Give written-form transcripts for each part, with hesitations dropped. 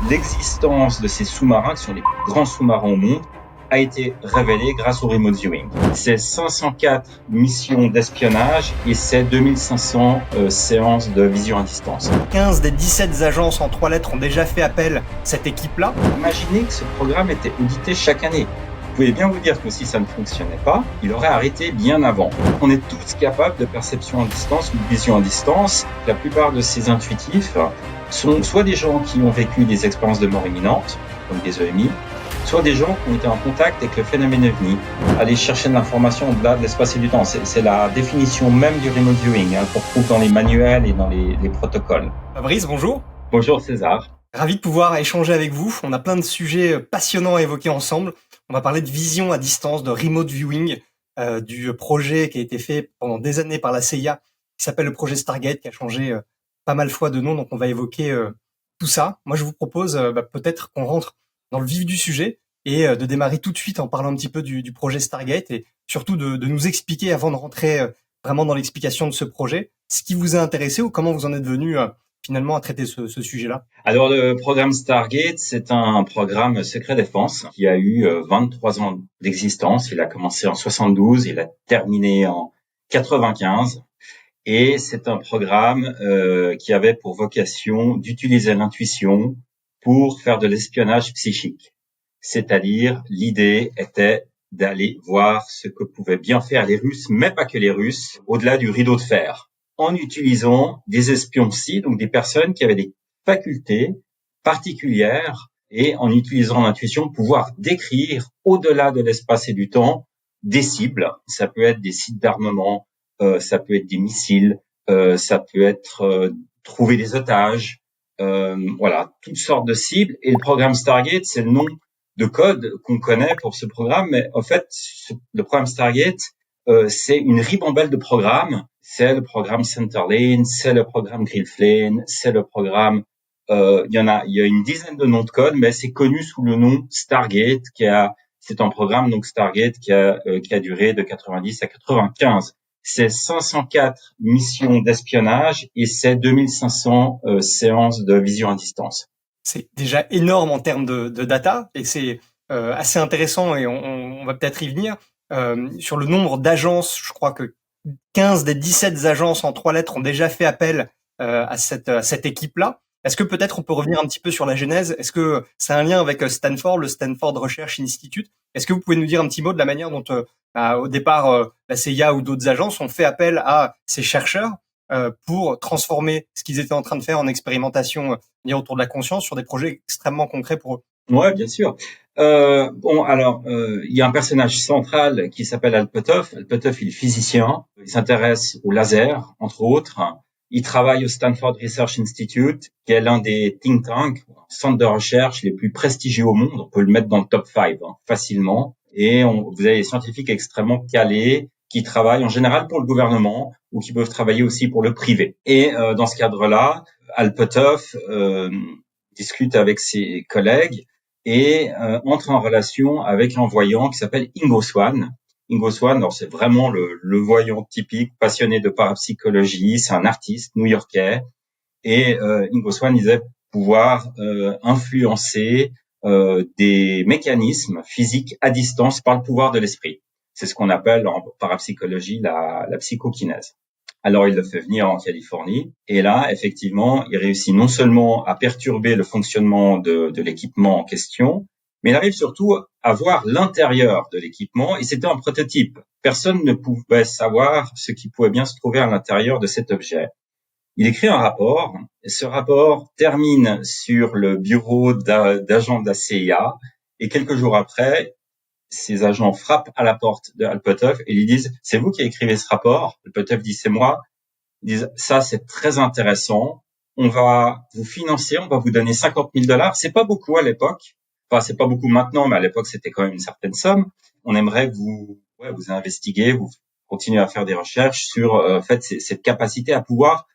L'existence de ces sous-marins, qui sont les plus grands sous-marins au monde, a été révélée grâce au remote viewing. C'est 504 missions d'espionnage et c'est 2500 séances de vision à distance. 15 des 17 agences en 3 lettres ont déjà fait appel à cette équipe-là. Imaginez que ce programme était audité chaque année. Vous pouvez bien vous dire que si ça ne fonctionnait pas, il aurait arrêté bien avant. On est tous capables de perception à distance ou de vision à distance. La plupart de ces intuitifs sont soit des gens qui ont vécu des expériences de mort imminente, comme des EMI, soit des gens qui ont été en contact avec le phénomène ovni. Aller chercher de l'information au-delà de l'espace et du temps, c'est la définition même du remote viewing qu'on retrouve dans les manuels et dans les protocoles. Fabrice, bonjour. Bonjour César. Ravi de pouvoir échanger avec vous. On a plein de sujets passionnants à évoquer ensemble. On va parler de vision à distance, de remote viewing, du projet qui a été fait pendant des années par la CIA, qui s'appelle le projet Stargate, qui a changé pas mal de fois de nom. Donc on va évoquer tout ça. Moi, je vous propose peut-être qu'on rentre dans le vif du sujet et de démarrer tout de suite en parlant un petit peu du projet Stargate et surtout de nous expliquer, avant de rentrer vraiment dans l'explication de ce projet, ce qui vous a intéressé ou comment vous en êtes venu finalement à traiter ce sujet-là. Alors le programme Stargate, c'est un programme secret défense qui a eu 23 ans d'existence. Il a commencé en 72, il a terminé en 95. Et c'est un programme qui avait pour vocation d'utiliser l'intuition pour faire de l'espionnage psychique. C'est-à-dire, l'idée était d'aller voir ce que pouvaient bien faire les Russes, mais pas que les Russes, au-delà du rideau de fer, en utilisant des espions psy, donc des personnes qui avaient des facultés particulières, et en utilisant l'intuition, pouvoir décrire, au-delà de l'espace et du temps, des cibles. Ça peut être des sites d'armement, ça peut être des missiles, ça peut être trouver des otages, voilà, toutes sortes de cibles. Et le programme Stargate, c'est le nom de code qu'on connaît pour ce programme, mais en fait, le programme Stargate, c'est une ribambelle de programmes. C'est le programme Centerlane, c'est le programme Grillflame, c'est le programme, il y a une dizaine de noms de code, mais c'est connu sous le nom Stargate, c'est un programme donc Stargate qui a duré de 90 à 95. C'est 504 missions d'espionnage et c'est 2500 séances de vision à distance. C'est déjà énorme en termes de data et c'est assez intéressant et on va peut-être y venir. Sur le nombre d'agences, je crois que 15 des 17 agences en 3 lettres ont déjà fait appel à cette équipe-là. Est-ce que peut-être on peut revenir un petit peu sur la genèse? Est-ce que c'est un lien avec Stanford, le Stanford Research Institute? Est-ce que vous pouvez nous dire un petit mot de la manière dont au départ la CIA ou d'autres agences ont fait appel à ces chercheurs pour transformer ce qu'ils étaient en train de faire en expérimentation autour de la conscience sur des projets extrêmement concrets pour eux? Ouais, bien sûr. Il y a un personnage central qui s'appelle Alpatov. Alpatov, il est physicien. Il s'intéresse au laser, entre autres. Il travaille au Stanford Research Institute, qui est l'un des think tanks, centres de recherche les plus prestigieux au monde. On peut le mettre dans le top 5 facilement. Et vous avez des scientifiques extrêmement calés qui travaillent en général pour le gouvernement ou qui peuvent travailler aussi pour le privé. Et dans ce cadre-là, Alpatov discute avec ses collègues et entre en relation avec un voyant qui s'appelle Ingo Swann. Ingo Swann, alors c'est vraiment le voyant typique, passionné de parapsychologie, c'est un artiste new-yorkais, et Ingo Swann disait pouvoir influencer des mécanismes physiques à distance par le pouvoir de l'esprit. C'est ce qu'on appelle en parapsychologie la psychokinèse. Alors, il le fait venir en Californie. Et là, effectivement, il réussit non seulement à perturber le fonctionnement de l'équipement en question, mais il arrive surtout à voir l'intérieur de l'équipement. Et c'était un prototype. Personne ne pouvait savoir ce qui pouvait bien se trouver à l'intérieur de cet objet. Il écrit un rapport. Et ce rapport termine sur le bureau d'agents de la CIA. Et quelques jours après, ces agents frappent à la porte de Alpatov et lui disent « C'est vous qui écrivez ce rapport ?» Alpatov dit « C'est moi ». Ils disent « Ça, c'est très intéressant. On va vous financer, on va vous donner $50,000. C'est pas beaucoup à l'époque. Enfin, c'est pas beaucoup maintenant, mais à l'époque, c'était quand même une certaine somme. On aimerait que vous investiguez, vous continuez à faire des recherches sur en fait, cette capacité à pouvoir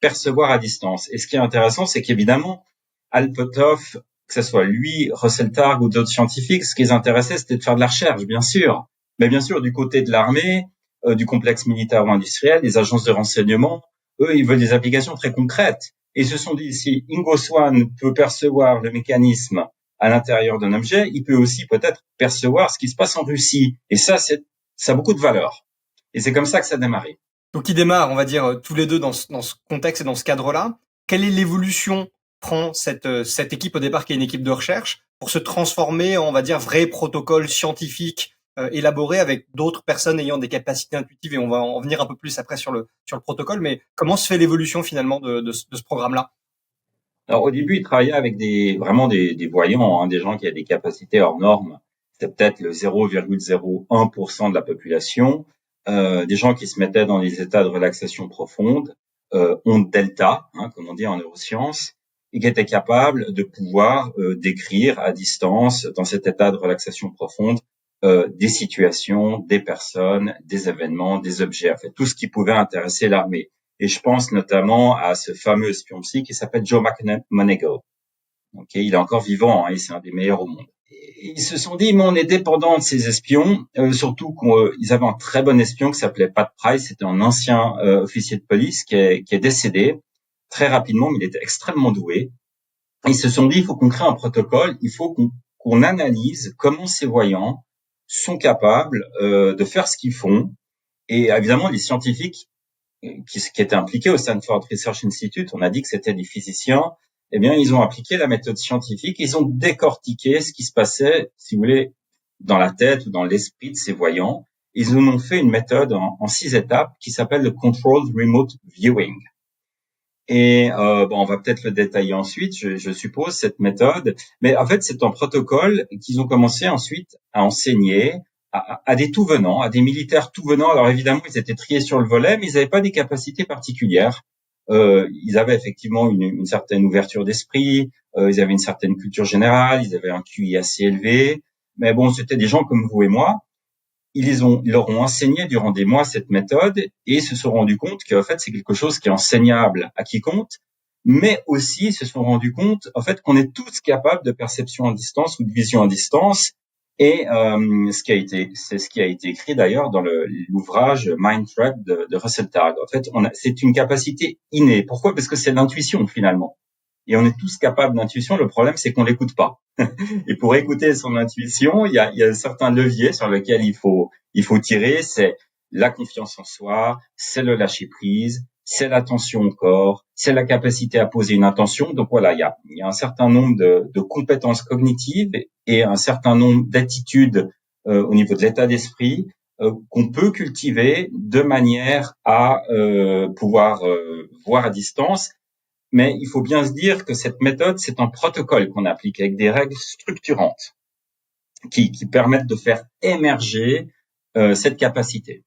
percevoir à distance. » Et ce qui est intéressant, c'est qu'évidemment, Alpatov, que ce soit lui, Russell Targ ou d'autres scientifiques, ce qui les intéressait, c'était de faire de la recherche, bien sûr. Mais bien sûr, du côté de l'armée, du complexe militaire ou industriel, des agences de renseignement, eux, ils veulent des applications très concrètes. Et ils se sont dit, si Ingo Swann peut percevoir le mécanisme à l'intérieur d'un objet, il peut aussi peut-être percevoir ce qui se passe en Russie. Et ça a beaucoup de valeur. Et c'est comme ça que ça a démarré. Donc, ils démarrent, on va dire, tous les deux dans ce contexte et dans ce cadre-là. Quelle est l'évolution prend cette équipe au départ, qui est une équipe de recherche, pour se transformer en, on va dire, vrai protocole scientifique élaboré avec d'autres personnes ayant des capacités intuitives, et on va en venir un peu plus après sur le protocole. Mais comment se fait l'évolution finalement de ce programme-là? Alors au début, ils travaillaient avec vraiment des voyants, des gens qui avaient des capacités hors normes. C'était peut-être le 0,01% de la population, des gens qui se mettaient dans des états de relaxation profonde, onde delta, comme on dit en neurosciences, et qui étaient capables de pouvoir décrire à distance, dans cet état de relaxation profonde, des situations, des personnes, des événements, des objets, en fait, tout ce qui pouvait intéresser l'armée. Et je pense notamment à ce fameux espion psy qui s'appelle Joe McMoneagle. Okay, il est encore vivant, et c'est un des meilleurs au monde. Et ils se sont dit, mais on est dépendant de ces espions, surtout qu'ils avaient un très bon espion qui s'appelait Pat Price, c'était un ancien officier de police qui est décédé très rapidement, mais il était extrêmement doué. Et ils se sont dit, il faut qu'on crée un protocole, il faut qu'on analyse comment ces voyants sont capables de faire ce qu'ils font. Et évidemment, les scientifiques qui étaient impliqués au Stanford Research Institute, on a dit que c'était des physiciens, eh bien, ils ont appliqué la méthode scientifique, ils ont décortiqué ce qui se passait, si vous voulez, dans la tête ou dans l'esprit de ces voyants. Ils en ont fait une méthode en 6 étapes qui s'appelle le Controlled Remote Viewing. Et on va peut-être le détailler ensuite, je suppose, cette méthode. Mais en fait, c'est un protocole qu'ils ont commencé ensuite à enseigner à des tout-venants, à des militaires tout-venants. Alors évidemment, ils étaient triés sur le volet, mais ils n'avaient pas des capacités particulières. Ils avaient effectivement une certaine ouverture d'esprit, ils avaient une certaine culture générale, ils avaient un QI assez élevé. Mais bon, c'était des gens comme vous et moi. Ils leur ont enseigné durant des mois cette méthode et se sont rendus compte qu'en fait, c'est quelque chose qui est enseignable à quiconque, mais aussi se sont rendus compte, en fait, qu'on est tous capables de perception à distance ou de vision à distance. Et c'est ce qui a été écrit d'ailleurs dans l'ouvrage Mind Trap de Russell Targ. En fait, c'est une capacité innée. Pourquoi? Parce que c'est l'intuition finalement. Et on est tous capables d'intuition. Le problème, c'est qu'on l'écoute pas. Et pour écouter son intuition, il y a certains leviers sur lesquels il faut tirer. C'est la confiance en soi, c'est le lâcher prise, c'est l'attention au corps, c'est la capacité à poser une intention. Donc voilà, il y a un certain nombre de compétences cognitives et un certain nombre d'attitudes au niveau de l'état d'esprit qu'on peut cultiver de manière à pouvoir voir à distance. Mais il faut bien se dire que cette méthode, c'est un protocole qu'on applique avec des règles structurantes qui permettent de faire émerger cette capacité.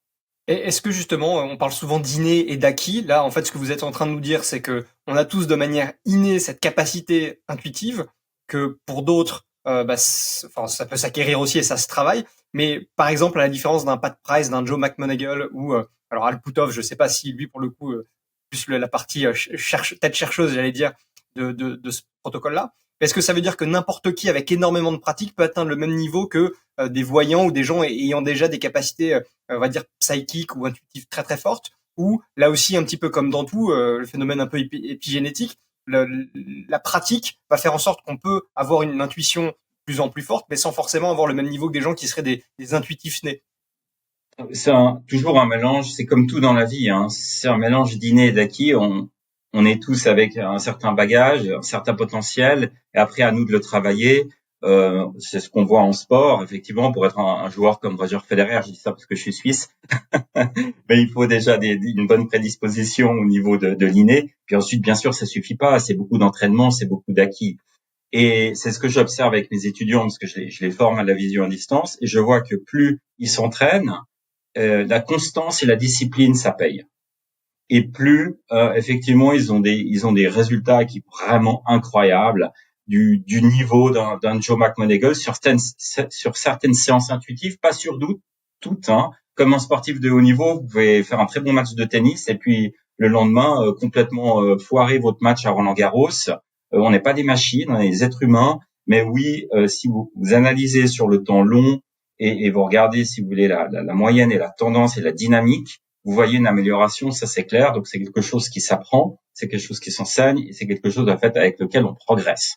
Et est-ce que justement, on parle souvent d'inné et d'acquis. Là, en fait, ce que vous êtes en train de nous dire, c'est que on a tous de manière innée cette capacité intuitive, que pour d'autres, ça peut s'acquérir aussi et ça se travaille. Mais par exemple, à la différence d'un Pat Price, d'un Joe McMoneagle ou alors Al Puthoff, je sais pas si lui pour le coup plus la partie tête chercheuse, j'allais dire, de ce protocole-là. Est-ce que ça veut dire que n'importe qui avec énormément de pratique peut atteindre le même niveau que des voyants ou des gens ayant déjà des capacités, on va dire, psychiques ou intuitives très très fortes, ou là aussi, un petit peu comme dans tout, le phénomène un peu épigénétique, la pratique va faire en sorte qu'on peut avoir une intuition de plus en plus forte, mais sans forcément avoir le même niveau que des gens qui seraient des intuitifs nés. C'est toujours un mélange, c'est comme tout dans la vie, c'est un mélange d'inné et d'acquis. On est tous avec un certain bagage, un certain potentiel, et après à nous de le travailler. C'est ce qu'on voit en sport, effectivement, pour être un joueur comme Roger Federer, je dis ça parce que je suis suisse, mais il faut déjà une bonne prédisposition au niveau de l'inné. Puis ensuite, bien sûr, ça suffit pas, c'est beaucoup d'entraînement, c'est beaucoup d'acquis. Et c'est ce que j'observe avec mes étudiants, parce que je les forme à la vision à distance, et je vois que plus ils s'entraînent, la constance et la discipline, ça paye. Et plus effectivement ils ont des résultats qui sont vraiment incroyables du niveau d'un Joe McMoneagle sur certaines séances intuitives, pas sur toutes. Comme un sportif de haut niveau, vous pouvez faire un très bon match de tennis et puis le lendemain complètement foirer votre match à Roland-Garros. On n'est pas des machines, on est des êtres humains. Mais oui, si vous analysez sur le temps long et vous regardez, si vous voulez, la moyenne et la tendance et la dynamique, vous voyez une amélioration, ça c'est clair. Donc c'est quelque chose qui s'apprend, c'est quelque chose qui s'enseigne et c'est quelque chose en fait avec lequel on progresse.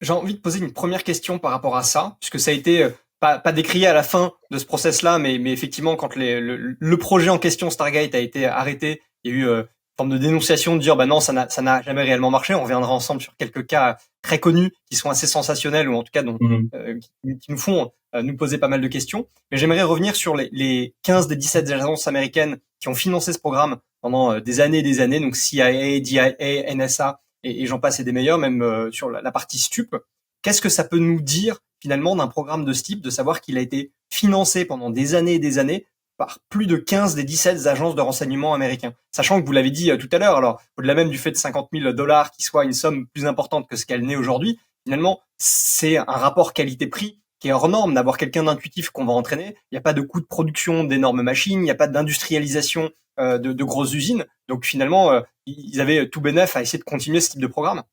J'ai envie de poser une première question par rapport à ça, puisque ça a été pas décrié à la fin de ce process-là, mais effectivement, quand le projet en question, Stargate, a été arrêté, il y a eu une forme de dénonciation de dire, bah non, ça n'a jamais réellement marché. On reviendra ensemble sur quelques cas très connus qui sont assez sensationnels, ou en tout cas qui nous font nous poser pas mal de questions. Mais j'aimerais revenir sur les 15 des 17 agences américaines qui ont financé ce programme pendant des années et des années, donc CIA, DIA, NSA, et j'en passe et des meilleurs, même sur la partie stup. Qu'est-ce que ça peut nous dire finalement d'un programme de ce type, de savoir qu'il a été financé pendant des années et des années par plus de 15 des 17 agences de renseignement américains? Sachant que vous l'avez dit tout à l'heure, alors au-delà même du fait de $50,000 qui soit une somme plus importante que ce qu'elle n'est aujourd'hui, finalement c'est un rapport qualité-prix qui est hors norme, d'avoir quelqu'un d'intuitif qu'on va entraîner. Il n'y a pas de coût de production d'énormes machines, il n'y a pas d'industrialisation de grosses usines. Donc finalement, ils avaient tout bénef à essayer de continuer ce type de programme.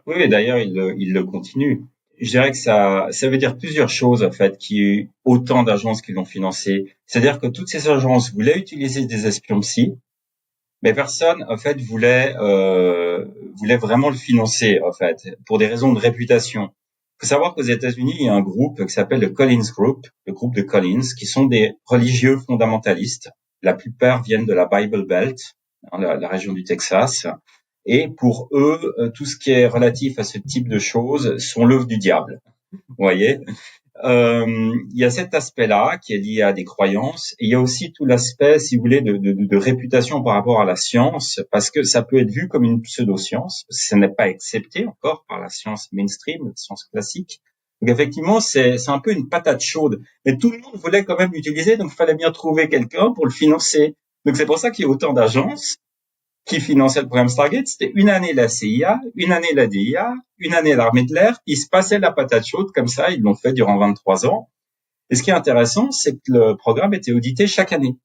Oui, et d'ailleurs, il le continue. Je dirais que ça veut dire plusieurs choses, en fait, qu'il y ait autant d'agences qui l'ont financé. C'est-à-dire que toutes ces agences voulaient utiliser des espions psy, mais personne, en fait, voulait vraiment le financer, en fait, pour des raisons de réputation. Il faut savoir qu'aux États-Unis, il y a un groupe qui s'appelle le Collins Group, le groupe de Collins, qui sont des religieux fondamentalistes. La plupart viennent de la Bible Belt, la région du Texas. Et pour eux, tout ce qui est relatif à ce type de choses sont l'œuvre du diable. Vous voyez, il y a cet aspect-là qui est lié à des croyances. Et il y a aussi tout l'aspect, si vous voulez, de réputation par rapport à la science, parce que ça peut être vu comme une pseudo-science. Ce n'est pas accepté encore par la science mainstream, la science classique. Donc effectivement, c'est un peu une patate chaude. Mais tout le monde voulait quand même l'utiliser, donc il fallait bien trouver quelqu'un pour le financer. Donc c'est pour ça qu'il y a autant d'agences qui finançait le programme Stargate. C'était une année la CIA, une année la DIA, une année l'armée de l'air. Ils se passaient la patate chaude comme ça. Ils l'ont fait durant 23 ans. Et ce qui est intéressant, c'est que le programme était audité chaque année.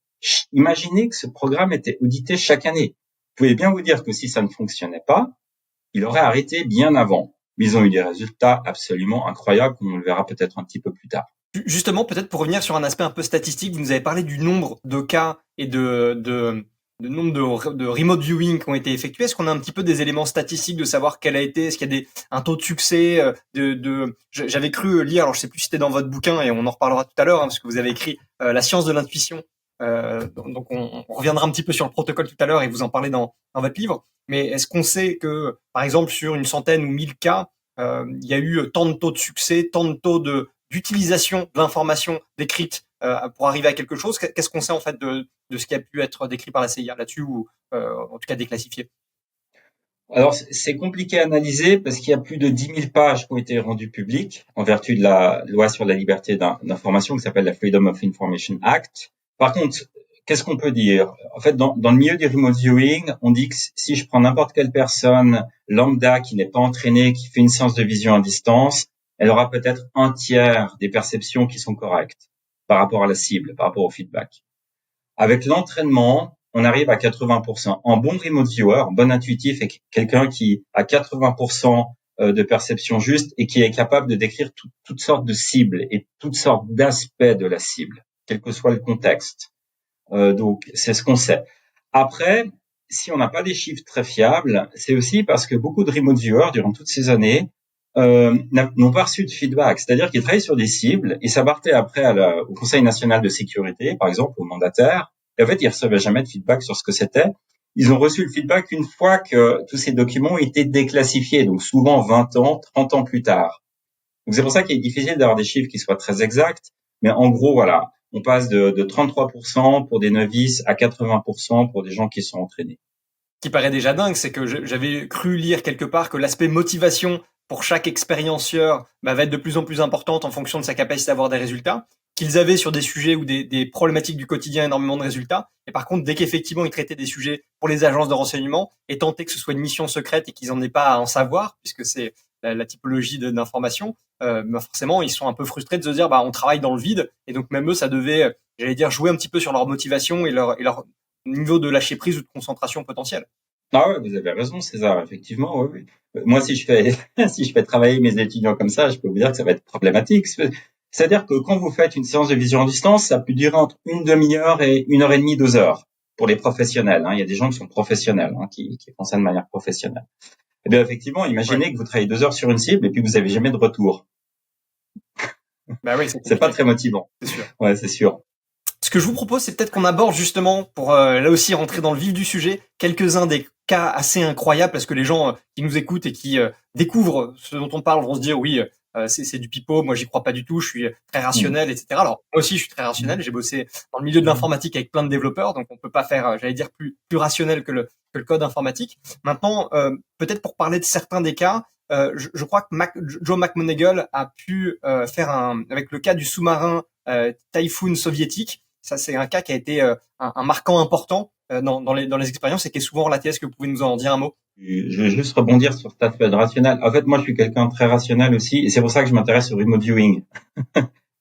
Imaginez que ce programme était audité chaque année. Vous pouvez bien vous dire que si ça ne fonctionnait pas, il aurait arrêté bien avant. Mais ils ont eu des résultats absolument incroyables, comme on le verra peut-être un petit peu plus tard. Justement, peut-être pour revenir sur un aspect un peu statistique, vous nous avez parlé du nombre de cas et de nombre de remote viewing qui ont été effectués. Est-ce qu'on a un petit peu des éléments statistiques de savoir quel a été, est-ce qu'il y a un taux de succès j'avais cru lire, alors je sais plus si c'était dans votre bouquin et on en reparlera tout à l'heure, parce que vous avez écrit La science de l'intuition. Donc on reviendra un petit peu sur le protocole tout à l'heure et vous en parlez dans votre livre. Mais est-ce qu'on sait que, par exemple, sur une centaine ou 1000 cas, il y a eu tant de taux de succès, tant de taux d'utilisation de l'information décrite pour arriver à quelque chose? Qu'est-ce qu'on sait en fait de ce qui a pu être décrit par la CIA là-dessus, ou en tout cas déclassifié? Alors, c'est compliqué à analyser parce qu'il y a plus de 10 000 pages qui ont été rendues publiques en vertu de la loi sur la liberté d'information qui s'appelle la Freedom of Information Act. Par contre, qu'est-ce qu'on peut dire? En fait, dans le milieu du remote viewing, on dit que si je prends n'importe quelle personne lambda qui n'est pas entraînée, qui fait une séance de vision à distance, elle aura peut-être un tiers des perceptions qui sont correctes par rapport à la cible, par rapport au feedback. Avec l'entraînement, on arrive à 80%. Un bon remote viewer, un bon intuitif, est quelqu'un qui a 80% de perception juste et qui est capable de décrire toutes sortes de cibles et toutes sortes d'aspects de la cible, quel que soit le contexte. Donc, c'est ce qu'on sait. Après, si on n'a pas des chiffres très fiables, c'est aussi parce que beaucoup de remote viewers, durant toutes ces années, n'ont pas reçu de feedback. C'est-à-dire qu'ils travaillaient sur des cibles et ça partait après au Conseil national de sécurité, par exemple, au mandataire. Et en fait, ils recevaient jamais de feedback sur ce que c'était. Ils ont reçu le feedback une fois que tous ces documents étaient déclassifiés, donc souvent 20 ans, 30 ans plus tard. Donc c'est pour ça qu'il est difficile d'avoir des chiffres qui soient très exacts. Mais en gros, voilà, on passe de 33% pour des novices à 80% pour des gens qui sont entraînés. Ce qui paraît déjà dingue, c'est que j'avais cru lire quelque part que l'aspect motivation pour chaque expérienceur va être de plus en plus importante en fonction de sa capacité à avoir des résultats, qu'ils avaient sur des sujets ou des problématiques du quotidien énormément de résultats. Et par contre, dès qu'effectivement ils traitaient des sujets pour les agences de renseignement, et tentaient que ce soit une mission secrète et qu'ils n'en aient pas à en savoir, puisque c'est la typologie d'information, forcément ils sont un peu frustrés de se dire on travaille dans le vide, et donc même eux ça devait, j'allais dire, jouer un petit peu sur leur motivation et leur niveau de lâcher prise ou de concentration potentielle. Ah ouais, vous avez raison, César, effectivement, oui, oui. Moi, si je fais, si je fais travailler mes étudiants comme ça, je peux vous dire que ça va être problématique. C'est-à-dire que quand vous faites une séance de vision à distance, ça peut durer entre une demi-heure et 1 heure et demie, 2 heures. pour les professionnels. Hein. Il y a des gens qui sont professionnels, hein, qui font ça de manière professionnelle. Eh bien, effectivement, imaginez que vous travaillez 2 heures sur une cible et puis vous avez jamais de retour. Bah oui, c'est pas très motivant. C'est sûr. Ouais, c'est sûr. Ce que je vous propose, c'est peut-être qu'on aborde justement, pour là aussi rentrer dans le vif du sujet, quelques-uns des cas assez incroyables, parce que les gens qui nous écoutent et qui découvrent ce dont on parle vont se dire oui, c'est du pipeau, moi j'y crois pas du tout, je suis très rationnel, etc. Alors moi aussi je suis très rationnel, j'ai bossé dans le milieu de l'informatique avec plein de développeurs, donc on peut pas faire, j'allais dire, plus rationnel que le code informatique. Maintenant, peut-être pour parler de certains des cas, je crois que Joe McMoneagle a pu faire avec le cas du sous-marin Typhoon soviétique. Ça, c'est un cas qui a été un marquant important dans les expériences et qui est souvent relaté. Est-ce que vous pouvez nous en dire un mot? Je vais juste rebondir sur cet aspect rationnel. En fait, moi, je suis quelqu'un de très rationnel aussi, et c'est pour ça que je m'intéresse au remote viewing.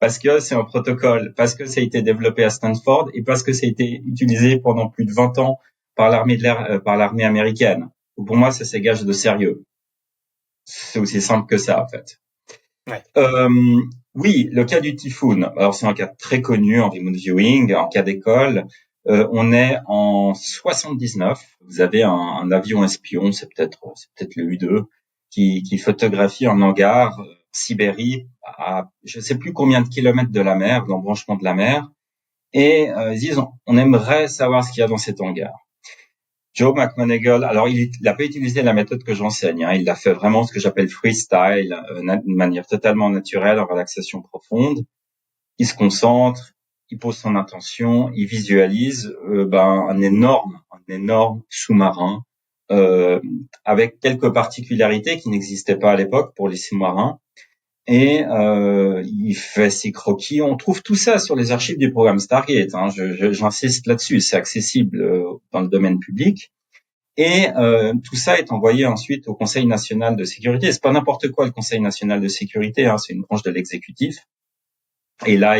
Parce que c'est un protocole, parce que ça a été développé à Stanford, et parce que ça a été utilisé pendant plus de 20 ans par l'armée de l'air, par l'armée américaine. Donc, pour moi, ça, c'est gage de sérieux. C'est aussi simple que ça, en fait. Ouais. Oui, le cas du Typhoon. Alors, c'est un cas très connu en remote viewing, en cas d'école. On est en 79. Vous avez un avion espion, c'est peut-être le U-2, qui photographie un hangar Sibérie à je sais plus combien de kilomètres de la mer, de l'embranchement de la mer, et ils disent on aimerait savoir ce qu'il y a dans cet hangar. Joe McMoneagle, alors il n'a pas utilisé la méthode que j'enseigne, hein, il a fait vraiment ce que j'appelle freestyle, de manière totalement naturelle, en relaxation profonde. Il se concentre, il pose son intention, il visualise un énorme sous-marin avec quelques particularités qui n'existaient pas à l'époque pour les sous-marins. Et il fait ses croquis. On trouve tout ça sur les archives du programme Stargate. Hein. J'insiste là-dessus. C'est accessible dans le domaine public. Et tout ça est envoyé ensuite au Conseil national de sécurité. C'est pas n'importe quoi le Conseil national de sécurité. Hein. C'est une branche de l'exécutif. Et là,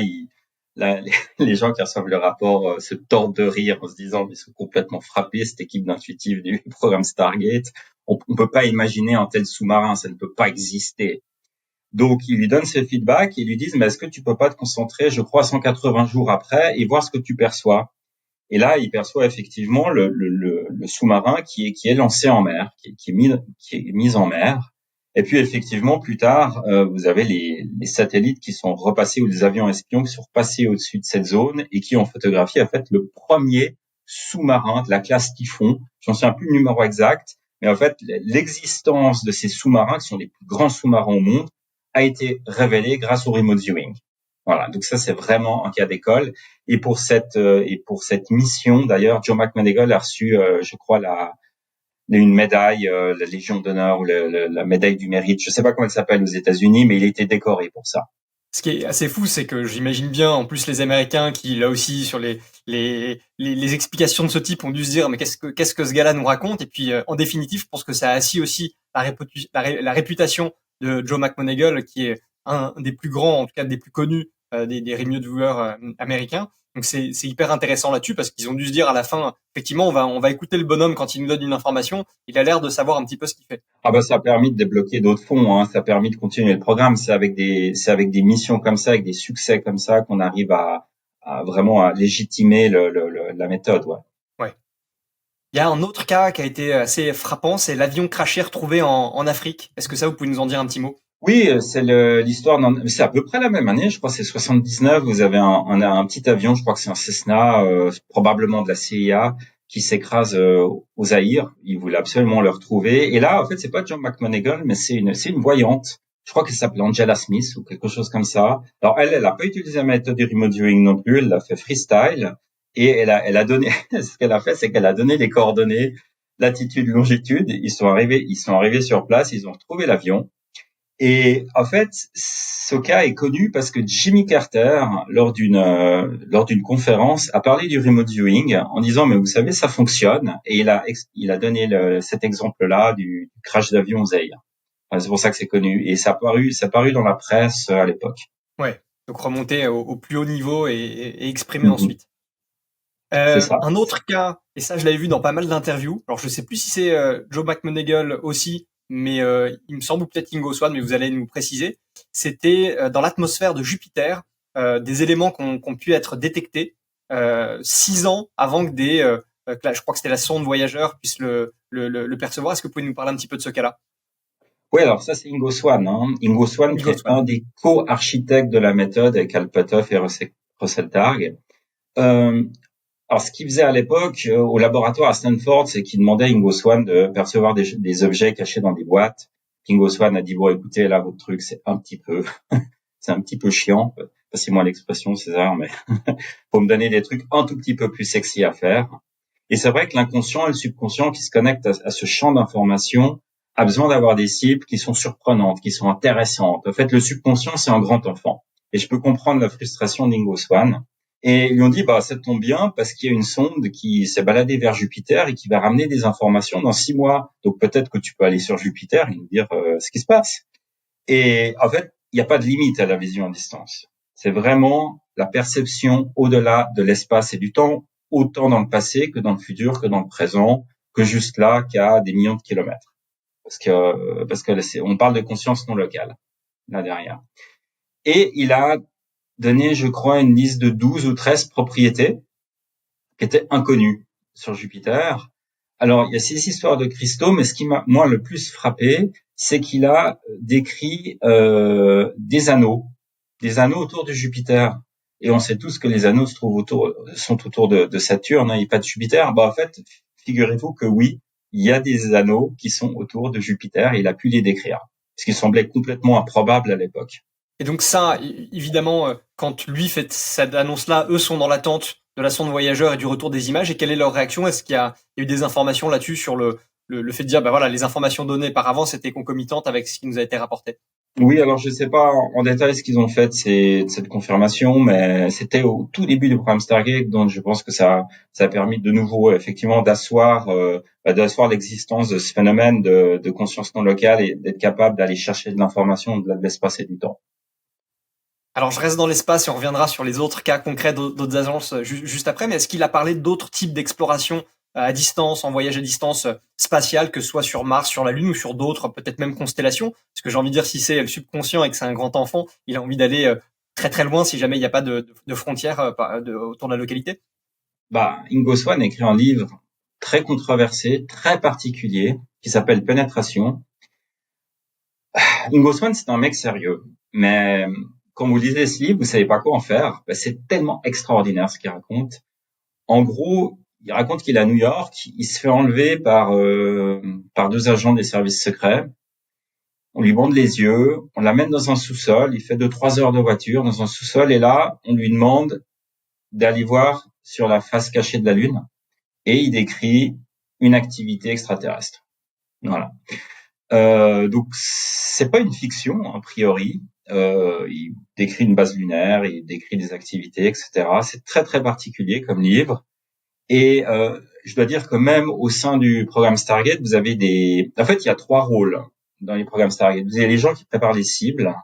les gens qui reçoivent le rapport se tordent de rire en se disant mais ils sont complètement frappés, cette équipe d'intuitifs du programme Stargate. On peut pas imaginer un tel sous-marin. Ça ne peut pas exister. Donc, ils lui donnent ses feedbacks et lui disent, mais est-ce que tu peux pas te concentrer, je crois, 180 jours après et voir ce que tu perçois? Et là, il perçoit effectivement le sous-marin qui est lancé en mer, qui est mis en mer. Et puis, effectivement, plus tard, vous avez les satellites qui sont repassés ou les avions espions qui sont repassés au-dessus de cette zone et qui ont photographié, en fait, le premier sous-marin de la classe Typhon. J'en sais un plus le numéro exact, mais en fait, l'existence de ces sous-marins, qui sont les plus grands sous-marins au monde, a été révélé grâce au remote viewing. Voilà, donc ça c'est vraiment un cas d'école. Et pour cette mission, d'ailleurs, Joe McMoneagle a reçu, je crois, une médaille, la Légion d'honneur ou la médaille du mérite. Je sais pas comment elle s'appelle aux États-Unis, mais il a été décoré pour ça. Ce qui est assez fou, c'est que j'imagine bien, en plus, les Américains qui, là aussi, sur les explications de ce type, ont dû se dire, mais qu'est-ce que ce gars-là nous raconte? Et puis, en définitive, je pense que ça a assis aussi la réputation de Joe McMoneagle, qui est un des plus grands, en tout cas des plus connus des remote viewers américains. Donc c'est hyper intéressant là-dessus parce qu'ils ont dû se dire à la fin, effectivement, on va écouter le bonhomme quand il nous donne une information. Il a l'air de savoir un petit peu ce qu'il fait. Ah bah ça a permis de débloquer d'autres fonds, hein. Ça a permis de continuer le programme. C'est avec des missions comme ça, avec des succès comme ça qu'on arrive à vraiment à légitimer la méthode, ouais. Ouais. Il y a un autre cas qui a été assez frappant, c'est l'avion crashé retrouvé en Afrique. Est-ce que ça, vous pouvez nous en dire un petit mot? Oui, c'est l'histoire. C'est à peu près la même année, je crois. C'est 79. Vous avez un petit avion, je crois que c'est un Cessna, probablement de la CIA, qui s'écrase au Zaïre. Ils voulaient absolument le retrouver. Et là, en fait, c'est pas John McMoneagle, mais c'est une voyante. Je crois qu'elle s'appelle Angela Smith ou quelque chose comme ça. Alors elle a pas utilisé la méthode du remote viewing non plus. Elle l'a fait freestyle et elle a donné. Ce qu'elle a fait, c'est qu'elle a donné les coordonnées, latitude, longitude. Ils sont arrivés sur place. Ils ont retrouvé l'avion. Et en fait, ce cas est connu parce que Jimmy Carter, lors d'une conférence, a parlé du remote viewing en disant mais vous savez ça fonctionne et il a donné cet exemple-là du crash d'avion au Zaïre. Enfin, c'est pour ça que c'est connu et ça a paru dans la presse à l'époque. Ouais, donc remonter au plus haut niveau et exprimer ensuite. C'est ça. Un autre cas, et ça je l'avais vu dans pas mal d'interviews. Alors je sais plus si c'est Joe McMoneagle aussi, mais il me semble, ou peut-être Ingo Swann, mais vous allez nous préciser. C'était dans l'atmosphère de Jupiter, des éléments qui ont pu être détectés 6 ans avant que que je crois que c'était la sonde voyageur, puisse le percevoir. Est-ce que vous pouvez nous parler un petit peu de ce cas-là? Oui, alors ça, c'est Ingo Swann. Ingo Swann, qui Ingo est Swann. un des co-architectes de la méthode avec Alpatov et Rosseltag. Euh, alors, ce qu'il faisait à l'époque au laboratoire à Stanford, c'est qu'il demandait à Ingo Swann de percevoir des objets cachés dans des boîtes. Ingo Swann a dit, bon, écoutez, là, votre truc, c'est un petit peu chiant. Passez-moi l'expression, César, mais faut me donner des trucs un tout petit peu plus sexy à faire. Et c'est vrai que l'inconscient et le subconscient qui se connectent à ce champ d'information a besoin d'avoir des cibles qui sont surprenantes, qui sont intéressantes. En fait, le subconscient, c'est un grand enfant. Et je peux comprendre la frustration d'Ingo Swann. Et ils lui ont dit, bah, ça tombe bien parce qu'il y a une sonde qui s'est baladée vers Jupiter et qui va ramener des informations dans 6 mois. Donc peut-être que tu peux aller sur Jupiter et nous dire ce qui se passe. Et en fait, il n'y a pas de limite à la vision à distance. C'est vraiment la perception au-delà de l'espace et du temps, autant dans le passé que dans le futur, que dans le présent, que juste là, qu'à des millions de kilomètres. Parce que on parle de conscience non locale, là derrière. Et il a donné, je crois, une liste de 12 ou 13 propriétés qui étaient inconnues sur Jupiter. Alors, il y a ces histoires de cristaux, mais ce qui m'a, moi, le plus frappé, c'est qu'il a décrit des anneaux autour de Jupiter. Et on sait tous que les anneaux sont autour de Saturne, et pas de Jupiter. Bah, en fait, figurez-vous que oui, il y a des anneaux qui sont autour de Jupiter, et il a pu les décrire. Ce qui semblait complètement improbable à l'époque. Et donc ça, évidemment, quand lui fait cette annonce-là, eux sont dans l'attente de la sonde voyageur et du retour des images. Et quelle est leur réaction? Est-ce qu'il y a eu des informations là-dessus sur le fait de dire, bah voilà, les informations données par avant, c'était concomitantes avec ce qui nous a été rapporté? Oui, alors je sais pas en détail ce qu'ils ont fait de cette confirmation, mais c'était au tout début du programme Stargate, donc je pense que ça a permis de nouveau effectivement d'asseoir l'existence de ce phénomène de conscience non locale et d'être capable d'aller chercher de l'information au-delà de l'espace et du temps. Alors je reste dans l'espace et on reviendra sur les autres cas concrets d'autres agences juste après, mais est-ce qu'il a parlé d'autres types d'exploration à distance, en voyage à distance spatiale, que ce soit sur Mars, sur la Lune ou sur d'autres, peut-être même constellations? Parce que j'ai envie de dire, si c'est le subconscient et que c'est un grand enfant, il a envie d'aller très très loin si jamais il n'y a pas de frontières autour de la localité. Bah, Ingo Swann a écrit un livre très controversé, très particulier, qui s'appelle Pénétration. Ingo Swann, c'est un mec sérieux, mais quand vous lisez ce livre, vous savez pas quoi en faire. Bah, c'est tellement extraordinaire ce qu'il raconte. En gros, il raconte qu'il est à New York, il se fait enlever par 2 agents des services secrets. On lui bande les yeux, on l'amène dans un sous-sol, il fait 2-3 heures de voiture dans un sous-sol, et là, on lui demande d'aller voir sur la face cachée de la Lune, et il décrit une activité extraterrestre. Voilà. Donc c'est pas une fiction a priori. Il décrit une base lunaire, il décrit des activités, etc. C'est très très particulier comme livre. Et je dois dire que même au sein du programme Stargate, vous avez en fait, il y a 3 rôles dans les programmes Stargate. Vous avez les gens qui préparent les cibles,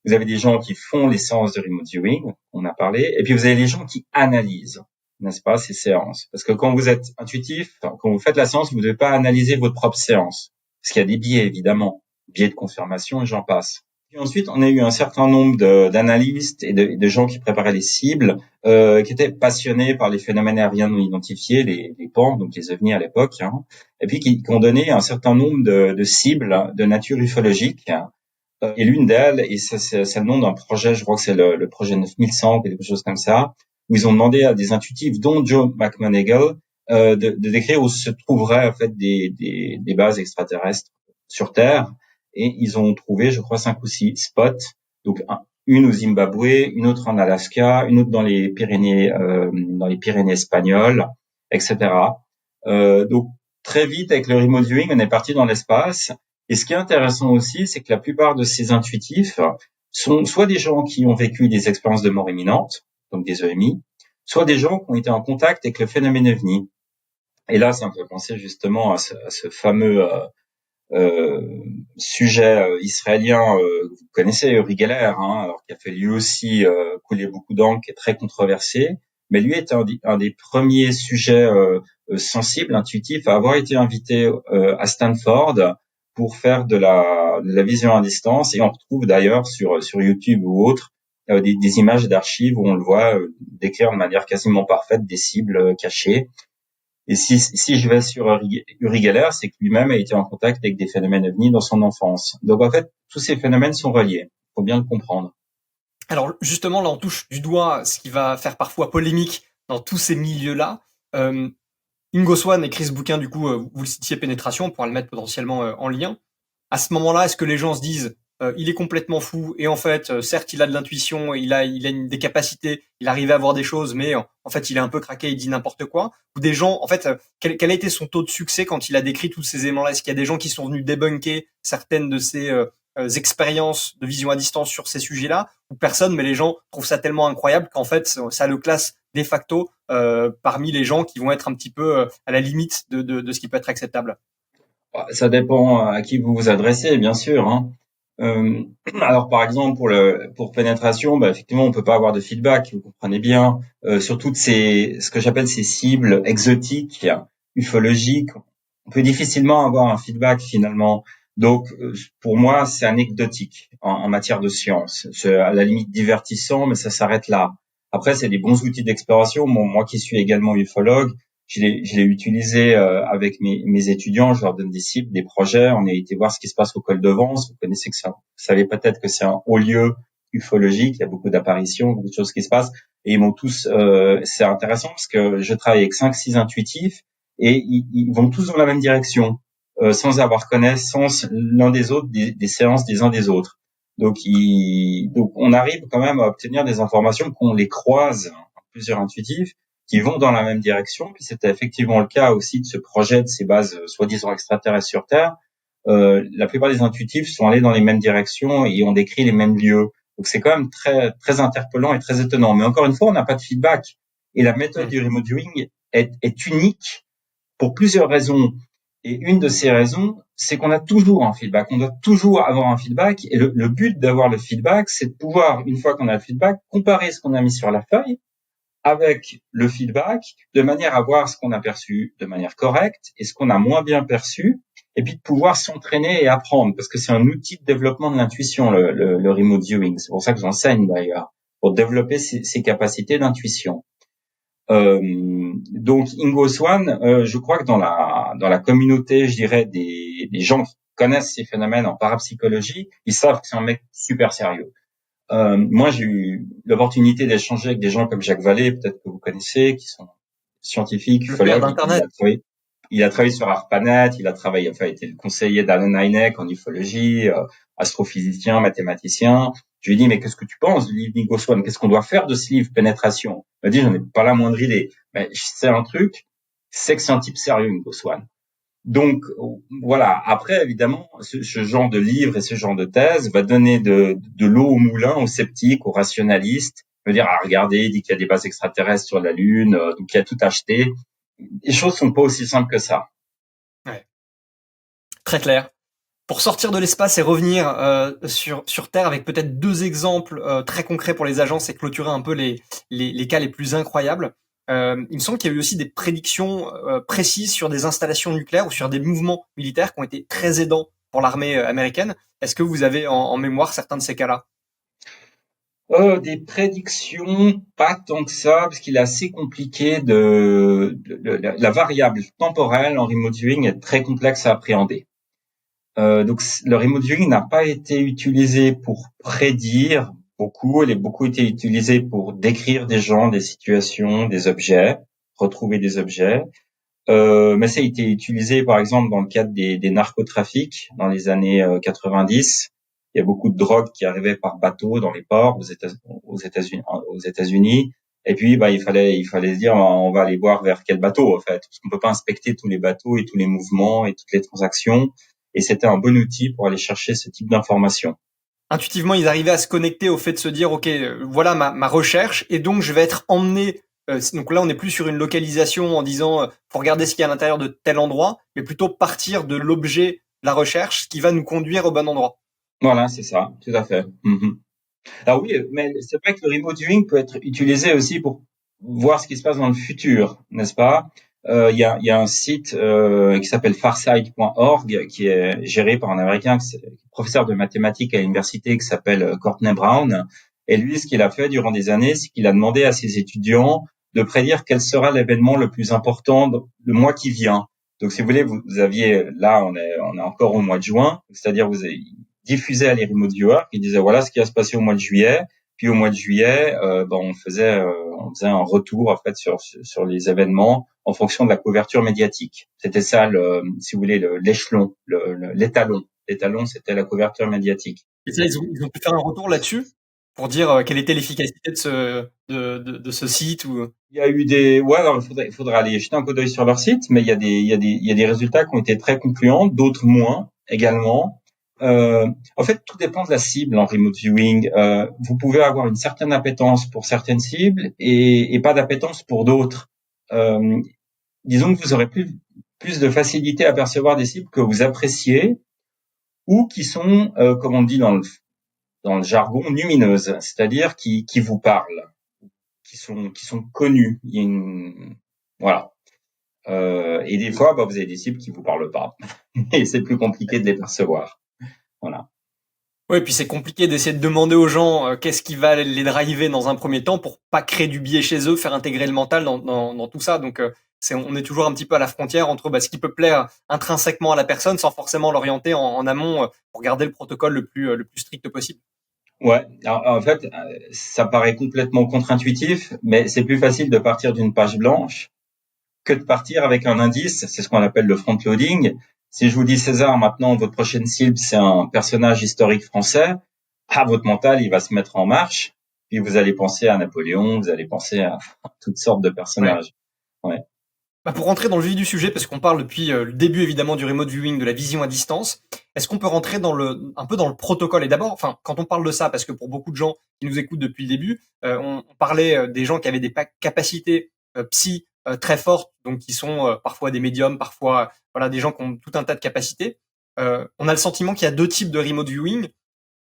vous avez des gens qui font les séances de remote viewing, on a parlé, et puis vous avez les gens qui analysent, n'est-ce pas, ces séances. Parce que quand vous êtes intuitif, quand vous faites la séance, vous ne devez pas analyser votre propre séance. Parce qu'il y a des biais, évidemment, biais de confirmation et j'en passe. Puis ensuite, on a eu un certain nombre d'analystes et de gens qui préparaient les cibles, qui étaient passionnés par les phénomènes aériens non identifiés, les PAN, donc les ovnis à l'époque, et puis qui ont donné un certain nombre de cibles de nature ufologique. Et l'une d'elles, et c'est le nom d'un projet, je crois que c'est le projet 9100, quelque chose comme ça, où ils ont demandé à des intuitifs, dont Joe McMoneagle, de décrire où se trouveraient en fait des bases extraterrestres sur Terre. Et ils ont trouvé, je crois, 5 ou 6 spots. Donc une au Zimbabwe, une autre en Alaska, une autre dans les Pyrénées espagnoles, etc. Donc très vite, avec le remote viewing, on est parti dans l'espace. Et ce qui est intéressant aussi, c'est que la plupart de ces intuitifs sont soit des gens qui ont vécu des expériences de mort imminente, donc des EMI, soit des gens qui ont été en contact avec le phénomène OVNI. Et là, ça me fait penser justement à ce fameux sujet israélien que vous connaissez, Uri Geller, alors qui a fait lui aussi couler beaucoup d'encre, qui est très controversé. Mais lui était un des premiers sujets sensibles, intuitifs, à avoir été invité à Stanford pour faire de la vision à distance. Et on retrouve d'ailleurs sur YouTube ou autre des images d'archives où on le voit décrire de manière quasiment parfaite des cibles cachées. Et si je vais sur Uri Geller, c'est que lui-même a été en contact avec des phénomènes ovnis dans son enfance. Donc en fait, tous ces phénomènes sont reliés. Il faut bien le comprendre. Alors justement, là, on touche du doigt ce qui va faire parfois polémique dans tous ces milieux-là. Ingo Swann écrit ce bouquin, du coup, vous le citiez, Pénétration, on pourra le mettre potentiellement en lien. À ce moment-là, est-ce que les gens se disent il est complètement fou et en fait, certes, il a de l'intuition, il a des capacités, il arrive à voir des choses, mais en fait, il est un peu craqué, il dit n'importe quoi. Ou des gens, en fait, quel a été son taux de succès quand il a décrit tous ces éléments-là? Est-ce qu'il y a des gens qui sont venus débunker certaines de ces expériences de vision à distance sur ces sujets-là, ou personne, mais les gens trouvent ça tellement incroyable qu'en fait, ça le classe de facto parmi les gens qui vont être un petit peu à la limite de ce qui peut être acceptable? Ça dépend à qui vous vous adressez, bien sûr, hein. Euh, alors, par exemple, pour pénétration, effectivement, on peut pas avoir de feedback. Vous comprenez bien. Sur toutes ce que j'appelle ces cibles exotiques, ufologiques, on peut difficilement avoir un feedback finalement. Donc, pour moi, c'est anecdotique en matière de science. C'est à la limite divertissant, mais ça s'arrête là. Après, c'est des bons outils d'exploration. Moi qui suis également ufologue, je l'ai utilisé avec mes étudiants. Je leur donne des cibles, des projets. On a été voir ce qui se passe au col de Vence. Vous connaissez vous savez peut-être que c'est un haut lieu ufologique. Il y a beaucoup d'apparitions, beaucoup de choses qui se passent. Et ils m'ont tous. C'est intéressant parce que je travaille avec 5-6 intuitifs et ils vont tous dans la même direction, sans avoir connaissance l'un des autres des séances des uns des autres. Donc on arrive quand même à obtenir des informations qu'on les croise en plusieurs intuitifs qui vont dans la même direction. Puis c'était effectivement le cas aussi de ce projet de ces bases soi-disant extraterrestres sur Terre. La plupart des intuitifs sont allés dans les mêmes directions et ont décrit les mêmes lieux. Donc c'est quand même très très interpellant et très étonnant. Mais encore une fois, on n'a pas de feedback. Et la méthode du remote viewing est unique pour plusieurs raisons. Et une de ces raisons, c'est qu'on a toujours un feedback. On doit toujours avoir un feedback. Et le but d'avoir le feedback, c'est de pouvoir, une fois qu'on a le feedback, comparer ce qu'on a mis sur la feuille avec le feedback, de manière à voir ce qu'on a perçu de manière correcte et ce qu'on a moins bien perçu, et puis de pouvoir s'entraîner et apprendre, parce que c'est un outil de développement de l'intuition, le remote viewing. C'est pour ça que j'enseigne d'ailleurs, pour développer ces capacités d'intuition. Donc Ingo Swann, je crois que dans la communauté, je dirais des gens qui connaissent ces phénomènes en parapsychologie, ils savent que c'est un mec super sérieux. Moi, j'ai eu l'opportunité d'échanger avec des gens comme Jacques Vallée, peut-être que vous connaissez, qui sont scientifiques, ufologues. Il a travaillé sur ARPANET, il a été le conseiller d'Alan Hynek en ufologie, astrophysicien, mathématicien. Je lui ai dit, mais qu'est-ce que tu penses du livre d'Ingo Swann? Qu'est-ce qu'on doit faire de ce livre Pénétration? Il m'a dit, j'en ai pas la moindre idée. Mais c'est un truc, c'est que c'est un type sérieux, Ingo Swann. Donc voilà. Après, évidemment, ce genre de livre et ce genre de thèse va donner de l'eau au moulin aux sceptiques, aux rationalistes. Il va dire, ah, regardez, il dit qu'il y a des bases extraterrestres sur la Lune, donc il a tout acheté. Les choses sont pas aussi simples que ça. Ouais. Très clair. Pour sortir de l'espace et revenir sur Terre avec peut-être deux exemples très concrets pour les agences et clôturer un peu les cas les plus incroyables. Il me semble qu'il y a eu aussi des prédictions précises sur des installations nucléaires ou sur des mouvements militaires qui ont été très aidants pour l'armée américaine. Est-ce que vous avez en mémoire certains de ces cas-là? Des prédictions, pas tant que ça, parce qu'il est assez compliqué la variable temporelle en remote viewing est très complexe à appréhender. Donc le remote viewing n'a pas été utilisé pour prédire beaucoup, il a beaucoup été utilisé pour décrire des gens, des situations, des objets, retrouver des objets. Mais ça a été utilisé par exemple dans le cadre des narcotrafics dans les années 90. Il y a beaucoup de drogue qui arrivait par bateau dans les ports aux États-Unis. Et puis il fallait se dire on va aller voir vers quel bateau en fait, parce qu'on peut pas inspecter tous les bateaux et tous les mouvements et toutes les transactions. Et c'était un bon outil pour aller chercher ce type d'informations. Intuitivement, ils arrivaient à se connecter au fait de se dire, OK, voilà ma recherche, et donc je vais être emmené. Donc là, on n'est plus sur une localisation en disant, faut regarder ce qu'il y a à l'intérieur de tel endroit, mais plutôt partir de l'objet de la recherche qui va nous conduire au bon endroit. Voilà, c'est ça, tout à fait. Alors oui, mais c'est vrai que le remote viewing peut être utilisé aussi pour voir ce qui se passe dans le futur, n'est-ce pas? Il y a un site qui s'appelle farsight.org qui est géré par un Américain, professeur de mathématiques à l'université, qui s'appelle Courtney Brown. Et lui, ce qu'il a fait durant des années, c'est qu'il a demandé à ses étudiants de prédire quel sera l'événement le plus important le mois qui vient. Donc, si vous voulez, vous aviez, là, on est encore au mois de juin, c'est-à-dire vous avez diffusé à les remote viewers qui disaient voilà ce qui va se passer au mois de juillet. Puis au mois de juillet, on faisait un retour en fait sur les événements en fonction de la couverture médiatique. C'était ça, si vous voulez, l'échelon, l'étalon. L'étalon, c'était la couverture médiatique. Et ça, ils ont pu faire un retour là-dessus pour dire quelle était l'efficacité de ce site ou. Il y a eu alors il faudra aller jeter un coup d'œil sur leur site, mais il y a des résultats qui ont été très concluants, d'autres moins également. En fait, tout dépend de la cible en remote viewing. Vous pouvez avoir une certaine appétence pour certaines cibles et pas d'appétence pour d'autres. Disons que vous aurez plus de facilité à percevoir des cibles que vous appréciez ou qui sont, comme on dit dans le jargon, lumineuses, c'est-à-dire qui vous parlent, qui sont connus. Il y a voilà. Et des fois, vous avez des cibles qui vous parlent pas, et c'est plus compliqué de les percevoir. Voilà. Oui, puis c'est compliqué d'essayer de demander aux gens qu'est-ce qui va les driver dans un premier temps pour pas créer du biais chez eux, faire intégrer le mental dans tout ça. Donc on est toujours un petit peu à la frontière entre ce qui peut plaire intrinsèquement à la personne sans forcément l'orienter en amont pour garder le protocole le plus strict possible. Ouais, alors, en fait, ça paraît complètement contre-intuitif, mais c'est plus facile de partir d'une page blanche que de partir avec un indice. C'est ce qu'on appelle le front-loading. Si je vous dis César, maintenant, votre prochaine cible, c'est un personnage historique français, votre mental, il va se mettre en marche, puis vous allez penser à Napoléon, vous allez penser à toutes sortes de personnages. Ouais. Pour rentrer dans le vif du sujet, parce qu'on parle depuis le début évidemment du remote viewing, de la vision à distance, est-ce qu'on peut rentrer un peu dans le protocole? Et d'abord, quand on parle de ça, parce que pour beaucoup de gens qui nous écoutent depuis le début, on parlait des gens qui avaient des capacités psy très fortes, donc qui sont parfois des médiums, parfois des gens qui ont tout un tas de capacités. On a le sentiment qu'il y a deux types de remote viewing.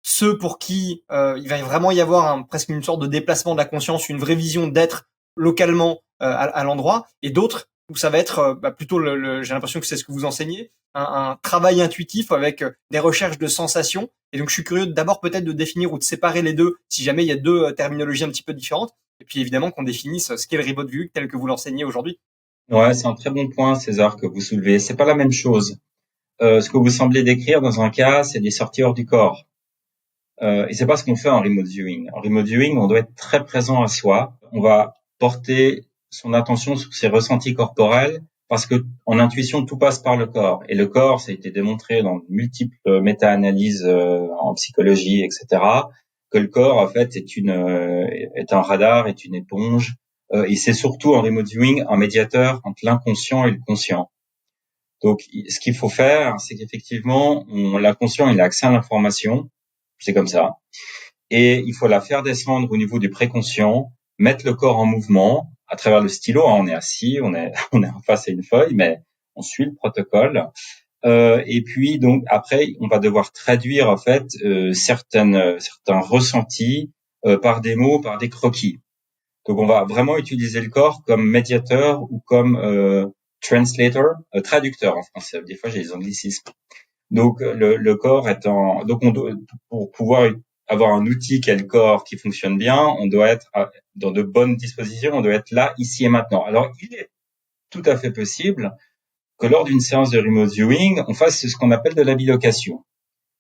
Ceux pour qui il va vraiment y avoir presque une sorte de déplacement de la conscience, une vraie vision d'être localement à l'endroit, et d'autres où ça va être plutôt j'ai l'impression que c'est ce que vous enseignez, un travail intuitif avec des recherches de sensations. Et donc je suis curieux d'abord peut-être de définir ou de séparer les deux, si jamais il y a deux terminologies un petit peu différentes, et puis évidemment qu'on définisse ce qu'est le remote viewing tel que vous l'enseignez aujourd'hui. Ouais, c'est un très bon point, César, que vous soulevez. C'est pas la même chose. Ce que vous semblez décrire dans un cas, c'est des sorties hors du corps. Et c'est pas ce qu'on fait en remote viewing. En remote viewing, on doit être très présent à soi. On va porter son attention sur ses ressentis corporels parce que en intuition, tout passe par le corps. Et le corps, ça a été démontré dans de multiples méta-analyses en psychologie, etc., que le corps, en fait, est un radar, est une éponge. Et c'est surtout en remote viewing un médiateur entre l'inconscient et le conscient. Donc, ce qu'il faut faire, c'est qu'effectivement, l'inconscient, il a accès à l'information. C'est comme ça. Et il faut la faire descendre au niveau du préconscient, mettre le corps en mouvement à travers le stylo. On est assis, on est en face à une feuille, mais on suit le protocole. Et puis donc après, on va devoir traduire en fait certains ressentis par des mots, par des croquis. Donc on va vraiment utiliser le corps comme médiateur ou comme translator, traducteur en français. Des fois j'ai les anglicismes. Donc le corps étant, donc on doit, pour pouvoir avoir un outil qui est le corps qui fonctionne bien, on doit être dans de bonnes dispositions, on doit être là ici et maintenant. Alors il est tout à fait possible que lors d'une séance de remote viewing, on fasse ce qu'on appelle de la bilocation.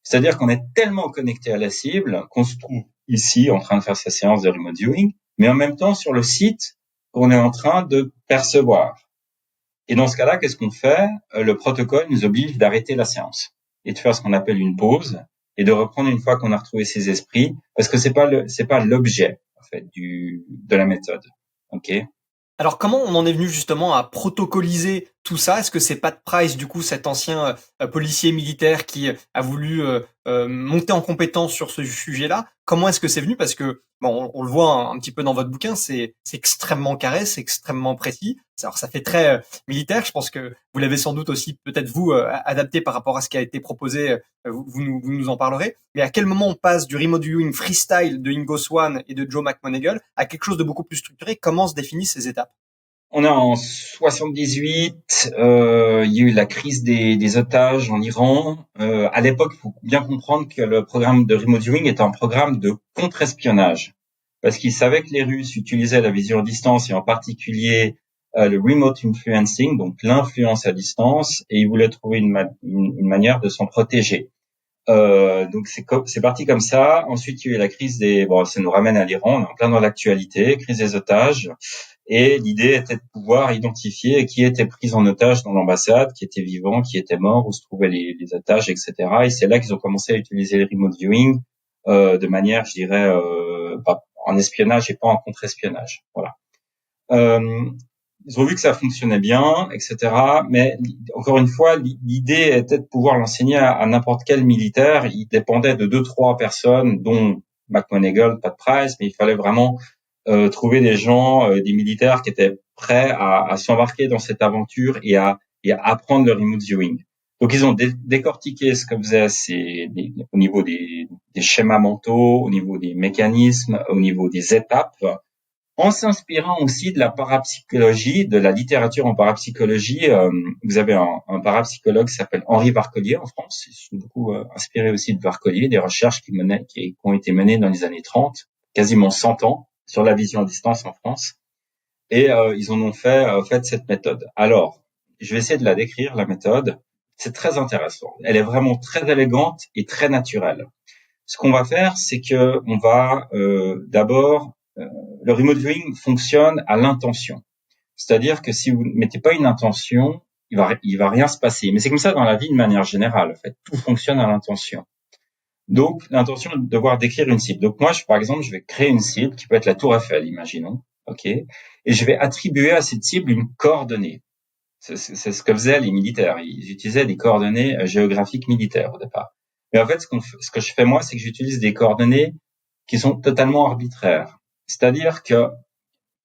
C'est-à-dire qu'on est tellement connecté à la cible qu'on se trouve ici en train de faire sa séance de remote viewing, mais en même temps sur le site qu'on est en train de percevoir. Et dans ce cas-là, qu'est-ce qu'on fait? Le protocole nous oblige d'arrêter la séance et de faire ce qu'on appelle une pause et de reprendre une fois qu'on a retrouvé ses esprits, parce que c'est pas l'objet en fait de la méthode. Ok. Alors comment on en est venu justement à protocoliser tout ça? Est-ce que c'est Pat Price, du coup, cet ancien policier militaire qui a voulu monter en compétence sur ce sujet-là? Comment est-ce que c'est venu? Parce que on le voit un petit peu dans votre bouquin, c'est extrêmement carré, c'est extrêmement précis. Alors ça fait très militaire. Je pense que vous l'avez sans doute aussi peut-être vous adapté par rapport à ce qui a été proposé. Vous nous en parlerez. Mais à quel moment on passe du remote viewing freestyle de Ingo Swann et de Joe McMoneagle à quelque chose de beaucoup plus structuré? Comment se définissent ces étapes? On est en 78, il y a eu la crise des otages en Iran. À l'époque, il faut bien comprendre que le programme de remote viewing était un programme de contre-espionnage. parce qu'ils savaient que les Russes utilisaient la vision à distance et en particulier le remote influencing, donc l'influence à distance, et ils voulaient trouver une manière de s'en protéger. Donc c'est parti comme ça. Ensuite, il y a eu la crise ça nous ramène à l'Iran, on est en plein dans l'actualité, crise des otages. Et l'idée était de pouvoir identifier qui était pris en otage dans l'ambassade, qui était vivant, qui était mort, où se trouvaient les otages, etc. Et c'est là qu'ils ont commencé à utiliser le remote viewing de manière, je dirais, en espionnage et pas en contre-espionnage. Voilà. Ils ont vu que ça fonctionnait bien, etc. Mais encore une fois, l'idée était de pouvoir l'enseigner à n'importe quel militaire. Il dépendait de 2-3 personnes, dont McMoneagle, Pat Price, mais il fallait vraiment trouver des gens, des militaires qui étaient prêts à s'embarquer dans cette aventure et à apprendre le remote viewing. Donc ils ont décortiqué ce que faisait au niveau des schémas mentaux, au niveau des mécanismes, au niveau des étapes, en s'inspirant aussi de la parapsychologie, de la littérature en parapsychologie. Vous avez un parapsychologue qui s'appelle Henri Varcolier en France. Ils sont beaucoup inspirés aussi de Varcolier, des recherches qui ont été menées dans les années 30, quasiment 100 ans, sur la vision à distance en France. Et ils en ont fait cette méthode. Alors, je vais essayer de la décrire, la méthode. C'est très intéressant. Elle est vraiment très élégante et très naturelle. Ce qu'on va faire, c'est que on va d'abord le remote viewing fonctionne à l'intention. C'est-à-dire que si vous ne mettez pas une intention, il va rien se passer. Mais c'est comme ça dans la vie de manière générale. En fait, tout fonctionne à l'intention. Donc, l'intention est de devoir décrire une cible. Donc, moi, par exemple, je vais créer une cible qui peut être la Tour Eiffel, imaginons. OK? Et je vais attribuer à cette cible une coordonnée. C'est ce que faisaient les militaires. Ils utilisaient des coordonnées géographiques militaires au départ. Mais en fait, ce que je fais moi, c'est que j'utilise des coordonnées qui sont totalement arbitraires. C'est-à-dire que,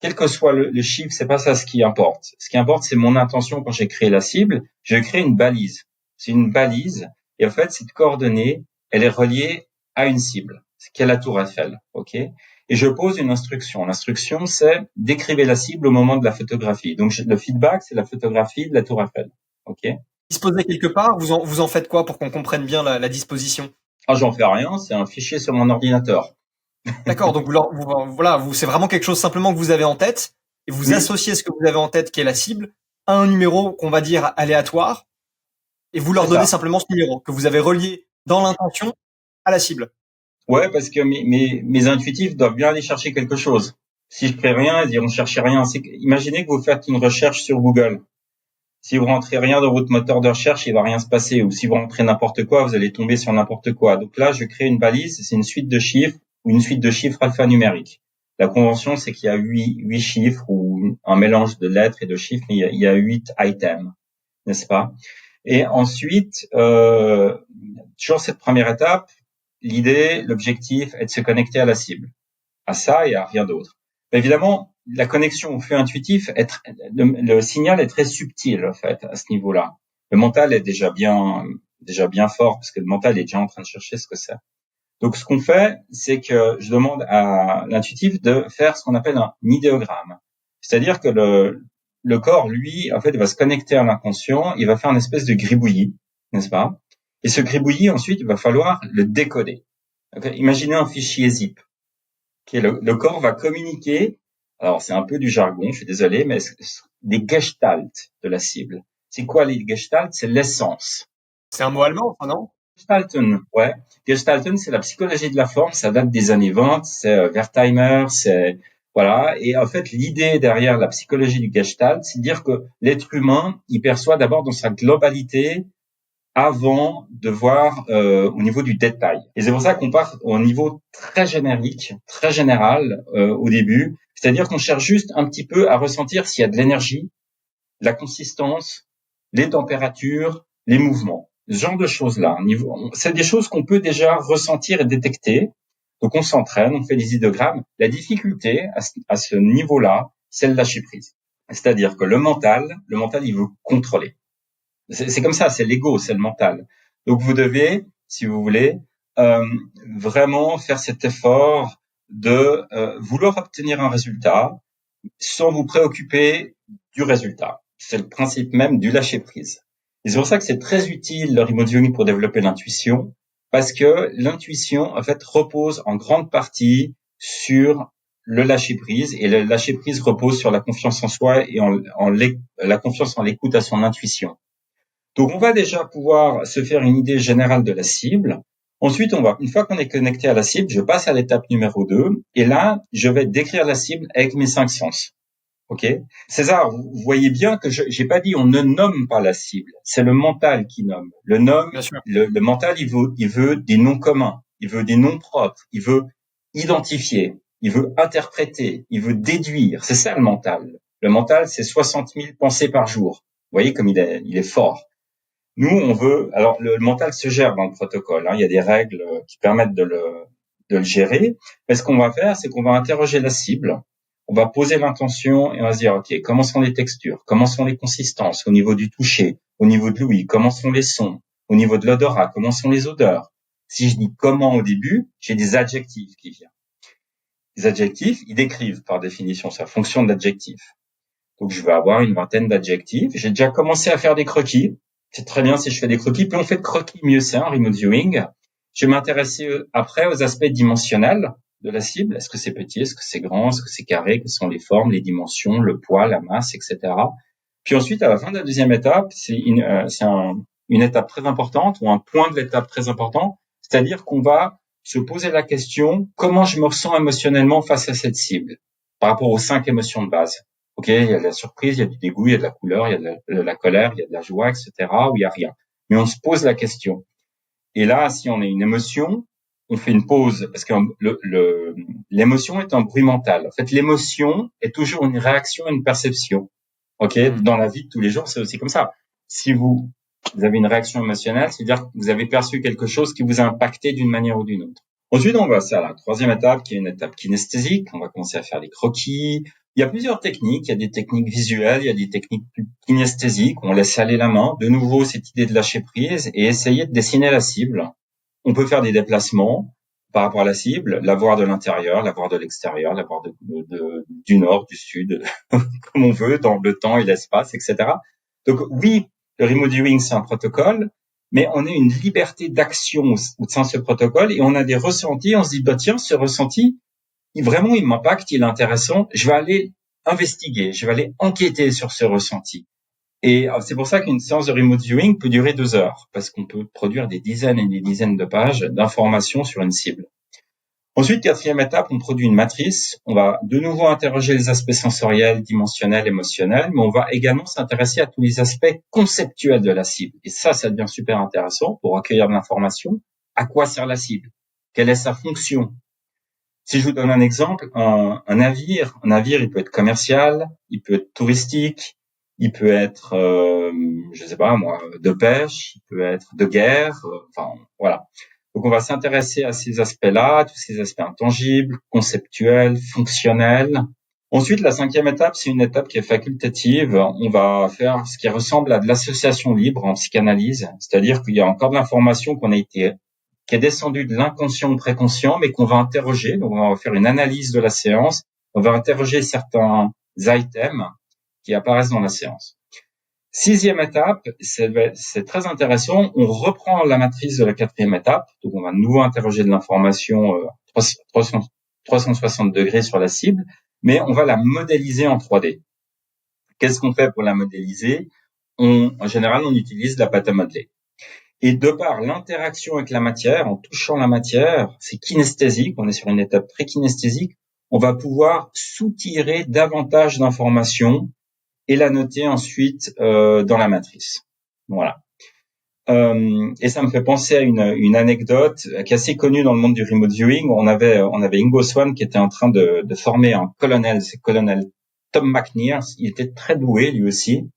quel que soit le chiffre, c'est pas ça ce qui importe. Ce qui importe, c'est mon intention quand j'ai créé la cible. Je crée une balise. C'est une balise. Et en fait, cette coordonnée, elle est reliée à une cible, qui est la Tour Eiffel. OK? Et je pose une instruction. L'instruction, c'est décrivez la cible au moment de la photographie. Donc, le feedback, c'est la photographie de la Tour Eiffel. OK? Disposé quelque part, vous en faites quoi pour qu'on comprenne bien la disposition? Ah, j'en fais rien. C'est un fichier sur mon ordinateur. D'accord, donc c'est vraiment quelque chose simplement que vous avez en tête, et vous Oui, associez ce que vous avez en tête, qui est la cible, à un numéro qu'on va dire aléatoire, et vous c'est leur donnez ça. simplement ce numéro, que vous avez relié dans l'intention à la cible. Ouais, parce que mes intuitifs doivent bien aller chercher quelque chose. Si je crée rien, ils iront chercher rien. Imaginez que vous faites une recherche sur Google. Si vous rentrez rien dans votre moteur de recherche, il va rien se passer. Ou si vous rentrez n'importe quoi, vous allez tomber sur n'importe quoi. Donc là, je crée une balise, c'est une suite de chiffres ou une suite de chiffres alphanumériques. La convention, c'est qu'il y a huit chiffres ou un mélange de lettres et de chiffres, mais il y a 8 items, n'est-ce pas? Et ensuite, toujours cette première étape, l'idée, l'objectif est de se connecter à la cible, à ça et à rien d'autre. Évidemment, la connexion au flux intuitif, le signal est très subtil en fait à ce niveau-là. Le mental est déjà bien fort parce que le mental est déjà en train de chercher ce que c'est. Donc, ce qu'on fait, c'est que je demande à l'intuitif de faire ce qu'on appelle un idéogramme. C'est-à-dire que le corps, lui, en fait, va se connecter à l'inconscient, il va faire une espèce de gribouillis, n'est-ce pas? Et ce gribouillis, ensuite, il va falloir le décoder. Okay. Imaginez un fichier zip. Okay, le corps va communiquer, alors c'est un peu du jargon, je suis désolé, mais les gestalt de la cible. C'est quoi les gestalt? C'est l'essence. C'est un mot allemand, ça, non? Gestalten, ouais. Gestalten, c'est la psychologie de la forme, ça date des années 20, c'est Wertheimer, voilà. Et en fait, l'idée derrière la psychologie du Gestalt, c'est de dire que l'être humain, il perçoit d'abord dans sa globalité avant de voir au niveau du détail. Et c'est pour ça qu'on part au niveau très générique, très général au début. C'est-à-dire qu'on cherche juste un petit peu à ressentir s'il y a de l'énergie, la consistance, les températures, les mouvements. Ce genre de choses-là. C'est des choses qu'on peut déjà ressentir et détecter. Donc on s'entraîne, on fait des idéogrammes. La difficulté à ce niveau-là, c'est le lâcher prise. C'est-à-dire que le mental, il veut contrôler. C'est comme ça, c'est l'ego, c'est le mental. Donc vous devez, si vous voulez, vraiment faire cet effort de vouloir obtenir un résultat sans vous préoccuper du résultat. C'est le principe même du lâcher prise. Et c'est pour ça que c'est très utile le remote viewing pour développer l'intuition, parce que l'intuition en fait repose en grande partie sur le lâcher prise, et le lâcher prise repose sur la confiance en soi et la confiance en l'écoute à son intuition. Donc, on va déjà pouvoir se faire une idée générale de la cible. Ensuite, une fois qu'on est connecté à la cible, je passe à l'étape numéro 2, et là, je vais décrire la cible avec mes 5 sens. Ok, César, vous voyez bien que j'ai pas dit on ne nomme pas la cible, c'est le mental qui nomme. Le mental, il veut des noms communs, il veut des noms propres, il veut identifier, il veut interpréter, il veut déduire. C'est ça le mental. Le mental, c'est 60 000 pensées par jour. Vous voyez comme il est fort. Nous, on veut. Alors, le mental se gère dans le protocole. Il y a des règles qui permettent de le gérer. Mais ce qu'on va faire, c'est qu'on va interroger la cible. On va poser l'intention et on va se dire, OK, comment sont les textures? Comment sont les consistances au niveau du toucher, au niveau de l'ouïe? Comment sont les sons? Au niveau de l'odorat, comment sont les odeurs? Si je dis comment au début, j'ai des adjectifs qui viennent. Les adjectifs, ils décrivent par définition, ça fonction de l'adjectif. Donc, je vais avoir une vingtaine d'adjectifs. J'ai déjà commencé à faire des croquis. C'est très bien si je fais des croquis. Plus on fait de croquis, mieux c'est en remote viewing. Je vais m'intéresser après aux aspects dimensionnels de la cible. Est-ce que c'est petit? Est-ce que c'est grand? Est-ce que c'est carré? Quelles sont les formes, les dimensions, le poids, la masse, etc. Puis ensuite, à la fin de la deuxième étape, c'est une étape très importante ou un point de l'étape très important. C'est-à-dire qu'on va se poser la question, comment je me ressens émotionnellement face à cette cible par rapport aux 5 émotions de base. Ok, il y a de la surprise, il y a du dégoût, il y a de la couleur, il y a de la colère, il y a de la joie, etc. Ou il y a rien. Mais on se pose la question. Et là, si on a une émotion, on fait une pause parce que l'émotion est un bruit mental. En fait, l'émotion est toujours une réaction à une perception. Ok, dans la vie de tous les jours, c'est aussi comme ça. Si vous avez une réaction émotionnelle, c'est-à-dire que vous avez perçu quelque chose qui vous a impacté d'une manière ou d'une autre. Ensuite, on va passer à la troisième étape, qui est une étape kinesthésique. On va commencer à faire des croquis. Il y a plusieurs techniques. Il y a des techniques visuelles, il y a des techniques plus kinesthésiques. On laisse aller la main. De nouveau, cette idée de lâcher prise et essayer de dessiner la cible. On peut faire des déplacements par rapport à la cible, la voir de l'intérieur, la voir de l'extérieur, la voir du nord, du sud, comme on veut, dans le temps et l'espace, etc. Donc oui, le remote viewing, c'est un protocole, mais on a une liberté d'action au sein de ce protocole et on a des ressentis. On se dit, bah tiens, ce ressenti, il m'impacte, il est intéressant. Je vais aller investiguer, je vais aller enquêter sur ce ressenti. Et c'est pour ça qu'une séance de remote viewing peut durer 2 heures, parce qu'on peut produire des dizaines et des dizaines de pages d'informations sur une cible. Ensuite, quatrième étape, on produit une matrice. On va de nouveau interroger les aspects sensoriels, dimensionnels, émotionnels, mais on va également s'intéresser à tous les aspects conceptuels de la cible. Et ça devient super intéressant pour recueillir de l'information. À quoi sert la cible? Quelle est sa fonction? Si je vous donne un exemple, un navire, il peut être commercial, il peut être touristique, il peut être, je sais pas moi, de pêche, il peut être de guerre, enfin voilà. Donc on va s'intéresser à ces aspects-là, tous ces aspects intangibles, conceptuels, fonctionnels. Ensuite, la cinquième étape, c'est une étape qui est facultative. On va faire ce qui ressemble à de l'association libre en psychanalyse, c'est-à-dire qu'il y a encore de l'information qui est descendue de l'inconscient au préconscient, mais qu'on va interroger. Donc on va faire une analyse de la séance. On va interroger certains items qui apparaissent dans la séance. Sixième étape, c'est très intéressant. On reprend la matrice de la quatrième étape. Donc, on va de nouveau interroger de l'information 360 degrés sur la cible, mais on va la modéliser en 3D. Qu'est-ce qu'on fait pour la modéliser? En général, on utilise la pâte à modeler. Et de par l'interaction avec la matière, en touchant la matière, c'est kinesthésique. On est sur une étape très kinesthésique. On va pouvoir soutirer davantage d'informations et la noter ensuite dans la matrice. Voilà. Et ça me fait penser à une anecdote qui est assez connue dans le monde du remote viewing. On avait Ingo Swann qui était en train de former un colonel, c'est colonel Tom McNear. Il était très doué lui aussi.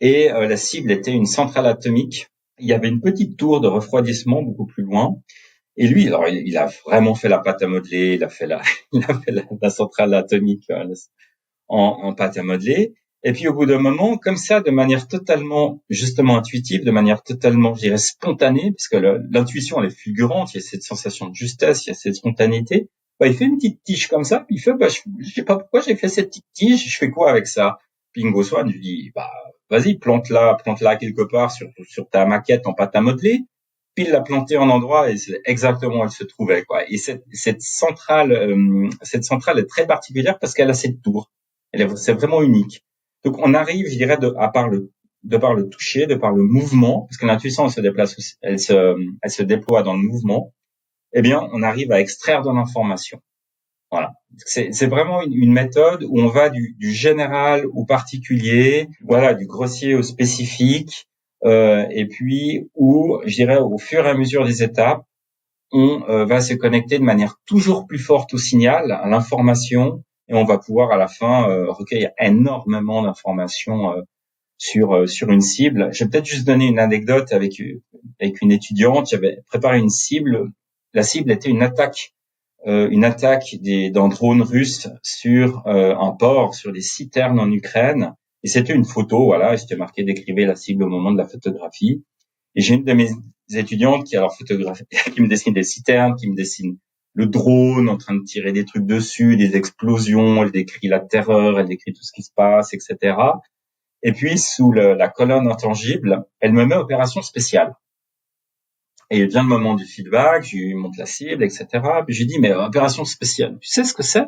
Et la cible était une centrale atomique. Il y avait une petite tour de refroidissement beaucoup plus loin. Et lui, alors, il a vraiment fait la pâte à modeler. Il a fait la centrale atomique en pâte à modeler. Et puis au bout d'un moment, comme ça, de manière totalement, justement intuitive, de manière totalement, je dirais, spontanée, parce que l'intuition, elle est fulgurante, il y a cette sensation de justesse, il y a cette spontanéité, il fait une petite tige comme ça, puis il fait, je sais pas pourquoi j'ai fait cette petite tige, je fais quoi avec ça? Puis Ingo Swann, je lui dis, vas-y, plante-la quelque part sur ta maquette en pâte à modeler, pile la planter en endroit et c'est exactement où elle se trouvait, quoi. Et cette centrale est très particulière parce qu'elle a cette tour. C'est vraiment unique. Donc on arrive, je dirais, de par le toucher, de par le mouvement, parce que l'intuition elle se déplace, elle se déploie dans le mouvement. Eh bien, on arrive à extraire de l'information. Voilà. C'est vraiment une méthode où on va du général au particulier, voilà, du grossier au spécifique, et puis où, je dirais, au fur et à mesure des étapes, on va se connecter de manière toujours plus forte au signal, à l'information, et on va pouvoir à la fin recueillir énormément d'informations sur une cible. Je vais peut-être juste donner une anecdote avec une étudiante. J'avais préparé une cible. La cible était une attaque d'un drone russe sur un port, sur des citernes en Ukraine. Et c'était une photo, voilà, et c'était marqué décrivez la cible au moment de la photographie. Et j'ai une de mes étudiantes qui alors photographie, qui me dessine des citernes, qui me dessine le drone en train de tirer des trucs dessus, des explosions, elle décrit la terreur, elle décrit tout ce qui se passe, etc. Et puis, sous la colonne intangible, elle me met opération spéciale. Et vient le moment du feedback, je lui montre la cible, etc. Puis je lui dis, mais opération spéciale, tu sais ce que c'est?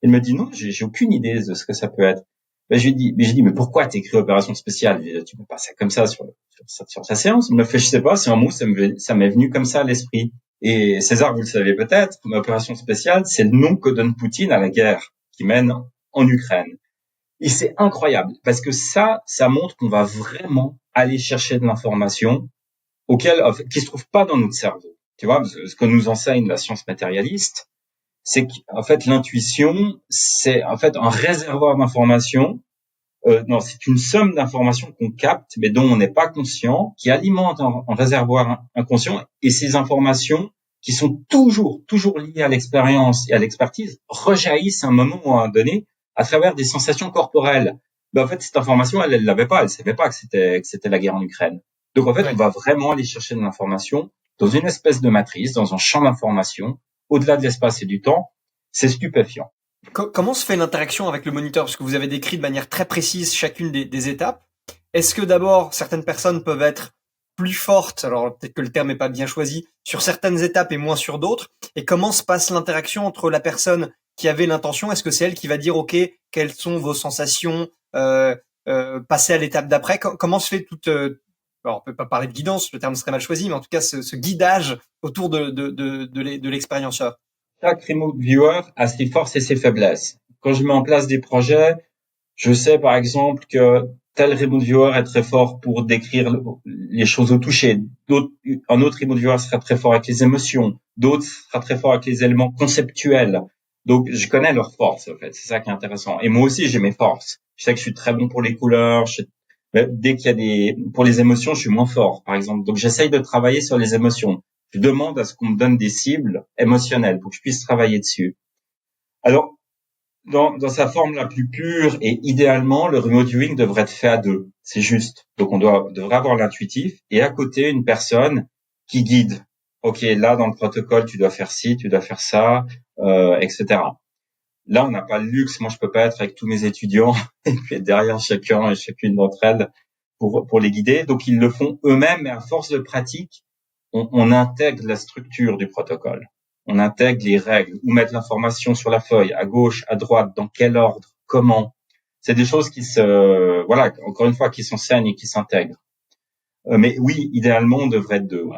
Elle me dit, non, j'ai aucune idée de ce que ça peut être. Ben, je lui dis, mais pourquoi t'écris opération spéciale? Tu peux pas ça comme ça sur sa séance. Il me fait, je sais pas, c'est un mot, ça m'est venu comme ça à l'esprit. Et César, vous le savez peut-être, mais opération spéciale, c'est le nom que donne Poutine à la guerre qui mène en Ukraine. Et c'est incroyable parce que ça montre qu'on va vraiment aller chercher de l'information qui se trouve pas dans notre cerveau. Tu vois, ce que nous enseigne la science matérialiste, c'est qu'en fait l'intuition, c'est en fait un réservoir d'informations. Non, c'est une somme d'informations qu'on capte, mais dont on n'est pas conscient, qui alimente un réservoir inconscient. Et ces informations, qui sont toujours liées à l'expérience et à l'expertise, rejaillissent à un moment ou à un donné à travers des sensations corporelles. Ben, en fait, cette information, elle l'avait pas, elle savait pas que c'était la guerre en Ukraine. Donc, en fait, on va vraiment aller chercher de l'information dans une espèce de matrice, dans un champ d'information, au-delà de l'espace et du temps. C'est stupéfiant. Comment se fait l'interaction avec le moniteur? Parce que vous avez décrit de manière très précise chacune des étapes. Est-ce que d'abord, certaines personnes peuvent être plus fortes, alors peut-être que le terme n'est pas bien choisi, sur certaines étapes et moins sur d'autres? Et comment se passe l'interaction entre la personne qui avait l'intention? Est-ce que c'est elle qui va dire, OK, quelles sont vos sensations, passer à l'étape d'après? Comment se fait toute... alors, on peut pas parler de guidance, le terme serait mal choisi, mais en tout cas, ce guidage autour de l'expérienceur. Chaque remote viewer a ses forces et ses faiblesses. Quand je mets en place des projets, je sais par exemple que tel remote viewer est très fort pour décrire les choses au toucher. Un autre remote viewer sera très fort avec les émotions. D'autres sera très fort avec les éléments conceptuels. Donc, je connais leurs forces, en fait. C'est ça qui est intéressant. Et moi aussi, j'ai mes forces. Je sais que je suis très bon pour les couleurs. Mais dès qu'il y a pour les émotions, je suis moins fort, par exemple. Donc, j'essaye de travailler sur les émotions. Je demande à ce qu'on me donne des cibles émotionnelles pour que je puisse travailler dessus. Alors, dans sa forme la plus pure et idéalement, le remote viewing devrait être fait à deux. C'est juste. Donc, devrait avoir l'intuitif et à côté, une personne qui guide. OK, là, dans le protocole, tu dois faire ci, tu dois faire ça, etc. Là, on n'a pas le luxe. Moi, je peux pas être avec tous mes étudiants et puis être derrière chacun et chacune d'entre elles pour les guider. Donc, ils le font eux-mêmes, mais à force de pratique, on intègre la structure du protocole. On intègre les règles, où mettre l'information sur la feuille, à gauche, à droite, dans quel ordre, comment. C'est des choses voilà, encore une fois, qui s'enseignent et qui s'intègrent. Mais oui, idéalement, on devrait être deux. Ouais.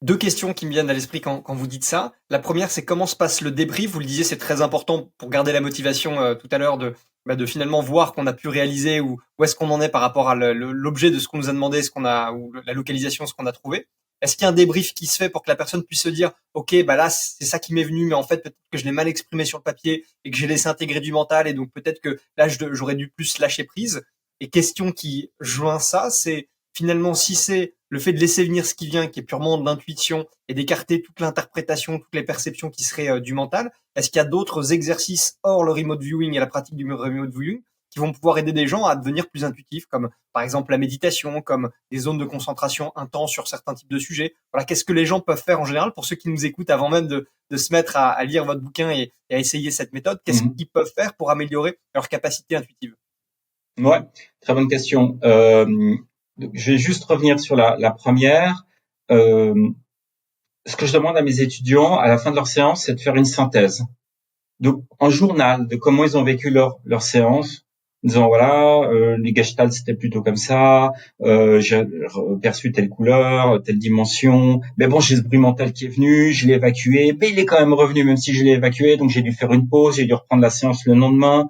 Deux questions qui me viennent à l'esprit quand vous dites ça. La première, c'est comment se passe le débrief. Vous le disiez, c'est très important pour garder la motivation tout à l'heure de finalement voir qu'on a pu réaliser où est-ce qu'on en est par rapport à l'objet de ce qu'on nous a demandé, ou la localisation, ce qu'on a trouvé. Est-ce qu'il y a un débrief qui se fait pour que la personne puisse se dire, OK, bah là, c'est ça qui m'est venu, mais en fait, peut-être que je l'ai mal exprimé sur le papier et que j'ai laissé intégrer du mental et donc peut-être que là, j'aurais dû plus lâcher prise. Et question qui joint ça, c'est finalement, si c'est le fait de laisser venir ce qui vient, qui est purement de l'intuition, et d'écarter toute l'interprétation, toutes les perceptions qui seraient du mental, est-ce qu'il y a d'autres exercices hors le remote viewing et la pratique du remote viewing qui vont pouvoir aider des gens à devenir plus intuitifs, comme par exemple la méditation, comme des zones de concentration intenses sur certains types de sujets? Voilà, qu'est-ce que les gens peuvent faire en général pour ceux qui nous écoutent avant même de se mettre à lire votre bouquin et à essayer cette méthode? Qu'est-ce qu'ils peuvent faire pour améliorer leur capacité intuitive? Ouais, très bonne question. Je vais juste revenir sur la première. ce que je demande à mes étudiants à la fin de leur séance, c'est de faire une synthèse. Donc, un journal de comment ils ont vécu leur séance, en disant voilà, les gestalt c'était plutôt comme ça, j'ai perçu telle couleur, telle dimension, mais bon, j'ai ce bruit mental qui est venu, je l'ai évacué, mais il est quand même revenu même si je l'ai évacué, donc j'ai dû faire une pause, j'ai dû reprendre la séance le lendemain.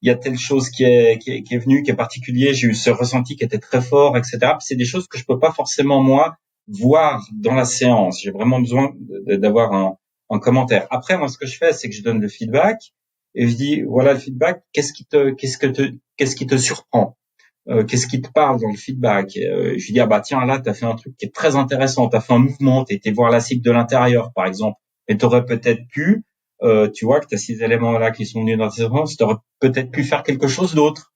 Il y a telle chose qui est venue, qui est particulier, j'ai eu ce ressenti qui était très fort, etc. Puis c'est des choses que je peux pas forcément moi voir dans la séance. J'ai vraiment besoin d'avoir un commentaire. Après, moi, ce que je fais, c'est que je donne le feedback et je dis voilà le feedback. Qu'est-ce qui te surprend, qu'est-ce qui te parle dans le feedback. Je lui dis ah bah tiens là t'as fait un truc qui est très intéressant, t'as fait un mouvement, t'as été voir la cible de l'intérieur par exemple, mais t'aurais peut-être pu tu vois que t'as ces éléments là qui sont venus dans tes réponses, t'aurais peut-être pu faire quelque chose d'autre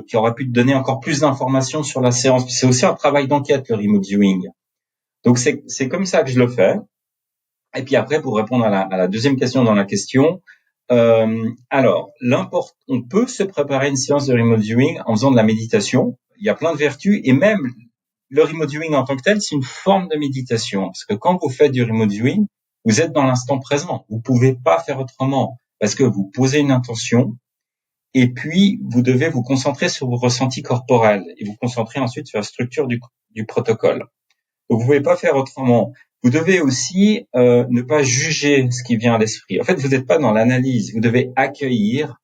qui aurait pu te donner encore plus d'informations sur la séance. Puis c'est aussi un travail d'enquête le remote viewing. Donc c'est comme ça que je le fais. Et puis après pour répondre à la deuxième question dans la question, alors, on peut se préparer une séance de remote viewing en faisant de la méditation. Il y a plein de vertus et même le remote viewing en tant que tel, c'est une forme de méditation. Parce que quand vous faites du remote viewing, vous êtes dans l'instant présent. Vous pouvez pas faire autrement parce que vous posez une intention et puis vous devez vous concentrer sur vos ressentis corporels et vous concentrer ensuite sur la structure du protocole. Donc, vous pouvez pas faire autrement. Vous devez aussi ne pas juger ce qui vient à l'esprit. En fait, vous n'êtes pas dans l'analyse. Vous devez accueillir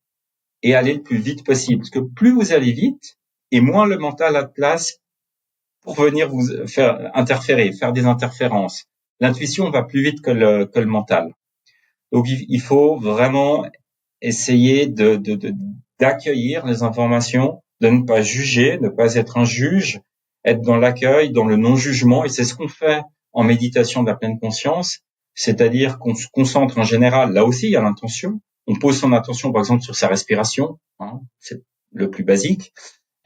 et aller le plus vite possible. Parce que plus vous allez vite, et moins le mental a de place pour venir vous faire interférer, faire des interférences. L'intuition va plus vite que le mental. Donc, il faut vraiment essayer d'accueillir les informations, de ne pas juger, ne pas être un juge, être dans l'accueil, dans le non-jugement. Et c'est ce qu'on fait en méditation de la pleine conscience, c'est-à-dire qu'on se concentre en général, là aussi il y a l'intention, on pose son attention par exemple sur sa respiration, hein, c'est le plus basique,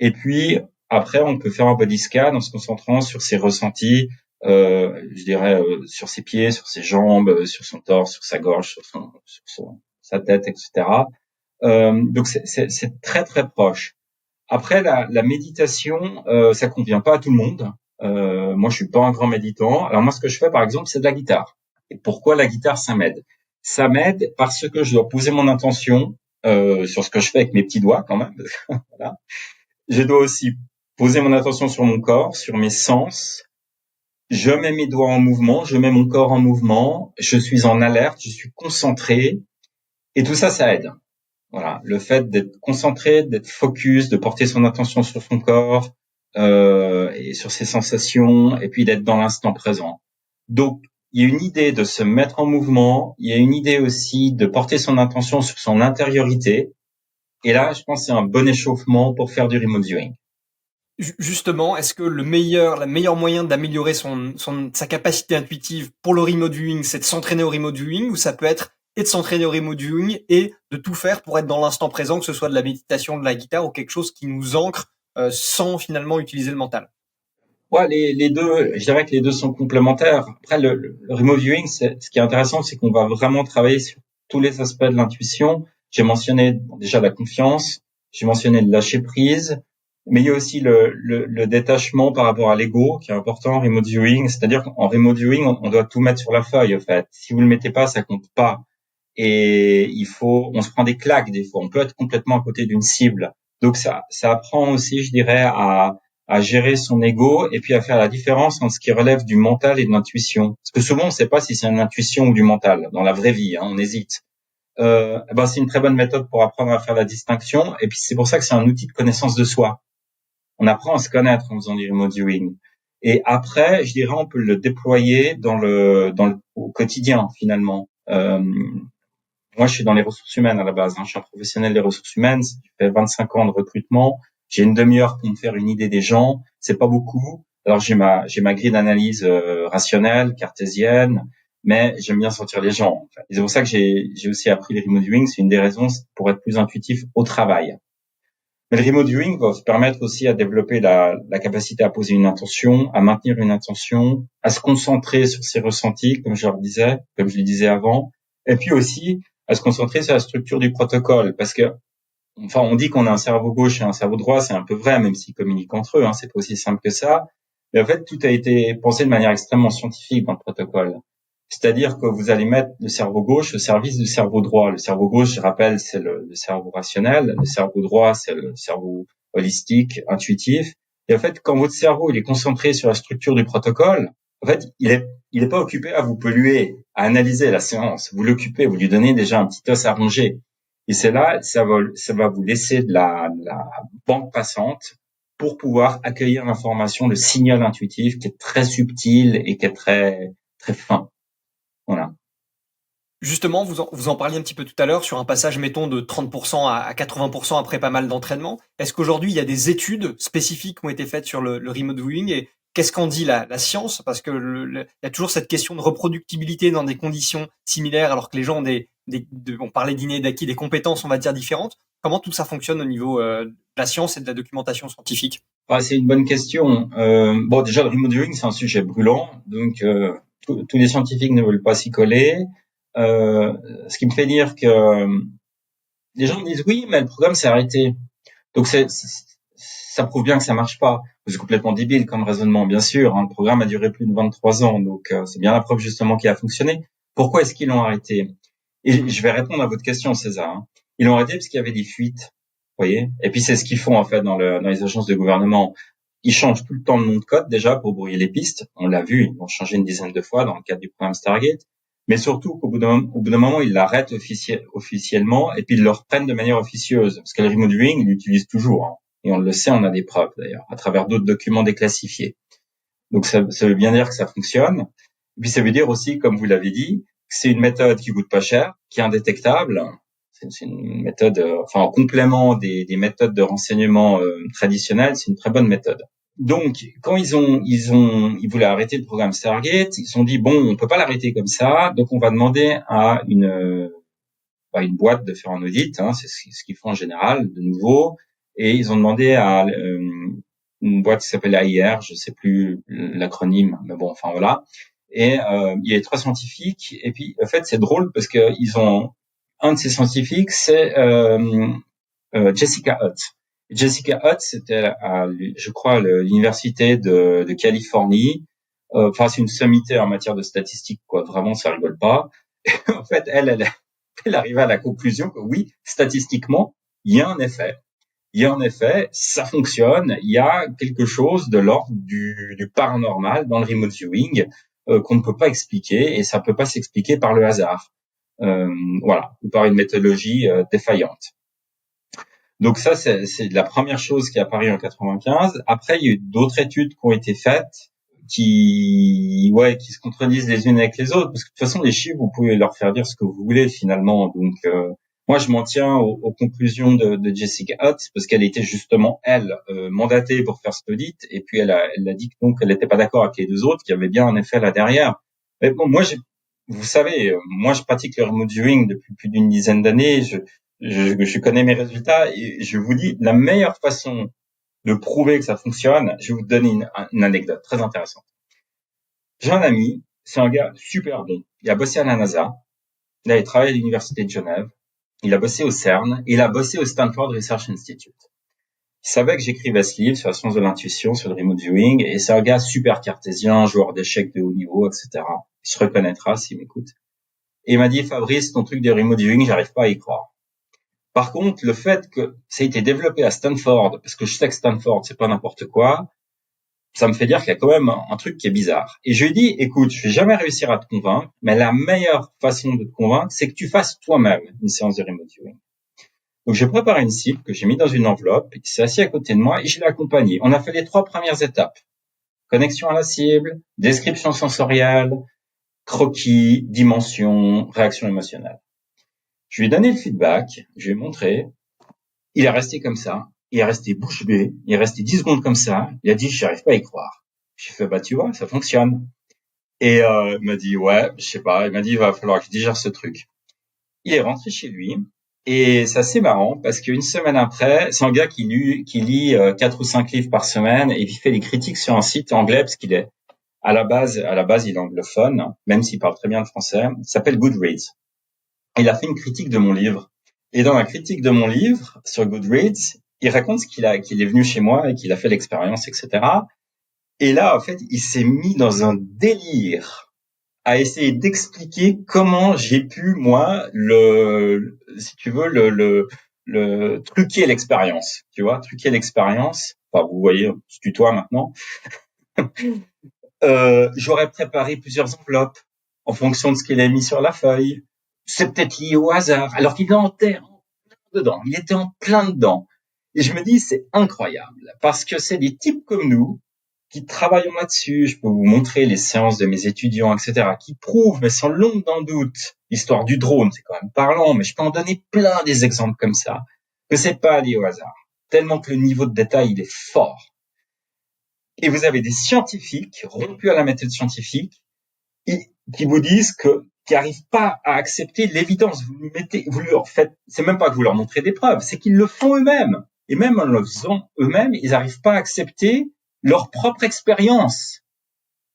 et puis après on peut faire un body scan en se concentrant sur ses ressentis, je dirais sur ses pieds, sur ses jambes, sur son torse, sur sa gorge, sa tête, etc. Donc c'est très très proche. Après la méditation, ça convient pas à tout le monde. Moi, je suis pas un grand méditant. Alors moi, ce que je fais, par exemple, c'est de la guitare. Et pourquoi la guitare, ça m'aide? Ça m'aide parce que je dois poser mon intention sur ce que je fais avec mes petits doigts, quand même. Voilà. Je dois aussi poser mon attention sur mon corps, sur mes sens. Je mets mes doigts en mouvement, je mets mon corps en mouvement. Je suis en alerte, je suis concentré. Et tout ça, ça aide. Voilà, le fait d'être concentré, d'être focus, de porter son attention sur son corps et sur ses sensations, et puis d'être dans l'instant présent. Donc, il y a une idée de se mettre en mouvement, il y a une idée aussi de porter son attention sur son intériorité. Et là, je pense que c'est un bon échauffement pour faire du remote viewing. Justement, est-ce que le meilleur moyen d'améliorer sa capacité intuitive pour le remote viewing, c'est de s'entraîner au remote viewing, ou ça peut être et de s'entraîner au remote viewing et de tout faire pour être dans l'instant présent, que ce soit de la méditation, de la guitare ou quelque chose qui nous ancre sans finalement utiliser le mental? Ouais, les deux, je dirais que les deux sont complémentaires. Après, le remote viewing, ce qui est intéressant, c'est qu'on va vraiment travailler sur tous les aspects de l'intuition. J'ai mentionné déjà la confiance, j'ai mentionné le lâcher prise, mais il y a aussi le détachement par rapport à l'ego qui est important en remote viewing. C'est-à-dire qu'en remote viewing, on doit tout mettre sur la feuille, en fait. Si vous le mettez pas, ça compte pas. Et on se prend des claques des fois. On peut être complètement à côté d'une cible. Donc ça apprend aussi, je dirais, à gérer son ego et puis à faire la différence entre ce qui relève du mental et de l'intuition. Parce que souvent, on ne sait pas si c'est une intuition ou du mental dans la vraie vie, hein, on hésite. C'est une très bonne méthode pour apprendre à faire la distinction. Et puis c'est pour ça que c'est un outil de connaissance de soi. On apprend à se connaître en faisant du remote viewing. Et après, je dirais, on peut le déployer au quotidien finalement. Moi, je suis dans les ressources humaines à la base. Je suis un professionnel des ressources humaines. J'ai fait 25 ans de recrutement. J'ai une demi-heure pour me faire une idée des gens. C'est pas beaucoup. Alors, j'ai ma grille d'analyse rationnelle, cartésienne, mais j'aime bien sentir les gens. En fait. Et c'est pour ça que j'ai aussi appris le remote viewing. C'est une des raisons pour être plus intuitif au travail. Mais le remote viewing va se permettre aussi à développer la capacité à poser une intention, à maintenir une intention, à se concentrer sur ses ressentis, comme je le disais avant, et puis aussi à se concentrer sur la structure du protocole, parce que, on dit qu'on a un cerveau gauche et un cerveau droit, c'est un peu vrai, même s'ils communiquent entre eux, c'est pas aussi simple que ça. Mais en fait, tout a été pensé de manière extrêmement scientifique dans le protocole. C'est-à-dire que vous allez mettre le cerveau gauche au service du cerveau droit. Le cerveau gauche, je rappelle, c'est le cerveau rationnel. Le cerveau droit, c'est le cerveau holistique, intuitif. Et en fait, quand votre cerveau il est concentré sur la structure du protocole, en fait, il est pas occupé à vous polluer, à analyser la séance. Vous l'occupez, vous lui donnez déjà un petit os à ronger. Et c'est là, ça va vous laisser de la bande passante pour pouvoir accueillir l'information, le signal intuitif qui est très subtil et qui est très, très fin. Voilà. Justement, vous en parliez un petit peu tout à l'heure sur un passage, mettons, de 30% à 80% après pas mal d'entraînement. Est-ce qu'aujourd'hui, il y a des études spécifiques qui ont été faites sur le remote viewing et qu'est-ce qu'en dit la science? Parce que il y a toujours cette question de reproductibilité dans des conditions similaires alors que les gens ont on parlait d'inné d'acquis, des compétences, on va dire, différentes. Comment tout ça fonctionne au niveau de la science et de la documentation scientifique? Ah, c'est une bonne question. Bon, déjà, le remote viewing, c'est un sujet brûlant, donc tous les scientifiques ne veulent pas s'y coller. Ce qui me fait dire que les gens me disent oui, mais le programme s'est arrêté. Donc ça prouve bien que ça marche pas. C'est complètement débile comme raisonnement, bien sûr. Hein. Le programme a duré plus de 23 ans, donc c'est bien la preuve justement qu'il a fonctionné. Pourquoi est-ce qu'ils l'ont arrêté? Et je vais répondre à votre question, César. Hein. Ils l'ont arrêté parce qu'il y avait des fuites, vous voyez. Et puis c'est ce qu'ils font en fait dans les agences de gouvernement. Ils changent tout le temps le nom de code déjà pour brouiller les pistes. On l'a vu, ils l'ont changé une dizaine de fois dans le cadre du programme Stargate. Mais surtout qu'au bout d'un moment, ils l'arrêtent officiellement et puis ils le reprennent de manière officieuse. Parce que le remote viewing, ils l'utilisent toujours. Hein. Et on le sait, on a des preuves d'ailleurs, à travers d'autres documents déclassifiés. Donc ça veut bien dire que ça fonctionne. Et puis ça veut dire aussi, comme vous l'avez dit, que c'est une méthode qui coûte pas cher, qui est indétectable. C'est une méthode, en complément des méthodes de renseignement traditionnelles, c'est une très bonne méthode. Donc, quand ils voulaient arrêter le programme Stargate, ils se sont dit bon, on peut pas l'arrêter comme ça, donc on va demander à une boîte de faire un audit, hein, c'est ce qu'ils font en général, de nouveau, et ils ont demandé à une boîte qui s'appelle AIR, je sais plus l'acronyme, mais bon, enfin voilà. Et il y a 3 scientifiques, et puis en fait c'est drôle parce que ils ont un de ces scientifiques, c'est Jessica Hutt. Jessica Hutt, c'était je crois l'université de Californie. Enfin, c'est une sommité en matière de statistiques, quoi. Vraiment, ça rigole pas. En fait, elle arrivait à la conclusion que oui, statistiquement, il y a un effet. Il y a un effet, ça fonctionne. Il y a quelque chose de l'ordre du paranormal dans le remote viewing qu'on ne peut pas expliquer, et ça peut pas s'expliquer par le hasard, voilà, ou par une méthodologie défaillante. Donc ça, c'est la première chose qui est apparue en 95. Après, il y a eu d'autres études qui ont été faites qui se contredisent les unes avec les autres, parce que de toute façon, les chiffres, vous pouvez leur faire dire ce que vous voulez finalement. Donc, moi, je m'en tiens aux conclusions de Jessica Hutt, parce qu'elle était justement, elle, mandatée pour faire cet audit, et puis elle a dit que donc elle n'était pas d'accord avec les deux autres, qu'il y avait bien un effet là derrière. Mais bon, vous savez, moi, je pratique le remote viewing depuis plus d'une dizaine d'années. Je connais mes résultats et je vous dis la meilleure façon de prouver que ça fonctionne. Je vais vous donner une anecdote très intéressante. J'ai un ami, c'est un gars super bon. Il a bossé à la NASA, il a travaillé à l'université de Genève, il a bossé au CERN, et il a bossé au Stanford Research Institute. Il savait que j'écrivais ce livre sur la science de l'intuition, sur le remote viewing, et c'est un gars super cartésien, joueur d'échecs de haut niveau, etc. Il se reconnaîtra s'il m'écoute. Et il m'a dit, Fabrice, ton truc de remote viewing, j'arrive pas à y croire. Par contre, le fait que ça ait été développé à Stanford, parce que je sais que Stanford, c'est pas n'importe quoi, ça me fait dire qu'il y a quand même un truc qui est bizarre. Et je lui ai dit, écoute, je vais jamais réussir à te convaincre, mais la meilleure façon de te convaincre, c'est que tu fasses toi-même une séance de remote viewing. Donc, j'ai préparé une cible que j'ai mis dans une enveloppe, il s'est assis à côté de moi et je l'ai accompagné. On a fait les 3 premières étapes. Connexion à la cible, description sensorielle, croquis, dimension, réaction émotionnelle. Je lui ai donné le feedback, je lui ai montré. Il est resté comme ça. Il est resté bouche bée. Il est resté 10 secondes comme ça. Il a dit, j'arrive pas à y croire. J'ai fait, bah, tu vois, ça fonctionne. Et il m'a dit, ouais, je sais pas. Il m'a dit, il va falloir que je digère ce truc. Il est rentré chez lui. Et c'est assez marrant parce qu'une semaine après, c'est un gars qui lit 4 ou 5 livres par semaine et il fait des critiques sur un site anglais parce qu'il est à la base, il est anglophone, même s'il parle très bien le français. Il s'appelle Goodreads. Il a fait une critique de mon livre. Et dans la critique de mon livre sur Goodreads, il raconte qu'il est venu chez moi et qu'il a fait l'expérience, etc. Et là, en fait, il s'est mis dans un délire à essayer d'expliquer comment j'ai pu, moi, si tu veux, le truquer l'expérience, tu vois, truquer l'expérience. Enfin, vous voyez, on se tutoie maintenant. J'aurais préparé plusieurs enveloppes en fonction de ce qu'il a mis sur la feuille. C'est peut-être lié au hasard, alors qu'il est en terre, dedans. Il était en plein dedans. Et je me dis, c'est incroyable, parce que c'est des types comme nous qui travaillons là-dessus. Je peux vous montrer les séances de mes étudiants, etc., qui prouvent, mais sans l'ombre d'un doute, l'histoire du drone, c'est quand même parlant, mais je peux en donner plein des exemples comme ça, que c'est pas lié au hasard. Tellement que le niveau de détail, il est fort. Et vous avez des scientifiques, rompus à la méthode scientifique, qui vous disent qui arrivent pas à accepter l'évidence. En fait, c'est même pas que vous leur montrez des preuves, c'est qu'ils le font eux-mêmes. Et même en le faisant eux-mêmes, ils n'arrivent pas à accepter leur propre expérience.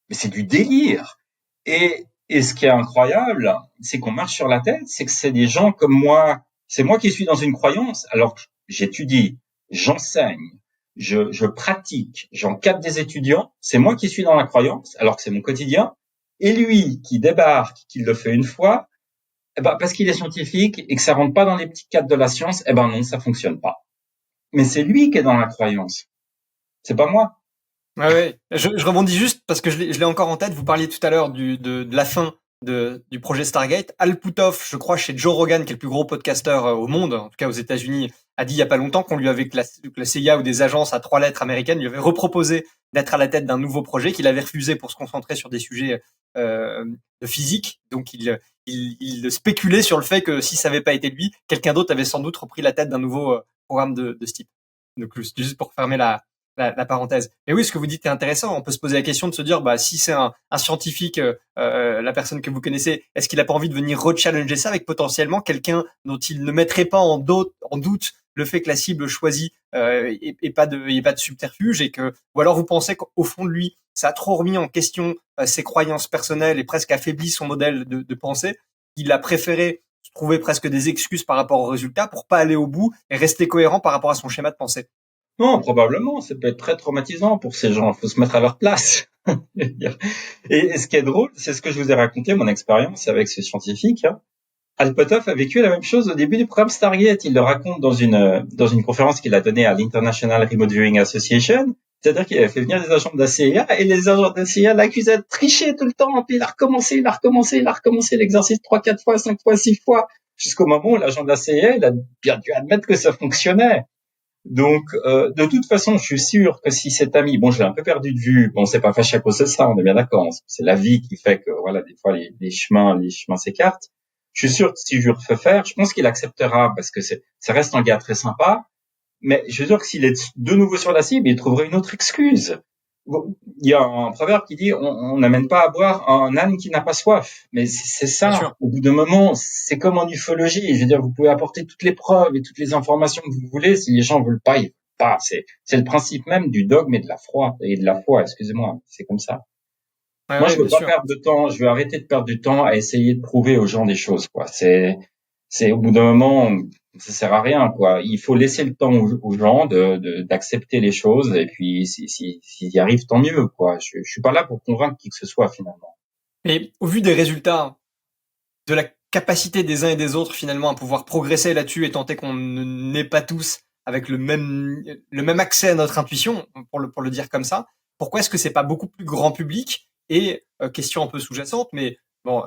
Mais c'est du délire. Et ce qui est incroyable, c'est qu'on marche sur la tête, c'est que c'est des gens comme moi. C'est moi qui suis dans une croyance, alors que j'étudie, j'enseigne, je pratique, j'encadre des étudiants. C'est moi qui suis dans la croyance, alors que c'est mon quotidien. Et lui, qui débarque, qui le fait une fois, eh ben, parce qu'il est scientifique et que ça rentre pas dans les petits cadres de la science, eh ben non, ça fonctionne pas. Mais c'est lui qui est dans la croyance. C'est pas moi. Ouais, ouais. Je rebondis juste parce que je l'ai encore en tête. Vous parliez tout à l'heure de la fin du projet Stargate. Al Puthoff, je crois, chez Joe Rogan, qui est le plus gros podcasteur au monde, en tout cas aux États-Unis, a dit il y a pas longtemps qu'on lui avait que la CIA ou des agences à 3 lettres américaines lui avait reproposé d'être à la tête d'un nouveau projet qu'il avait refusé pour se concentrer sur des sujets de physique. Donc il spéculait sur le fait que si ça n'avait pas été lui, quelqu'un d'autre avait sans doute repris la tête d'un nouveau programme de ce type. Donc juste pour fermer la parenthèse. Mais oui, ce que vous dites est intéressant. On peut se poser la question de se dire, bah, si c'est un scientifique, la personne que vous connaissez, est-ce qu'il a pas envie de venir rechallenger ça avec potentiellement quelqu'un dont il ne mettrait pas en doute le fait que la cible choisie et pas de subterfuge et que, ou alors vous pensez qu'au fond de lui, ça a trop remis en question ses croyances personnelles et presque affaibli son modèle de pensée. Il a préféré trouver presque des excuses par rapport au résultat pour pas aller au bout et rester cohérent par rapport à son schéma de pensée. Non, probablement, ça peut être très traumatisant pour ces gens. Il faut se mettre à leur place. Et ce qui est drôle, c'est ce que je vous ai raconté, mon expérience avec ce scientifique. Al Puthoff a vécu la même chose au début du programme Stargate. Il le raconte dans une conférence qu'il a donnée à l'International Remote Viewing Association. C'est-à-dire qu'il avait fait venir des agents de la CIA et les agents de la CIA l'accusaient de tricher tout le temps. Puis il a recommencé l'exercice 3, 4 fois, 5 fois, 6 fois, jusqu'au moment où l'agent de la CIA il a bien dû admettre que ça fonctionnait. Donc, de toute façon, je suis sûr que si cet ami, bon, je l'ai un peu perdu de vue, bon, c'est pas fâché à cause de ça, on est bien d'accord, c'est la vie qui fait que, voilà, des fois, les chemins s'écartent. Je suis sûr que si je lui refais faire, je pense qu'il acceptera parce que ça reste un gars très sympa, mais je suis sûr que s'il est de nouveau sur la cible, il trouverait une autre excuse. Il y a un proverbe qui dit on n'amène pas à boire un âne qui n'a pas soif. Mais c'est Bien ça. sûr. Au bout d'un moment, c'est comme en ufologie. Je veux dire, vous pouvez apporter toutes les preuves et toutes les informations que vous voulez. Si les gens veulent pas, ils veulent pas. C'est le principe même du dogme et de la foi. Excusez-moi, c'est comme ça. Ouais, Moi, ouais, je veux bien pas sûr. perdre de temps. Je veux arrêter de perdre du temps à essayer de prouver aux gens des choses, quoi. C'est au bout d'un moment, ça sert à rien, quoi. Il faut laisser le temps aux gens d'accepter les choses, et puis s'ils y arrivent, tant mieux, quoi. Je suis pas là pour convaincre qui que ce soit, finalement. Et au vu des résultats, de la capacité des uns et des autres finalement à pouvoir progresser là-dessus et tenter qu'on n'ait pas tous avec le même accès à notre intuition, pour le dire comme ça, pourquoi est-ce que c'est pas beaucoup plus grand public? Et question un peu sous-jacente, mais bon,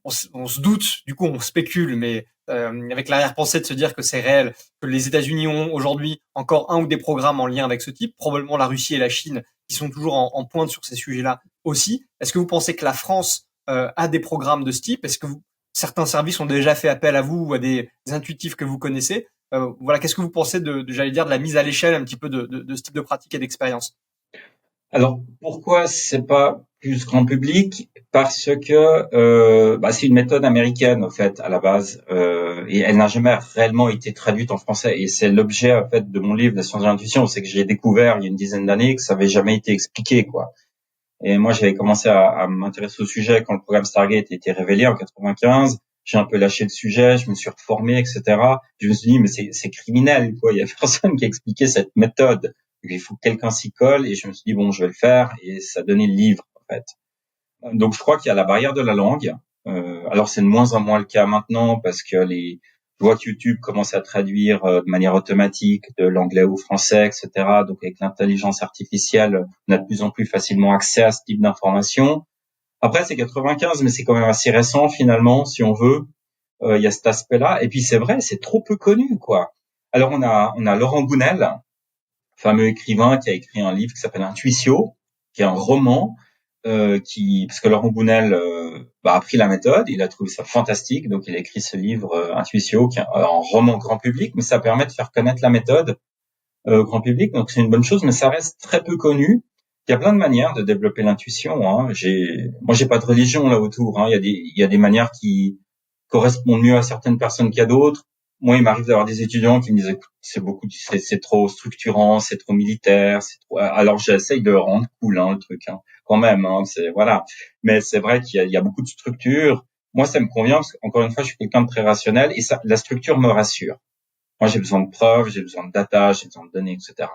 on se doute, du coup on spécule, mais avec l'arrière-pensée de se dire que c'est réel, que les États-Unis ont aujourd'hui encore un ou des programmes en lien avec ce type, probablement la Russie et la Chine qui sont toujours en pointe sur ces sujets-là aussi. Est-ce que vous pensez que la France a des programmes de ce type? Est-ce que certains services ont déjà fait appel à vous ou à des intuitifs que vous connaissez? Voilà, qu'est-ce que vous pensez j'allais dire, de la mise à l'échelle un petit peu de ce type de pratique et d'expérience? Alors, pourquoi c'est pas plus grand public? Parce que c'est une méthode américaine, en fait, à la base, et elle n'a jamais réellement été traduite en français. Et c'est l'objet, en fait, de mon livre, La science de l'intuition, c'est que j'ai découvert il y a une dizaine d'années que ça avait jamais été expliqué, quoi. Et moi, j'avais commencé à m'intéresser au sujet quand le programme Stargate a été révélé en 95. J'ai un peu lâché le sujet, je me suis reformé, etc. Je me suis dit, mais c'est criminel, quoi. Il y a personne qui a expliqué cette méthode Il faut que quelqu'un s'y colle et je me suis dit bon, je vais le faire et ça donnait le livre en fait. Donc je crois qu'il y a la barrière de la langue. Alors c'est de moins en moins le cas maintenant parce que je vois que YouTube commence à traduire de manière automatique de l'anglais au français, etc. Donc avec l'intelligence artificielle, on a de plus en plus facilement accès à ce type d'informations. Après c'est 95, mais c'est quand même assez récent finalement, si on veut. Il y a cet aspect-là. Et puis c'est vrai, c'est trop peu connu, quoi. Alors on a Laurent Gounel, fameux écrivain qui a écrit un livre qui s'appelle Intuitio, qui est un roman parce que Laurent Gounel a pris la méthode, il a trouvé ça fantastique, donc il a écrit ce livre Intuitio, qui est un roman grand public, mais ça permet de faire connaître la méthode au grand public, donc c'est une bonne chose, mais ça reste très peu connu. Il y a plein de manières de développer l'intuition. Hein. Moi, j'ai pas de religion là autour. Hein. Il y a des manières qui correspondent mieux à certaines personnes qu'à d'autres. Moi, il m'arrive d'avoir des étudiants qui me disent c'est trop structurant, c'est trop militaire, c'est trop. Alors j'essaye de rendre cool le truc, hein, quand même. Hein, c'est voilà. Mais c'est vrai qu'il y a beaucoup de structure. Moi, ça me convient parce qu'encore une fois, je suis quelqu'un de très rationnel et ça, la structure me rassure. Moi, j'ai besoin de preuves, j'ai besoin de data, j'ai besoin de données, etc.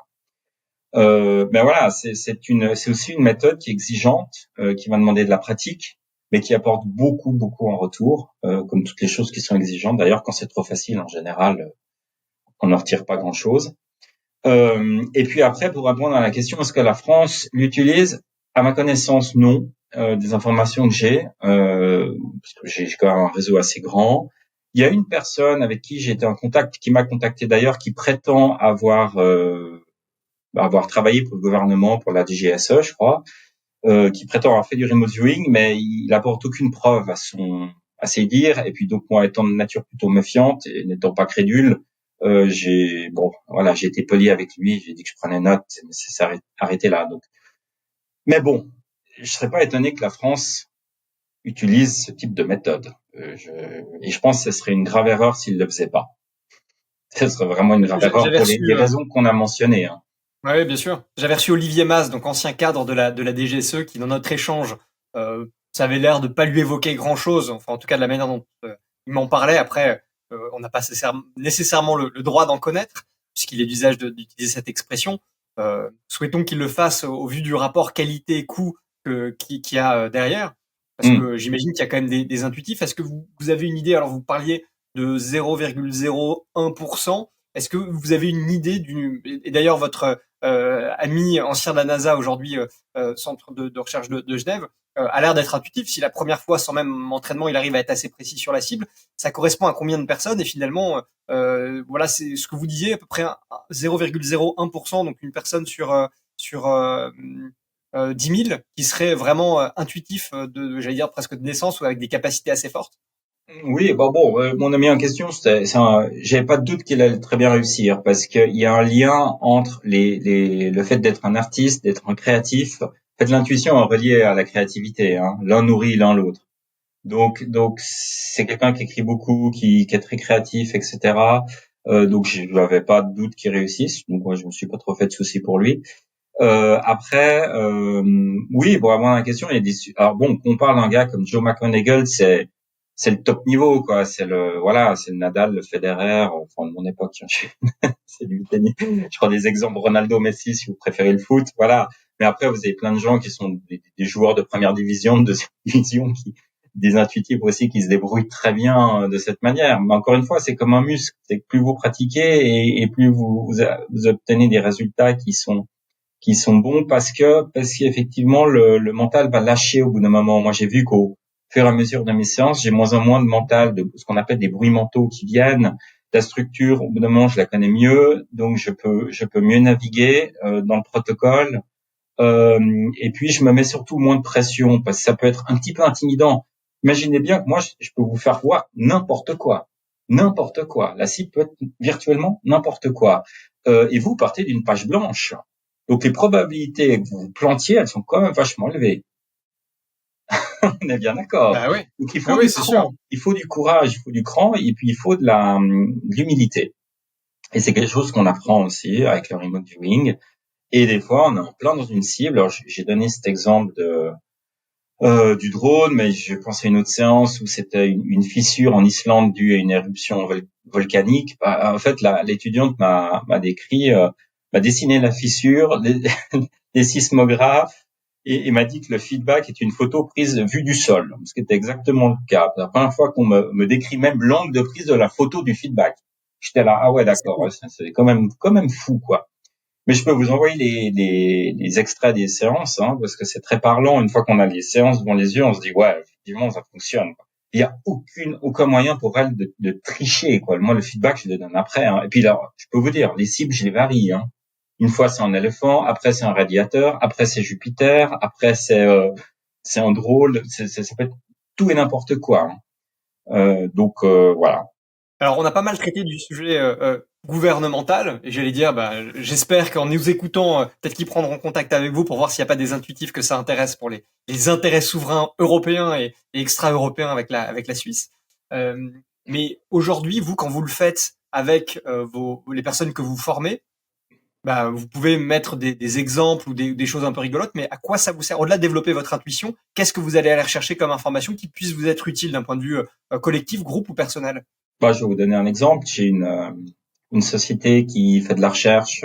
Mais voilà, c'est aussi une méthode qui est exigeante, qui va demander de la pratique, mais qui apporte beaucoup, beaucoup en retour, comme toutes les choses qui sont exigeantes. D'ailleurs, quand c'est trop facile, en général, on ne retire pas grand-chose. Et puis après, pour répondre à la question, est-ce que la France l'utilise? À ma connaissance, non. Des informations que j'ai, parce que j'ai quand même un réseau assez grand. Il y a une personne avec qui j'ai été en contact, qui m'a contacté d'ailleurs, qui prétend avoir travaillé pour le gouvernement, pour la DGSE, je crois, qui prétend avoir fait du remote viewing, mais il apporte aucune preuve à ses dires. Et puis donc moi, étant de nature plutôt méfiante et n'étant pas crédule, j'ai été poli avec lui, j'ai dit que je prenais note, mais c'est arrêté là. Donc, mais bon, je serais pas étonné que la France utilise ce type de méthode. Et je pense que ce serait une grave erreur s'il le faisait pas. Ce serait vraiment une grave erreur pour les raisons qu'on a mentionnées. Hein. Oui, bien sûr. J'avais reçu Olivier Mas, donc ancien cadre de la DGSE, qui dans notre échange, ça avait l'air de pas lui évoquer grand-chose, enfin en tout cas de la manière dont il m'en parlait. Après, on n'a pas nécessairement le droit d'en connaître, puisqu'il est d'usage d'utiliser cette expression. Souhaitons qu'il le fasse au vu du rapport qualité-coût qu'il y a derrière, parce que j'imagine qu'il y a quand même des intuitifs. Est-ce que vous avez une idée? Alors vous parliez de 0,01%. Est-ce que vous avez une idée et d'ailleurs votre ami ancien de la NASA aujourd'hui centre de recherche de Genève a l'air d'être intuitif. Si la première fois sans même entraînement il arrive à être assez précis sur la cible, ça correspond à combien de personnes? Et finalement voilà, c'est ce que vous disiez, à peu près 0,01%, donc une personne sur 10 000 qui serait vraiment intuitif j'allais dire presque de naissance ou avec des capacités assez fortes. Oui, mon ami en question, j'avais pas de doute qu'il allait très bien réussir parce qu'il y a un lien entre le fait d'être un artiste, d'être un créatif. En fait, l'intuition est reliée à la créativité, hein. L'un nourrit l'un l'autre. Donc, c'est quelqu'un qui écrit beaucoup, qui est très créatif, etc. Donc, je n'avais pas de doute qu'il réussisse. Donc, moi, je me suis pas trop fait de soucis pour lui. Après, oui, pour répondre à la question, il y a alors bon, qu'on parle d'un gars comme Joe McConaughey, c'est le top niveau, quoi. C'est le Nadal, le Federer, enfin de mon époque. C'est du tennis. Je prends des exemples Ronaldo, Messi, si vous préférez le foot, voilà. Mais après, vous avez plein de gens qui sont des joueurs de première division, de deuxième division, des intuitifs aussi, qui se débrouillent très bien de cette manière. Mais encore une fois, c'est comme un muscle. C'est que plus vous pratiquez et plus vous obtenez des résultats qui sont bons parce qu'effectivement le mental va lâcher au bout d'un moment. Moi, j'ai vu qu'au fur et à mesure de mes séances, j'ai moins en moins de mental, de ce qu'on appelle des bruits mentaux qui viennent. La structure, au bout d'un moment, je la connais mieux, donc je peux mieux naviguer dans le protocole. Et puis, je me mets surtout moins de pression parce que ça peut être un petit peu intimidant. Imaginez bien que moi, je peux vous faire voir n'importe quoi. N'importe quoi. La cible peut être virtuellement n'importe quoi. Et vous partez d'une page blanche. Donc, les probabilités que vous vous plantiez, elles sont quand même vachement élevées. On est bien d'accord. Bah oui. Donc, il faut du cran, il faut du courage, il faut du cran, et puis il faut de l'humilité. Et c'est quelque chose qu'on apprend aussi avec le remote viewing. Et des fois, on est en plein dans une cible. Alors, j'ai donné cet exemple du drone, mais je pensais à une autre séance où c'était une fissure en Islande due à une éruption volcanique. En fait, l'étudiante m'a décrit, m'a dessiné la fissure, des sismographes, et m'a dit que le feedback est une photo prise vue du sol, ce qui était exactement le cas. La première fois qu'on me décrit même l'angle de prise de la photo du feedback. J'étais là, ah ouais, d'accord, ouais, c'est quand même fou, quoi. Mais je peux vous envoyer les extraits des séances, hein, parce que c'est très parlant. Une fois qu'on a les séances devant les yeux, on se dit, ouais, effectivement, ça fonctionne, quoi. Il y a aucun moyen pour elle de tricher, quoi. Moi, le feedback, je le donne après, hein. Et puis là, je peux vous dire, les cibles, je les varie, hein. Une fois, c'est un éléphant, après, c'est un radiateur, après, c'est Jupiter, après, c'est un drôle, ça peut être tout et n'importe quoi, hein. Voilà. Alors, on a pas mal traité du sujet gouvernemental, et j'allais dire, j'espère qu'en nous écoutant, peut-être qu'ils prendront contact avec vous pour voir s'il n'y a pas des intuitifs que ça intéresse pour les intérêts souverains européens et extra-européens avec la Suisse. Mais aujourd'hui, vous, quand vous le faites avec les personnes que vous formez, vous pouvez mettre des exemples ou des choses un peu rigolotes, mais à quoi ça vous sert? Au-delà de développer votre intuition, qu'est-ce que vous allez aller rechercher comme information qui puisse vous être utile d'un point de vue collectif, groupe ou personnel? Bah, je vais vous donner un exemple. J'ai une société qui fait de la recherche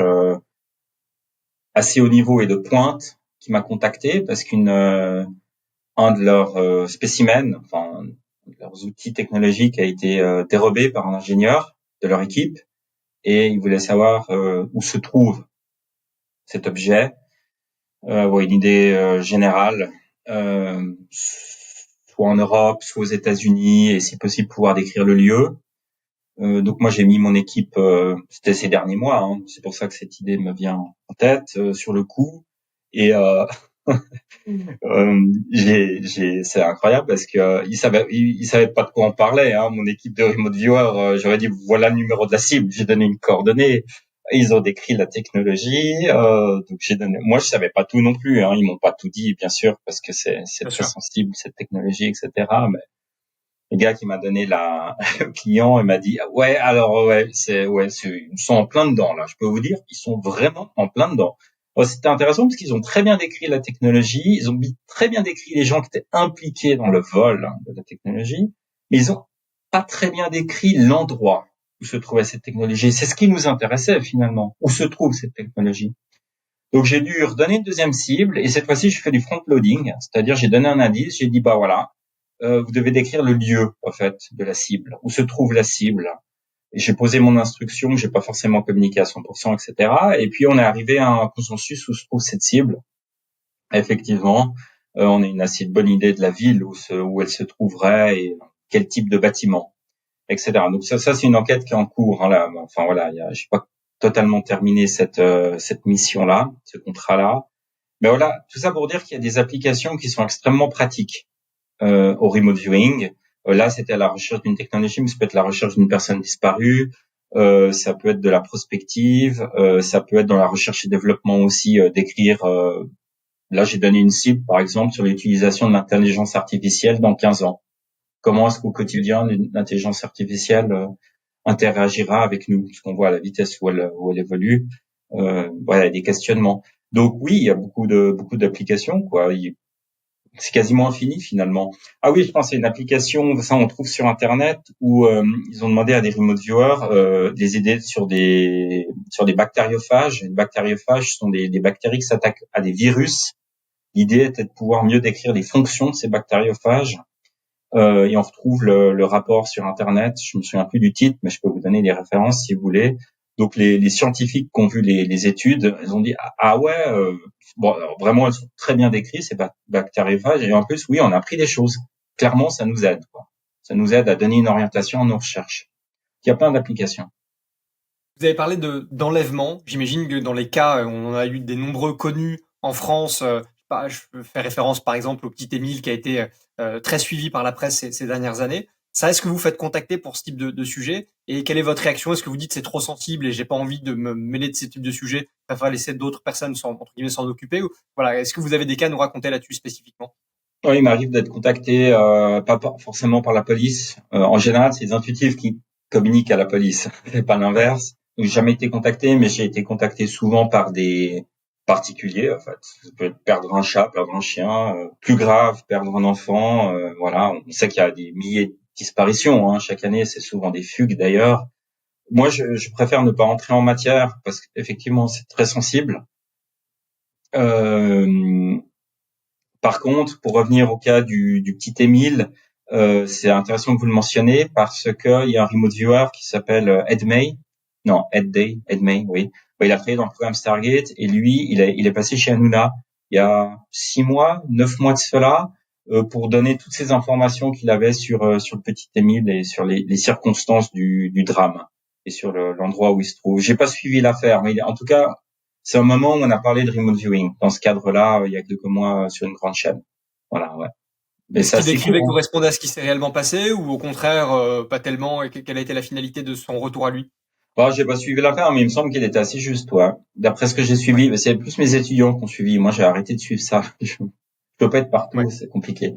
assez haut niveau et de pointe qui m'a contacté parce un de leurs spécimens, enfin de leurs outils technologiques a été dérobé par un ingénieur de leur équipe et ils voulaient savoir où se trouve cet objet, une idée générale, soit en Europe, soit aux États-Unis et si possible pouvoir décrire le lieu. Donc moi j'ai mis mon équipe, c'était ces derniers mois, hein, c'est pour ça que cette idée me vient en tête sur le coup. Et c'est incroyable parce que ils savaient pas de quoi on parlait. Hein, mon équipe de remote viewer, j'aurais dit voilà le numéro de la cible, j'ai donné une coordonnée. Ils ont décrit la technologie, donc j'ai donné. Moi je savais pas tout non plus. Hein, ils m'ont pas tout dit bien sûr parce que c'est Bien très sûr. sensible cette technologie, etc. Le gars qui m'a donné le client, il m'a dit ouais alors ils sont en plein dedans là. Je peux vous dire, ils sont vraiment en plein dedans. C'était intéressant parce qu'ils ont très bien décrit la technologie, ils ont très bien décrit les gens qui étaient impliqués dans le vol de la technologie, mais ils ont pas très bien décrit l'endroit où se trouvait cette technologie. C'est ce qui nous intéressait finalement, où se trouve cette technologie. Donc j'ai dû redonner une deuxième cible et cette fois-ci je fais du front loading, c'est-à-dire j'ai donné un indice, j'ai dit bah voilà, vous devez décrire le lieu en fait de la cible, où se trouve la cible. Et j'ai posé mon instruction, j'ai pas forcément communiqué à 100%, etc. Et puis on est arrivé à un consensus où se trouve cette cible. Effectivement, on a une assez bonne idée de la ville où elle se trouverait et quel type de bâtiment, etc. Donc ça c'est une enquête qui est en cours. Hein, là. Enfin voilà, j'ai pas totalement terminé cette mission-là, ce contrat-là. Mais voilà, tout ça pour dire qu'il y a des applications qui sont extrêmement pratiques au remote viewing. Là, c'était à la recherche d'une technologie, mais ça peut être la recherche d'une personne disparue, ça peut être de la prospective, ça peut être dans la recherche et développement aussi d'écrire. Là, j'ai donné une cible, par exemple, sur l'utilisation de l'intelligence artificielle dans 15 ans. Comment est-ce qu'au quotidien, l'intelligence artificielle interagira avec nous, puisqu'on voit à la vitesse où elle évolue. Voilà, il y a des questionnements. Donc oui, il y a beaucoup d'applications, quoi. C'est quasiment infini finalement. Ah oui, je pense à une application, ça on trouve sur internet où ils ont demandé à des remote viewers des aider sur des bactériophages. Les bactériophages sont des bactéries qui s'attaquent à des virus. L'idée était de pouvoir mieux décrire les fonctions de ces bactériophages. Et on retrouve le rapport sur internet. Je me souviens plus du titre, mais je peux vous donner des références si vous voulez. Donc les scientifiques qui ont vu les études, ils ont dit ah ouais, bon alors, vraiment elles sont très bien décrites ces bactériophages et en plus oui on a appris des choses. Clairement ça nous aide quoi. Ça nous aide à donner une orientation à nos recherches. Il y a plein d'applications. Vous avez parlé d'enlèvement. J'imagine que dans les cas, on en a eu des nombreux connus en France. Je fais référence par exemple au petit Émile qui a été très suivi par la presse ces dernières années. Ça, est-ce que vous faites contacter pour ce type de sujet? Et quelle est votre réaction? Est-ce que vous dites c'est trop sensible et j'ai pas envie de me mêler de ce type de sujet? Je préfère laisser d'autres personnes entre guillemets s'en occuper. Ou, voilà. Est-ce que vous avez des cas à nous raconter là-dessus spécifiquement? Oui, il m'arrive d'être contacté pas forcément par la police. En général, c'est les intuitifs qui communiquent à la police, et pas l'inverse. Donc, j'ai jamais été contacté, mais j'ai été contacté souvent par des particuliers. En fait, ça peut être perdre un chat, perdre un chien, plus grave, perdre un enfant. Voilà, on sait qu'il y a des milliers de disparitions hein, chaque année. C'est souvent des fugues d'ailleurs. Moi, je préfère ne pas entrer en matière parce qu'effectivement, c'est très sensible. Par contre, pour revenir au cas du petit Émile, c'est intéressant que vous le mentionniez parce que il y a un remote viewer qui s'appelle Ed May. Non, Ed May, oui. Il a travaillé dans le programme Stargate et lui, il est passé chez Hanouna il y a 6 mois, 9 mois de cela, pour donner toutes ces informations qu'il avait sur le petit Émile et sur les circonstances du drame et sur l'endroit où il se trouve. J'ai pas suivi l'affaire, mais en tout cas, c'est un moment où on a parlé de remote viewing. Dans ce cadre-là, il y a quelques mois sur une grande chaîne. Voilà, ouais. Mais Et ce ça, qu'il c'est décrivait courant. correspondait à ce qui s'est réellement passé ou au contraire pas tellement et quelle a été la finalité de son retour à lui? Bah, j'ai pas suivi l'affaire, mais il me semble qu'il était assez juste, ouais. D'après ce que j'ai Ouais. suivi, c'est plus mes étudiants qui ont suivi. Moi, j'ai arrêté de suivre ça. Je peux pas être Ouais. partout, c'est compliqué.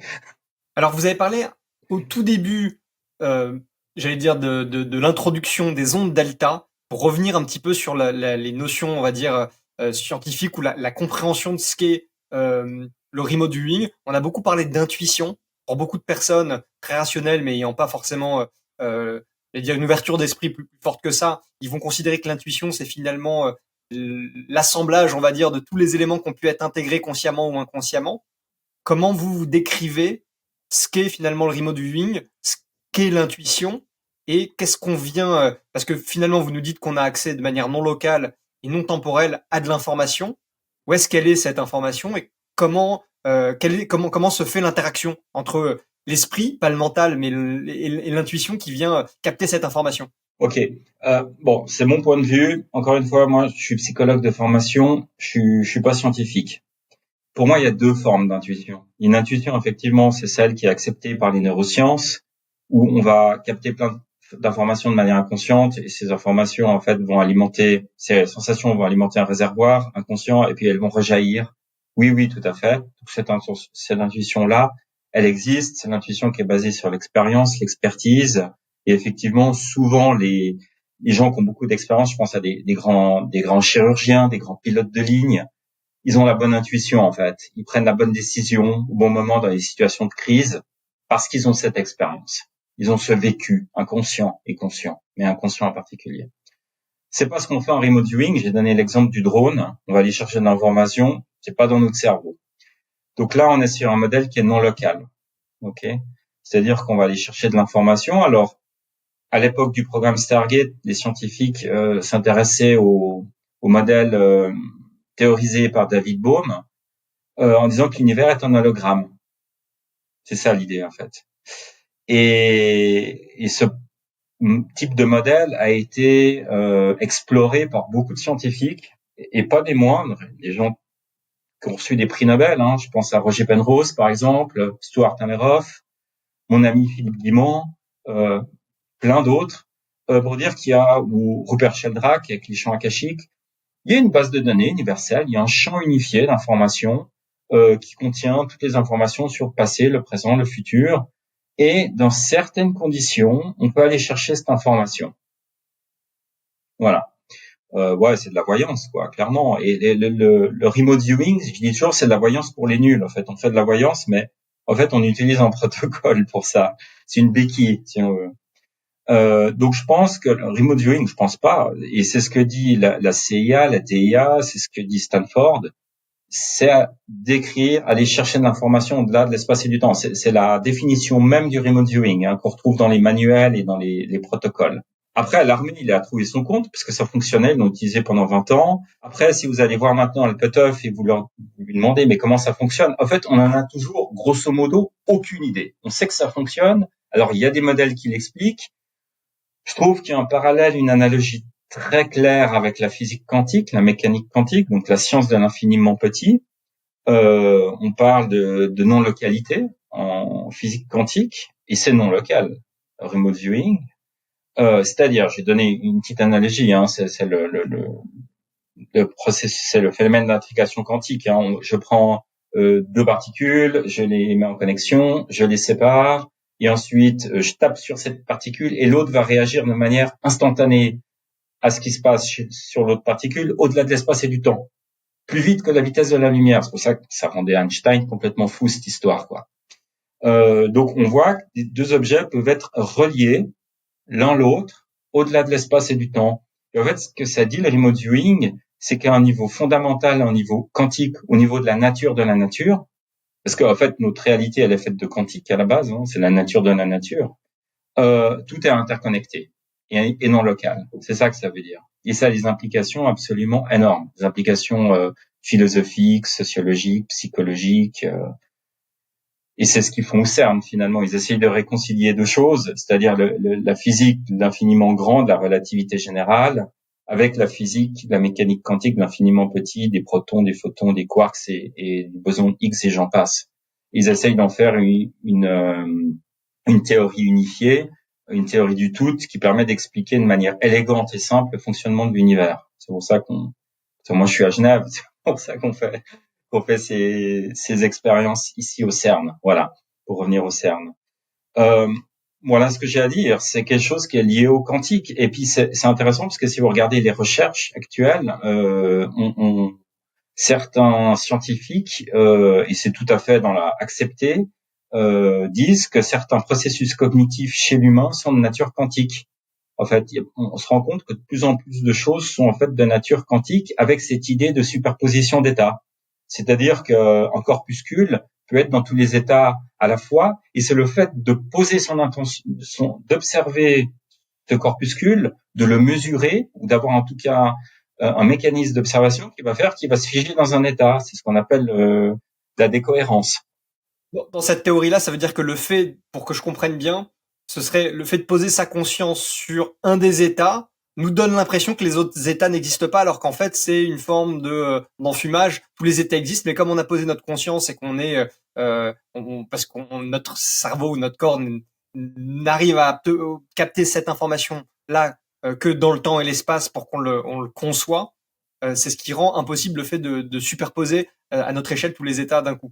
Alors vous avez parlé au tout début, euh, j'allais dire de l'introduction des ondes delta pour revenir un petit peu sur les notions, on va dire scientifiques ou la compréhension de ce qu'est le remote viewing. On a beaucoup parlé d'intuition pour beaucoup de personnes très rationnelles, mais ayant pas forcément j'allais dire une ouverture d'esprit plus forte que ça. Ils vont considérer que l'intuition c'est finalement l'assemblage, on va dire, de tous les éléments qui ont pu être intégrés consciemment ou inconsciemment. Comment vous décrivez ce qu'est finalement le remote viewing, ce qu'est l'intuition et qu'est-ce qu'on vient parce que finalement vous nous dites qu'on a accès de manière non locale et non temporelle à de l'information. Où est-ce qu'elle est cette information et comment comment se fait l'interaction entre l'esprit, pas le mental, mais et l'intuition qui vient capter cette information. Ok. Bon, c'est mon point de vue. Encore une fois, moi, je suis psychologue de formation. Je suis pas scientifique. Pour moi, il y a deux formes d'intuition. Une intuition, effectivement, c'est celle qui est acceptée par les neurosciences, où on va capter plein d'informations de manière inconsciente, et ces informations, en fait, vont alimenter, ces sensations vont alimenter un réservoir inconscient, et puis elles vont rejaillir. Oui, oui, tout à fait. Donc, cette intuition-là, elle existe. C'est l'intuition qui est basée sur l'expérience, l'expertise, et effectivement, souvent, les gens qui ont beaucoup d'expérience, je pense à des grands chirurgiens, des grands pilotes de ligne, ils ont la bonne intuition, en fait. Ils prennent la bonne décision au bon moment dans les situations de crise parce qu'ils ont cette expérience. Ils ont ce vécu inconscient et conscient, mais inconscient en particulier. C'est pas ce qu'on fait en remote viewing. J'ai donné l'exemple du drone. On va aller chercher de l'information qui est pas dans notre cerveau. Donc là, on est sur un modèle qui est non local. OK? C'est-à-dire qu'on va aller chercher de l'information. Alors, à l'époque du programme Stargate, les scientifiques s'intéressaient au modèle théorisé par David Bohm, en disant que l'univers est un hologramme. C'est ça l'idée, en fait. Et ce type de modèle a été exploré par beaucoup de scientifiques, et pas des moindres, des gens qui ont reçu des prix Nobel. Hein. Je pense à Roger Penrose, par exemple, Stuart Hameroff, mon ami Philippe Guimond, plein d'autres, pour dire qu'il y a, ou Rupert Sheldrake avec les champs akashiques, il y a une base de données universelle, il y a un champ unifié d'informations qui contient toutes les informations sur le passé, le présent, le futur. Et dans certaines conditions, on peut aller chercher cette information. Voilà. Ouais, c'est de la voyance, quoi, clairement. Et le remote viewing, je dis toujours, c'est de la voyance pour les nuls. En fait, on fait de la voyance, mais en fait, on utilise un protocole pour ça. C'est une béquille, si on veut. Donc je pense que le remote viewing, je pense pas, et c'est ce que dit la CIA, la TIA, c'est ce que dit Stanford, c'est d'écrire, aller chercher de l'information au-delà de l'espace et du temps. C'est la définition même du remote viewing, hein, qu'on retrouve dans les manuels et dans les protocoles. Après, l'armée, il a trouvé son compte, parce que ça fonctionnait, ils l'ont utilisé pendant 20 ans. Après, si vous allez voir maintenant le cut-off et vous lui demandez, mais comment ça fonctionne? En fait, on en a toujours, grosso modo, aucune idée. On sait que ça fonctionne. Alors, il y a des modèles qui l'expliquent. Je trouve qu'il y a un parallèle, une analogie très claire avec la physique quantique, la mécanique quantique, donc la science de l'infiniment petit. On parle de non-localité en physique quantique, et c'est non-local, remote viewing. C'est-à-dire, j'ai donné une petite analogie, hein, c'est le processus, c'est le phénomène d'intrication quantique. Hein. Je prends deux particules, je les mets en connexion, je les sépare, et ensuite je tape sur cette particule et l'autre va réagir de manière instantanée à ce qui se passe sur l'autre particule au-delà de l'espace et du temps, plus vite que la vitesse de la lumière. C'est pour ça que ça rendait Einstein complètement fou, cette histoire, quoi. Donc on voit que les deux objets peuvent être reliés l'un l'autre au-delà de l'espace et du temps. Et en fait, ce que ça dit, le remote viewing, c'est qu'à un niveau fondamental, à un niveau quantique, au niveau de la nature, parce qu'en fait, notre réalité, elle est faite de quantique à la base, hein, c'est la nature de la nature, tout est interconnecté et non local. C'est ça que ça veut dire. Et ça a des implications absolument énormes, des implications philosophiques, sociologiques, psychologiques. Et c'est ce qu'ils font au CERN finalement. Ils essayent de réconcilier deux choses, c'est-à-dire la physique de l'infiniment grand, de la relativité générale, avec la physique de la mécanique quantique de l'infiniment petit, des protons, des photons, des quarks et des bosons X et j'en passe. Ils essayent d'en faire une théorie unifiée, une théorie du tout, qui permet d'expliquer de manière élégante et simple le fonctionnement de l'univers. C'est pour ça moi je suis à Genève, c'est pour ça qu'on fait ces expériences ici au CERN. Voilà, pour revenir au CERN. Voilà ce que j'ai à dire. C'est quelque chose qui est lié au quantique. Et puis c'est intéressant parce que si vous regardez les recherches actuelles, certains scientifiques, et c'est tout à fait dans la accepté, disent que certains processus cognitifs chez l'humain sont de nature quantique. En fait, on se rend compte que de plus en plus de choses sont en fait de nature quantique avec cette idée de superposition d'états. C'est-à-dire qu'un corpuscule peut être dans tous les états à la fois, et c'est le fait de poser son intention, d'observer ce corpuscule, de le mesurer, ou d'avoir en tout cas un mécanisme d'observation qui va faire qu'il va se figer dans un état. C'est ce qu'on appelle la décohérence. Dans cette théorie-là, ça veut dire que le fait, pour que je comprenne bien, ce serait le fait de poser sa conscience sur un des états nous donne l'impression que les autres états n'existent pas, alors qu'en fait c'est une forme de d'enfumage. Tous les états existent, mais comme on a posé notre conscience et qu'on est, parce qu'on notre cerveau ou notre corps n'arrive à capter cette information là que dans le temps et l'espace pour qu'on on le conçoit, c'est ce qui rend impossible le fait de superposer à notre échelle tous les états d'un coup.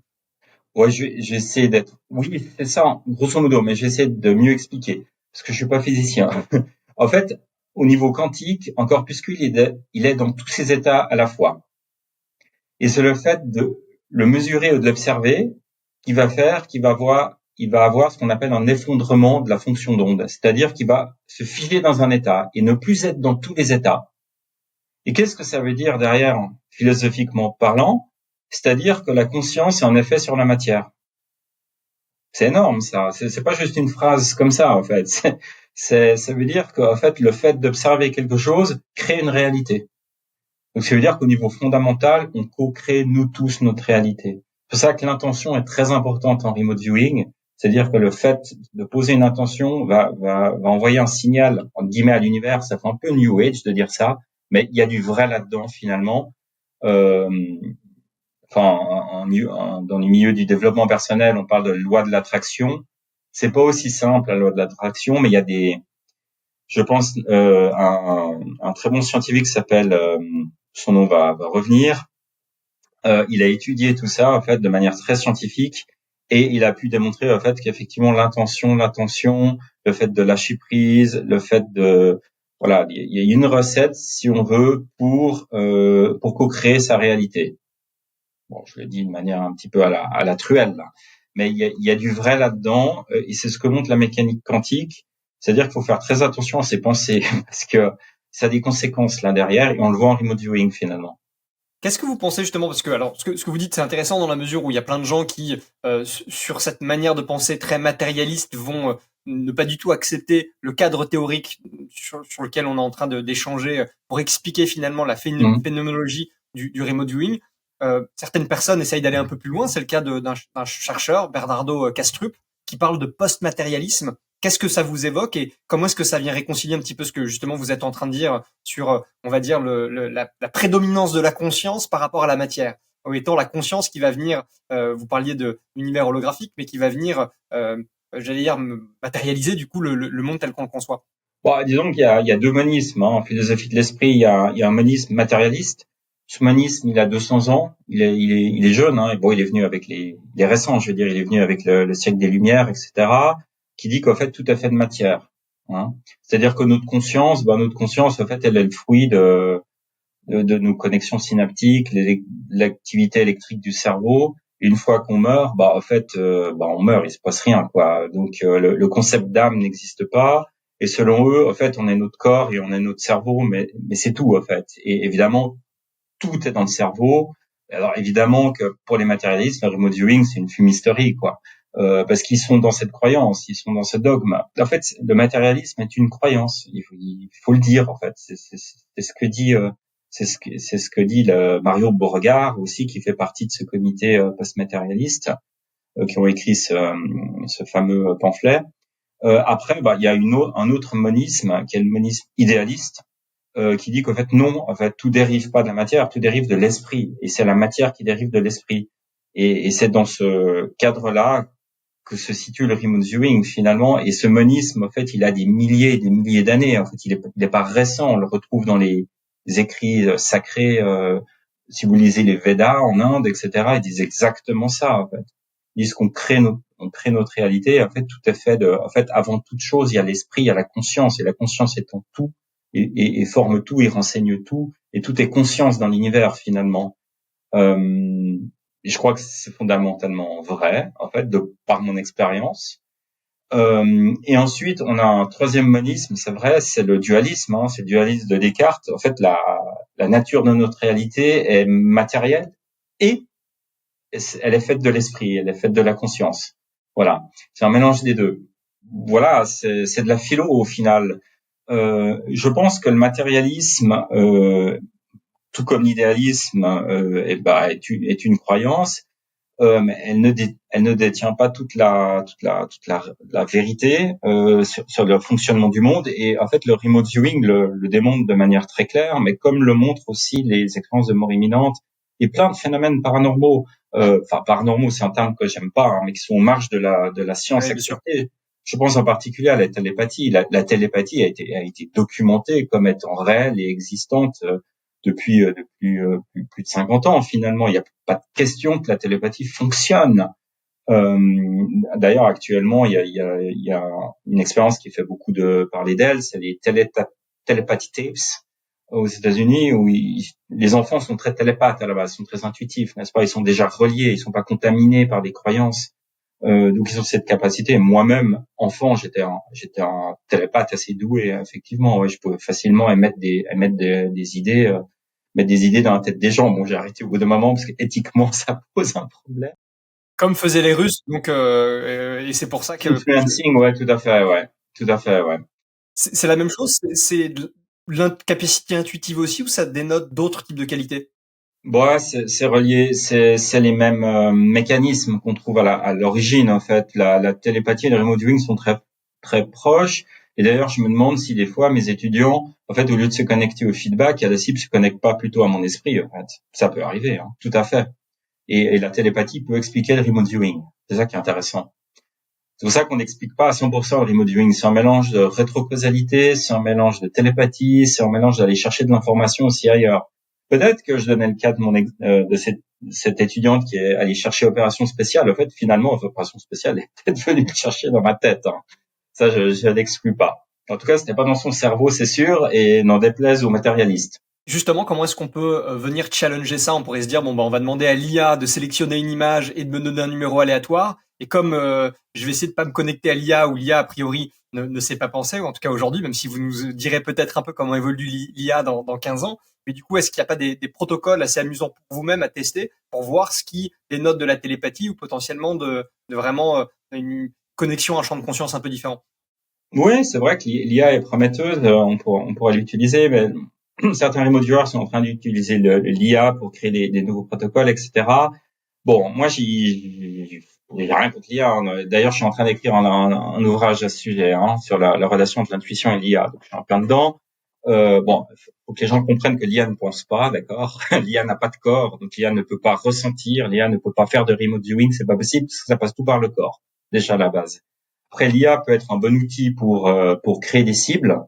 Ouais, j'essaie d'être. Oui, c'est ça, grosso modo, mais j'essaie de mieux expliquer parce que je suis pas physicien. En fait, au niveau quantique, un corpuscule, il est dans tous ses états à la fois. Et c'est le fait de le mesurer ou de l'observer qui va faire il va avoir ce qu'on appelle un effondrement de la fonction d'onde. C'est-à-dire qu'il va se figer dans un état et ne plus être dans tous les états. Et qu'est-ce que ça veut dire derrière, philosophiquement parlant? C'est-à-dire que la conscience est un effet sur la matière. C'est énorme, ça. C'est pas juste une phrase comme ça, en fait. Ça veut dire qu'en fait, le fait d'observer quelque chose crée une réalité. Donc, ça veut dire qu'au niveau fondamental, on co-crée nous tous notre réalité. C'est pour ça que l'intention est très importante en remote viewing. C'est-à-dire que le fait de poser une intention va envoyer un signal, entre guillemets, à l'univers. Ça fait un peu New Age de dire ça, mais il y a du vrai là-dedans, finalement. Euh, dans les milieux du développement personnel, on parle de loi de l'attraction. C'est pas aussi simple, la loi de l'attraction, mais il y a je pense, un très bon scientifique qui s'appelle, son nom va revenir. Il a étudié tout ça, en fait, de manière très scientifique, et il a pu démontrer, en fait, qu'effectivement, l'attention, le fait de lâcher prise, le fait voilà, il y a une recette, si on veut, pour co-créer sa réalité. Bon, je le dis de manière un petit peu à la truelle, là. Mais il y a du vrai là-dedans, et c'est ce que montre la mécanique quantique. C'est-à-dire qu'il faut faire très attention à ses pensées, parce que ça a des conséquences là derrière, et on le voit en remote viewing finalement. Qu'est-ce que vous pensez justement, parce que alors ce que vous dites c'est intéressant dans la mesure où il y a plein de gens qui sur cette manière de penser très matérialiste vont ne pas du tout accepter le cadre théorique sur lequel on est en train d'échanger pour expliquer finalement la phénoménologie du remote viewing. Certaines personnes essayent d'aller un peu plus loin, c'est le cas d'un chercheur, Bernardo Kastrup, qui parle de post-matérialisme. Qu'est-ce que ça vous évoque et comment est-ce que ça vient réconcilier un petit peu ce que justement vous êtes en train de dire sur, on va dire, la prédominance de la conscience par rapport à la matière, ou étant la conscience qui va venir, vous parliez de l'univers holographique, mais qui va venir, j'allais dire, matérialiser du coup le monde tel qu'on le conçoit. Bon, disons qu'il y a deux monismes, hein. En philosophie de l'esprit, il y a un monisme matérialiste. Ce monisme, il a 200 ans, il est jeune, hein. Et bon, il est venu avec les récents, je veux dire, il est venu avec le siècle des Lumières, etc., qui dit qu'en fait, tout est fait de matière, hein. C'est-à-dire que notre conscience, en fait, elle est le fruit de nos connexions synaptiques, l'activité électrique du cerveau. Et une fois qu'on meurt, en fait, on meurt, il se passe rien, quoi. Donc, le concept d'âme n'existe pas. Et selon eux, en fait, on est notre corps et on est notre cerveau, mais c'est tout, en fait. Et évidemment, tout est dans le cerveau. Alors évidemment que pour les matérialistes, le remote viewing, c'est une fumisterie, quoi. Parce qu'ils sont dans cette croyance, ils sont dans ce dogme. En fait, le matérialisme est une croyance. Il faut le dire, en fait. C'est ce que dit, c'est ce que dit Mario Beauregard aussi, qui fait partie de ce comité post-matérialiste, qui ont écrit ce fameux pamphlet. Après, il y a un autre monisme, qui est le monisme idéaliste, qui dit qu'en fait non, en fait tout dérive pas de la matière, tout dérive de l'esprit, et c'est la matière qui dérive de l'esprit. Et c'est dans ce cadre-là que se situe le remote viewing finalement. Et ce monisme, en fait, il a des milliers et des milliers d'années. En fait, il est pas récent. On le retrouve dans les écrits sacrés. Si vous lisez les Védas en Inde, etc., ils disent exactement ça. En fait, ils disent qu'on crée notre réalité. En fait, tout est fait en fait, avant toute chose, il y a l'esprit, il y a la conscience, et la conscience étant tout et forme tout et renseigne tout, et tout est conscience dans l'univers finalement. Je crois que c'est fondamentalement vrai, en fait, par mon expérience. Et ensuite, on a un troisième monisme, c'est vrai, c'est le dualisme, hein, c'est le dualisme de Descartes. En fait, la nature de notre réalité est matérielle et elle est faite de l'esprit, elle est faite de la conscience. Voilà, c'est un mélange des deux. Voilà, c'est de la philo au final. Je pense que le matérialisme, tout comme l'idéalisme, est une croyance, mais elle ne détient pas toute la vérité sur le fonctionnement du monde. Et en fait, le remote viewing le démontre de manière très claire, mais comme le montrent aussi les expériences de mort imminente et plein de phénomènes paranormaux. Enfin, paranormaux, c'est un terme que j'aime pas, hein, mais qui sont aux marges de la science acceptée. Je pense en particulier à la télépathie. La télépathie a été documentée comme étant réelle et existante depuis plus de 50 ans. Finalement, il n'y a pas de question que la télépathie fonctionne. D'ailleurs, actuellement, il y a une expérience qui fait beaucoup de parler d'elle, c'est les telepathy tapes aux États-Unis, où les enfants sont très télépathes à la base, sont très intuitifs, n'est-ce pas? Ils sont déjà reliés, ils sont pas contaminés par des croyances. Donc ils ont cette capacité. Moi-même, enfant, j'étais un télépathe assez doué, effectivement. Ouais, je pouvais facilement émettre des idées, mettre des idées dans la tête des gens. Bon, j'ai arrêté au bout d'un moment parce que éthiquement, ça pose un problème. Comme faisaient les Russes, donc et c'est pour ça que Influencing, ouais, tout à fait, ouais, tout à fait, ouais. c'est la même chose. C'est de l'incapacité intuitive aussi, ou ça dénote d'autres types de qualités? Bon, ouais, c'est relié, c'est les mêmes mécanismes qu'on trouve à l'origine en fait. La télépathie et le remote viewing sont très proches. Et d'ailleurs, je me demande si des fois mes étudiants, en fait, au lieu de se connecter au feedback, à la cible, se connectent pas plutôt à mon esprit. En fait, ça peut arriver, hein, tout à fait. Et la télépathie peut expliquer le remote viewing. C'est ça qui est intéressant. C'est pour ça qu'on n'explique pas à 100% le remote viewing. C'est un mélange de rétrocausalité, c'est un mélange de télépathie, c'est un mélange d'aller chercher de l'information aussi ailleurs. Peut-être que je donnais le cas de de cette étudiante qui est allée chercher opération spéciale. En fait, finalement, opération spéciale est peut-être venue le chercher dans ma tête, hein. Ça, je l'exclus pas. En tout cas, c'était pas dans son cerveau, c'est sûr, et n'en déplaise aux matérialistes. Justement, comment est-ce qu'on peut venir challenger ça? On pourrait se dire, bon, bah, on va demander à l'IA de sélectionner une image et de me donner un numéro aléatoire. Et comme je vais essayer de pas me connecter à l'IA, ou l'IA, a priori, ne sait pas penser, ou en tout cas aujourd'hui, même si vous nous direz peut-être un peu comment évolue l'IA dans 15 ans. Mais du coup, est-ce qu'il n'y a pas des protocoles assez amusants pour vous-même à tester pour voir ce qui dénote de la télépathie ou potentiellement de vraiment une connexion à un champ de conscience un peu différent? Oui, c'est vrai que l'IA est prometteuse, on pourrait l'utiliser, mais certains remote sont en train d'utiliser l'IA pour créer des nouveaux protocoles, etc. Bon, moi, j'ai rien contre l'IA, hein. D'ailleurs, je suis en train d'écrire un ouvrage à ce sujet, hein, sur la relation entre l'intuition et l'IA. Donc, je suis en plein dedans. Bon, faut que les gens comprennent que l'IA ne pense pas, d'accord? L'IA n'a pas de corps, donc l'IA ne peut pas ressentir, l'IA ne peut pas faire de remote viewing, c'est pas possible parce que ça passe tout par le corps, déjà à la base. Après, l'IA peut être un bon outil pour créer des cibles,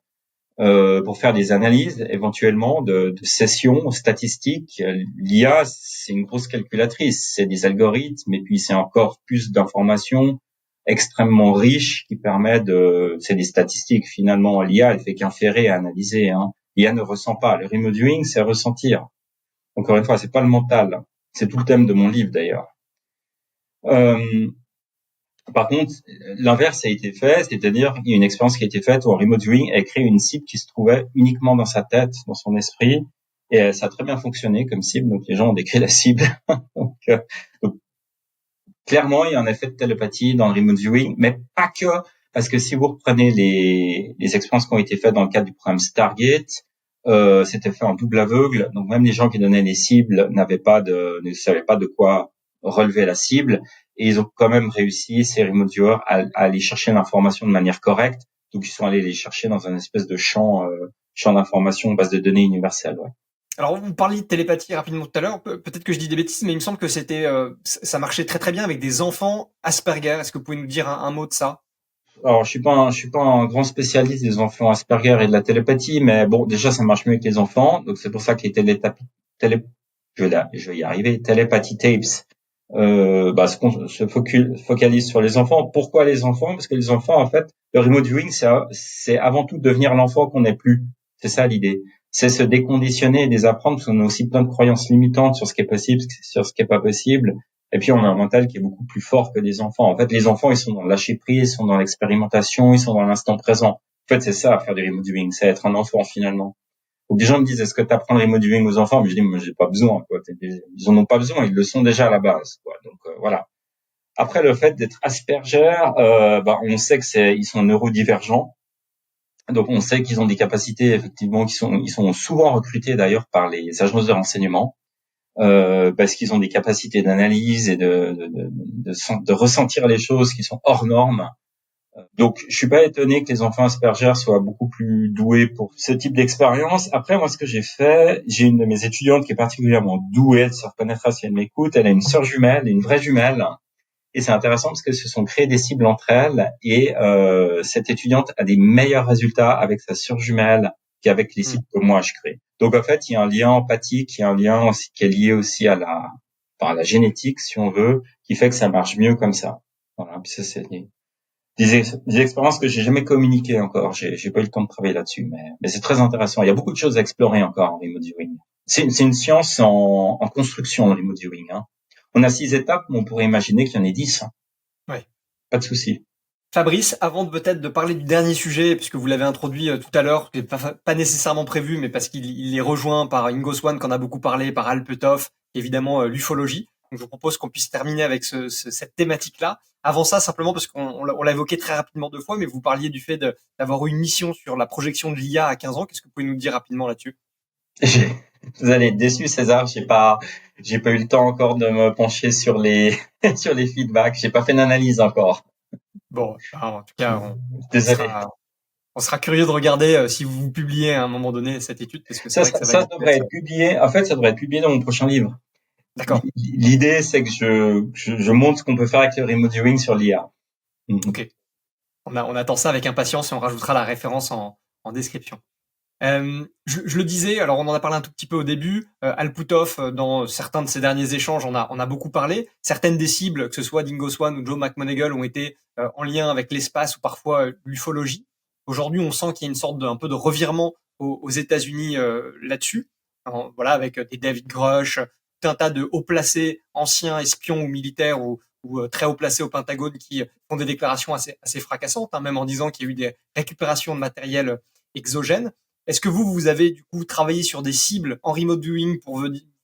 pour faire des analyses éventuellement de sessions statistiques. L'IA, c'est une grosse calculatrice, c'est des algorithmes et puis c'est encore plus d'informations extrêmement riches qui permettent c'est des statistiques finalement. L'IA, elle fait qu'inférer, analyser, hein. L'IA ne ressent pas. Le remote viewing, c'est ressentir. Encore une fois, c'est pas le mental. C'est tout le thème de mon livre d'ailleurs. Par contre, l'inverse a été fait, c'est-à-dire il y a une expérience qui a été faite où en remote viewing, elle crée une cible qui se trouvait uniquement dans sa tête, dans son esprit, et ça a très bien fonctionné comme cible. Donc les gens ont décrit la cible. donc, donc, clairement, il y a un effet de télépathie dans le remote viewing, mais pas que, parce que si vous reprenez les expériences qui ont été faites dans le cadre du programme Stargate, c'était fait en double aveugle, donc même les gens qui donnaient les cibles ne savaient pas de quoi relever la cible, et ils ont quand même réussi, ces remote viewers, à aller chercher l'information de manière correcte. Donc ils sont allés les chercher dans un espèce de champ d'information, base de données universelle. Ouais. Alors, vous parliez de télépathie rapidement tout à l'heure. Peut-être que je dis des bêtises, mais il me semble que ça marchait très très bien avec des enfants Asperger. Est-ce que vous pouvez nous dire un mot de ça? Alors, je suis pas un grand spécialiste des enfants Asperger et de la télépathie, mais bon, déjà, ça marche mieux avec les enfants. Donc, c'est pour ça que les télé, je vais y arriver, télépathie tapes, focalise sur les enfants. Pourquoi les enfants? Parce que les enfants, en fait, le remote viewing, c'est avant tout devenir l'enfant qu'on n'est plus. C'est ça l'idée. C'est se déconditionner et désapprendre, parce qu'on a aussi plein de croyances limitantes sur ce qui est possible, sur ce qui est pas possible. Et puis, on a un mental qui est beaucoup plus fort que les enfants. En fait, les enfants, ils sont dans le lâcher prise, ils sont dans l'expérimentation, ils sont dans l'instant présent. En fait, c'est ça, faire du remote viewing. C'est être un enfant, finalement. Donc, des gens me disent, est-ce que tu apprends le remote viewing aux enfants? Mais je dis, moi, j'ai pas besoin, quoi. Ils en ont pas besoin, ils le sont déjà à la base, quoi. Donc, voilà. Après, le fait d'être Asperger, on sait ils sont neurodivergents. Donc, on sait qu'ils ont des capacités, effectivement, ils sont souvent recrutés, d'ailleurs, par les agences de renseignement. Parce qu'ils ont des capacités d'analyse et de ressentir les choses qui sont hors normes. Donc, je suis pas étonné que les enfants Asperger soient beaucoup plus doués pour ce type d'expérience. Après, moi, ce que j'ai fait, j'ai une de mes étudiantes qui est particulièrement douée, elle se reconnaîtra si elle m'écoute, elle a une sœur jumelle, une vraie jumelle. Et c'est intéressant parce qu'elles se sont créées des cibles entre elles et cette étudiante a des meilleurs résultats avec sa sœur jumelle qu'avec les cibles que moi je crée. Donc en fait, il y a un lien empathique, il y a un lien aussi qui est lié aussi à la génétique, si on veut, qui fait que ça marche mieux comme ça. Voilà. Puis ça, c'est des expériences que j'ai jamais communiquées encore. J'ai pas eu le temps de travailler là-dessus, mais c'est très intéressant. Il y a beaucoup de choses à explorer encore en remote viewing. C'est une science en construction, le remote viewing. Hein. On a 6 étapes, mais on pourrait imaginer qu'il y en ait 10. Ouais. Pas de souci. Fabrice, avant peut-être de parler du dernier sujet, puisque vous l'avez introduit tout à l'heure, qui n'est pas nécessairement prévu, mais parce qu'il est rejoint par Ingo Swann, qu'on a beaucoup parlé, par Al Puthoff, évidemment l'ufologie. Donc je vous propose qu'on puisse terminer avec cette thématique-là. Avant ça, simplement parce qu'on l'a évoqué très rapidement 2 fois, mais vous parliez du fait d'avoir eu une mission sur la projection de l'IA à 15 ans. Qu'est-ce que vous pouvez nous dire rapidement là-dessus? Vous allez être déçu, César. J'ai pas eu le temps encore de me pencher sur les sur les feedbacks. J'ai pas fait d'analyse encore. Bon, en tout cas, Désolé. On sera curieux de regarder si vous publiez à un moment donné cette étude, parce que c'est vrai que ça va Ça être devrait être publié. En fait, ça devrait être publié dans mon prochain livre. D'accord. L'idée, c'est que je montre ce qu'on peut faire avec le remote viewing sur l'IA. Ok. On attend ça avec impatience et on rajoutera la référence en description. Je le disais, alors on en a parlé un tout petit peu au début, Al Puthoff, dans certains de ses derniers échanges, on a beaucoup parlé. Certaines des cibles, que ce soit Dingo Swan ou Joe McMoneagle, ont été en lien avec l'espace ou parfois l'ufologie. Aujourd'hui, on sent qu'il y a une sorte un peu de revirement aux États-Unis là-dessus. Voilà, avec des David Grush, tout un tas de hauts placés, anciens espions ou militaires ou très haut placés au Pentagone qui font des déclarations assez fracassantes, hein, même en disant qu'il y a eu des récupérations de matériel exogène. Est-ce que vous avez du coup travaillé sur des cibles en remote viewing pour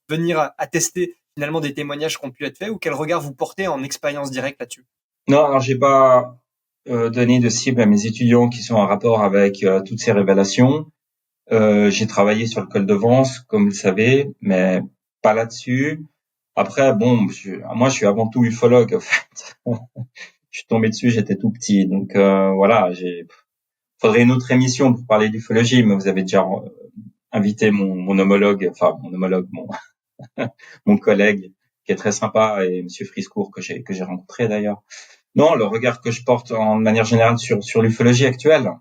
venir attester finalement des témoignages qui ont pu être faits, ou quel regard vous portez en expérience directe là-dessus? Non, alors j'ai pas donné de cible à mes étudiants qui sont en rapport avec toutes ces révélations. J'ai travaillé sur le col de Vence, comme vous le savez, mais pas là-dessus. Après, bon, moi, je suis avant tout ufologue, en fait. Je suis tombé dessus, j'étais tout petit. Donc, voilà, faudrait une autre émission pour parler d'ufologie, mais vous avez déjà invité mon homologue, enfin, mon collègue, qui est très sympa, et monsieur Friscourt, que j'ai rencontré d'ailleurs. Non, le regard que je porte en manière générale sur l'ufologie actuelle.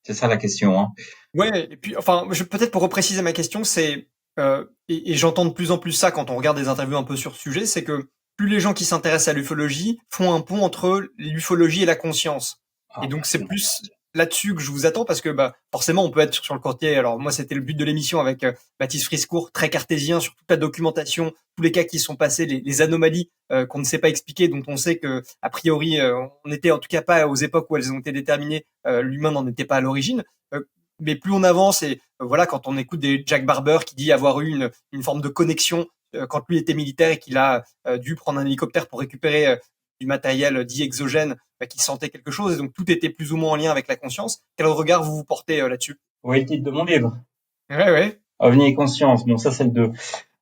C'est ça la question, hein. Ouais, et puis, enfin, peut-être pour repréciser ma question, c'est, et j'entends de plus en plus ça quand on regarde des interviews un peu sur ce sujet, c'est que plus les gens qui s'intéressent à l'ufologie font un pont entre l'ufologie et la conscience. Et Ah, donc, c'est absolument. plus là-dessus que je vous attends parce que forcément on peut être sur le côté. Alors moi c'était le but de l'émission avec Baptiste Friscourt, très cartésien sur toute la documentation, tous les cas qui sont passés, les anomalies qu'on ne sait pas expliquer, dont on sait que a priori on n'était en tout cas pas aux époques où elles ont été déterminées, l'humain n'en était pas à l'origine. Mais plus on avance et voilà, quand on écoute des Jack Barber qui dit avoir eu une forme de connexion quand lui était militaire et qu'il a dû prendre un hélicoptère pour récupérer du matériel dit exogène, qui sentait quelque chose, et donc tout était plus ou moins en lien avec la conscience. Quel regard vous portez là-dessus? Oui, le titre de mon livre. Ouais. OVNI et conscience. Bon, ça c'est le 2.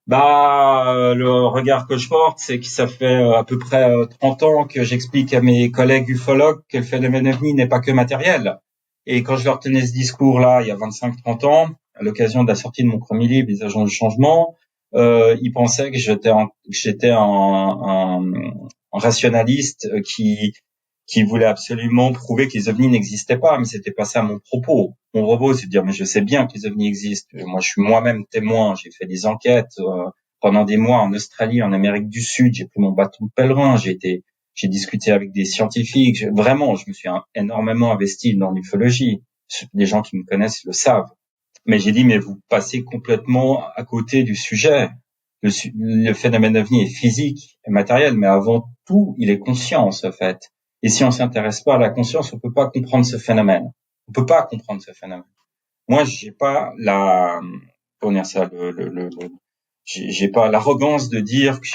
Le regard que je porte, c'est que ça fait à peu près 30 ans que j'explique à mes collègues ufologues que le phénomène OVNI n'est pas que matériel. Et quand je leur tenais ce discours-là, il y a 25-30 ans, à l'occasion de la sortie de mon premier livre, Les agents du changement, ils pensaient que j'étais un rationaliste qui voulait absolument prouver que les ovnis n'existaient pas, mais c'était pas ça mon propos. Mon propos, c'est de dire, mais je sais bien que les ovnis existent. Moi, je suis moi-même témoin. J'ai fait des enquêtes pendant des mois en Australie, en Amérique du Sud. J'ai pris mon bâton de pèlerin. J'ai discuté avec des scientifiques. Vraiment, je me suis énormément investi dans l'ufologie. Les gens qui me connaissent le savent. Mais j'ai dit, mais vous passez complètement à côté du sujet. Le phénomène ovni est physique et matériel, mais avant tout, il est conscience, en fait. Et si on s'intéresse pas à la conscience, on peut pas comprendre ce phénomène. On peut pas comprendre ce phénomène. Moi, j'ai pas j'ai pas l'arrogance de dire que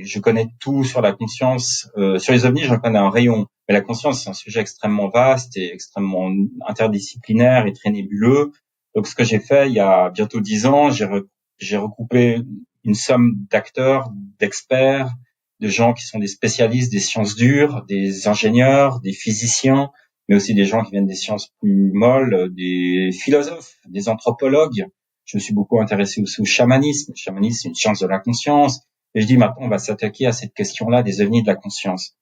je connais tout sur la conscience. Sur les ovnis, j'en connais un rayon. Mais la conscience, c'est un sujet extrêmement vaste et extrêmement interdisciplinaire et très nébuleux. Donc, ce que j'ai fait il y a bientôt 10 ans, j'ai recoupé une somme d'acteurs, d'experts, de gens qui sont des spécialistes des sciences dures, des ingénieurs, des physiciens, mais aussi des gens qui viennent des sciences plus molles, des philosophes, des anthropologues. Je me suis beaucoup intéressé aussi au chamanisme. Le chamanisme, c'est une science de la conscience. Et je dis maintenant, on va s'attaquer à cette question-là des ovnis de la conscience.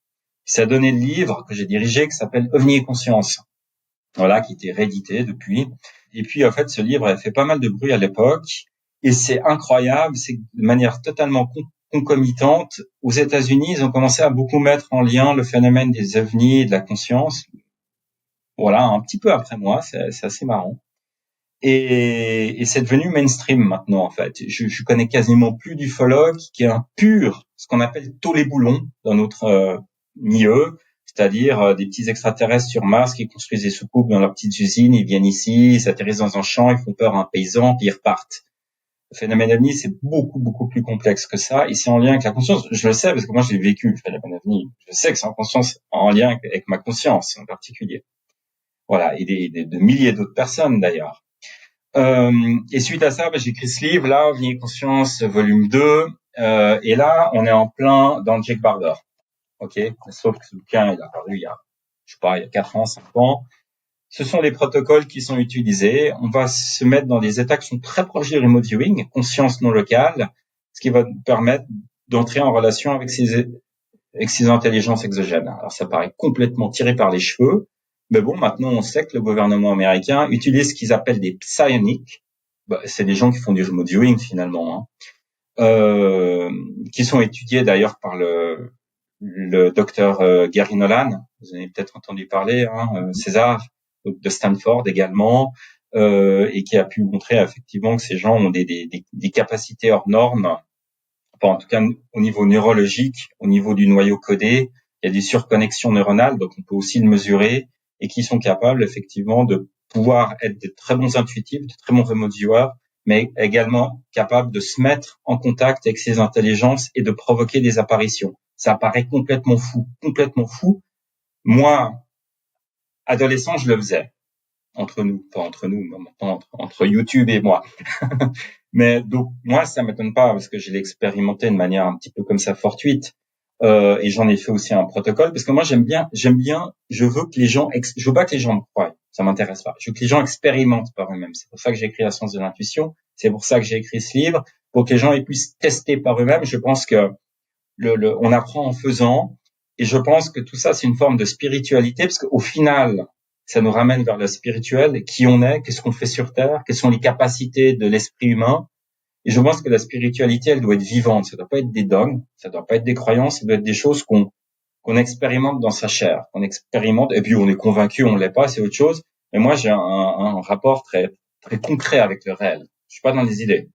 Ça a donné le livre que j'ai dirigé qui s'appelle OVNI et conscience. Voilà, qui était réédité depuis. Et puis, en fait, ce livre a fait pas mal de bruit à l'époque. Et c'est incroyable, c'est de manière totalement concomitante. Aux États-Unis, ils ont commencé à beaucoup mettre en lien le phénomène des ovnis et de la conscience. Voilà, un petit peu après moi, c'est assez marrant. Et c'est devenu mainstream maintenant, en fait. Je connais quasiment plus d'ufologue qui est un pur, ce qu'on appelle taux-les-boulons dans notre milieu, c'est-à-dire des petits extraterrestres sur Mars qui construisent des soucoupes dans leurs petites usines, ils viennent ici, ils s'atterrissent dans un champ, ils font peur à un paysan, puis ils repartent. Le phénomène ovni, c'est beaucoup, beaucoup plus complexe que ça, et c'est en lien avec la conscience. Je le sais parce que moi, j'ai vécu le phénomène ovni. Je sais que c'est en lien avec ma conscience en particulier. Voilà, et de milliers d'autres personnes d'ailleurs. Et suite à ça, j'ai écrit ce livre, là, OVNI et conscience, volume 2, et là, on est en plein dans Jack Barber. Ok, sauf que ce bouquin, il a apparu il y a 4 ans, 5 ans. Ce sont les protocoles qui sont utilisés. On va se mettre dans des états qui sont très proches du remote viewing, conscience non locale, ce qui va nous permettre d'entrer en relation avec ces intelligences exogènes. Alors, ça paraît complètement tiré par les cheveux, mais bon, maintenant, on sait que le gouvernement américain utilise ce qu'ils appellent des psionics. C'est des gens qui font du remote viewing, finalement, qui sont étudiés d'ailleurs par le docteur Gary Nolan. Vous en avez peut-être entendu parler, César, de Stanford également, et qui a pu montrer effectivement que ces gens ont des capacités hors normes. Enfin, en tout cas, au niveau neurologique, au niveau du noyau codé, il y a des surconnexions neuronales, donc on peut aussi le mesurer, et qui sont capables effectivement de pouvoir être de très bons intuitifs, de très bons remote viewers, mais également capables de se mettre en contact avec ces intelligences et de provoquer des apparitions. Ça paraît complètement fou, complètement fou. Moi, adolescent, je le faisais. Entre nous, pas entre nous, mais entre YouTube et moi. Mais donc, moi, ça m'étonne pas parce que je l'ai expérimenté de manière un petit peu comme ça fortuite. Et j'en ai fait aussi un protocole parce que moi, j'aime bien, je veux que les gens, je veux pas que les gens me croient. Ça m'intéresse pas. Je veux que les gens expérimentent par eux-mêmes. C'est pour ça que j'ai écrit La science de l'intuition. C'est pour ça que j'ai écrit ce livre, pour que les gens puissent tester par eux-mêmes. Je pense que on apprend en faisant. Et je pense que tout ça, c'est une forme de spiritualité parce qu'au final, ça nous ramène vers le spirituel, qui on est, qu'est-ce qu'on fait sur Terre, quelles sont les capacités de l'esprit humain. Et je pense que la spiritualité, elle doit être vivante. Ça doit pas être des dogmes, ça doit pas être des croyances, ça doit être des choses qu'on qu'on expérimente dans sa chair, qu'on expérimente, et puis on est convaincu, on l'est pas, c'est autre chose. Mais moi, j'ai un rapport très, très concret avec le réel. Je suis pas dans les idées.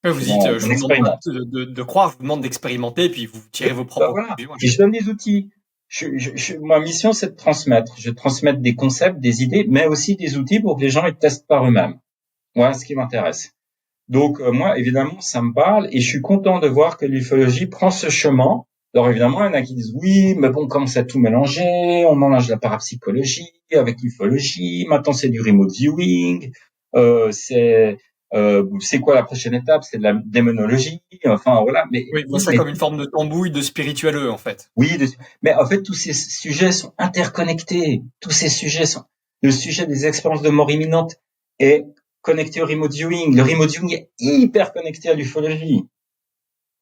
Je Vous suis dites, dans, je on vous demande pas expérimente. de croire, je vous demande d'expérimenter, puis vous tirez vos Ben propres voilà. conclusions. Et je donne des outils. Ma mission, c'est de transmettre. Je transmets des concepts, des idées, mais aussi des outils pour que les gens ils testent par eux-mêmes. Voilà ce qui m'intéresse. Donc moi, évidemment, ça me parle et je suis content de voir que l'ufologie prend ce chemin. Alors évidemment, il y en a qui disent oui, mais bon, comme ça tout mélangé, on mélange la parapsychologie avec l'ufologie, maintenant c'est du remote viewing, euh, c'est c'est quoi la prochaine étape? C'est de la démonologie, enfin voilà. Mais Oui, voit oui, ça mais comme une forme de tambouille de spirituelleux, en fait. oui, mais en fait tous ces sujets sont interconnectés. Tous ces sujets sont le sujet des expériences de mort imminente est connecté au remote viewing. Le remote viewing est hyper connecté à l'ufologie.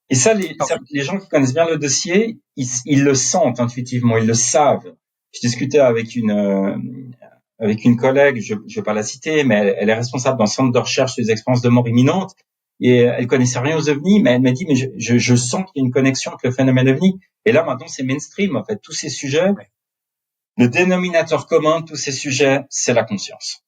Et ça, les gens qui connaissent bien le dossier, ils le sentent intuitivement, ils le savent. Je discutais avec une collègue, je vais pas la citer, mais elle est responsable d'un centre de recherche sur les expériences de mort imminente, et elle connaissait rien aux ovnis, mais elle m'a dit, mais je sens qu'il y a une connexion avec le phénomène ovni. Et là, maintenant, c'est mainstream, en fait. Tous ces sujets, Ouais. le dénominateur commun de tous ces sujets, c'est la conscience.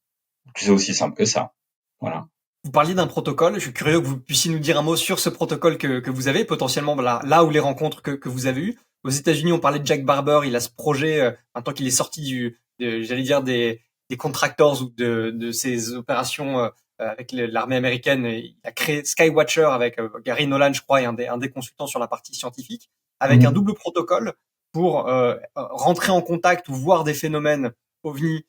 C'est aussi simple que ça. Voilà. Vous parliez d'un protocole. Je suis curieux que vous puissiez nous dire un mot sur ce protocole que vous avez, potentiellement là où les rencontres que vous avez eues. Aux États-Unis, on parlait de Jack Barber. Il a ce projet, maintenant qu'il est sorti j'allais dire des contractors ou de ces opérations avec l'armée américaine. Il a créé Skywatcher avec Gary Nolan, je crois, et un des consultants sur la partie scientifique, avec un double protocole pour rentrer en contact ou voir des phénomènes ovnis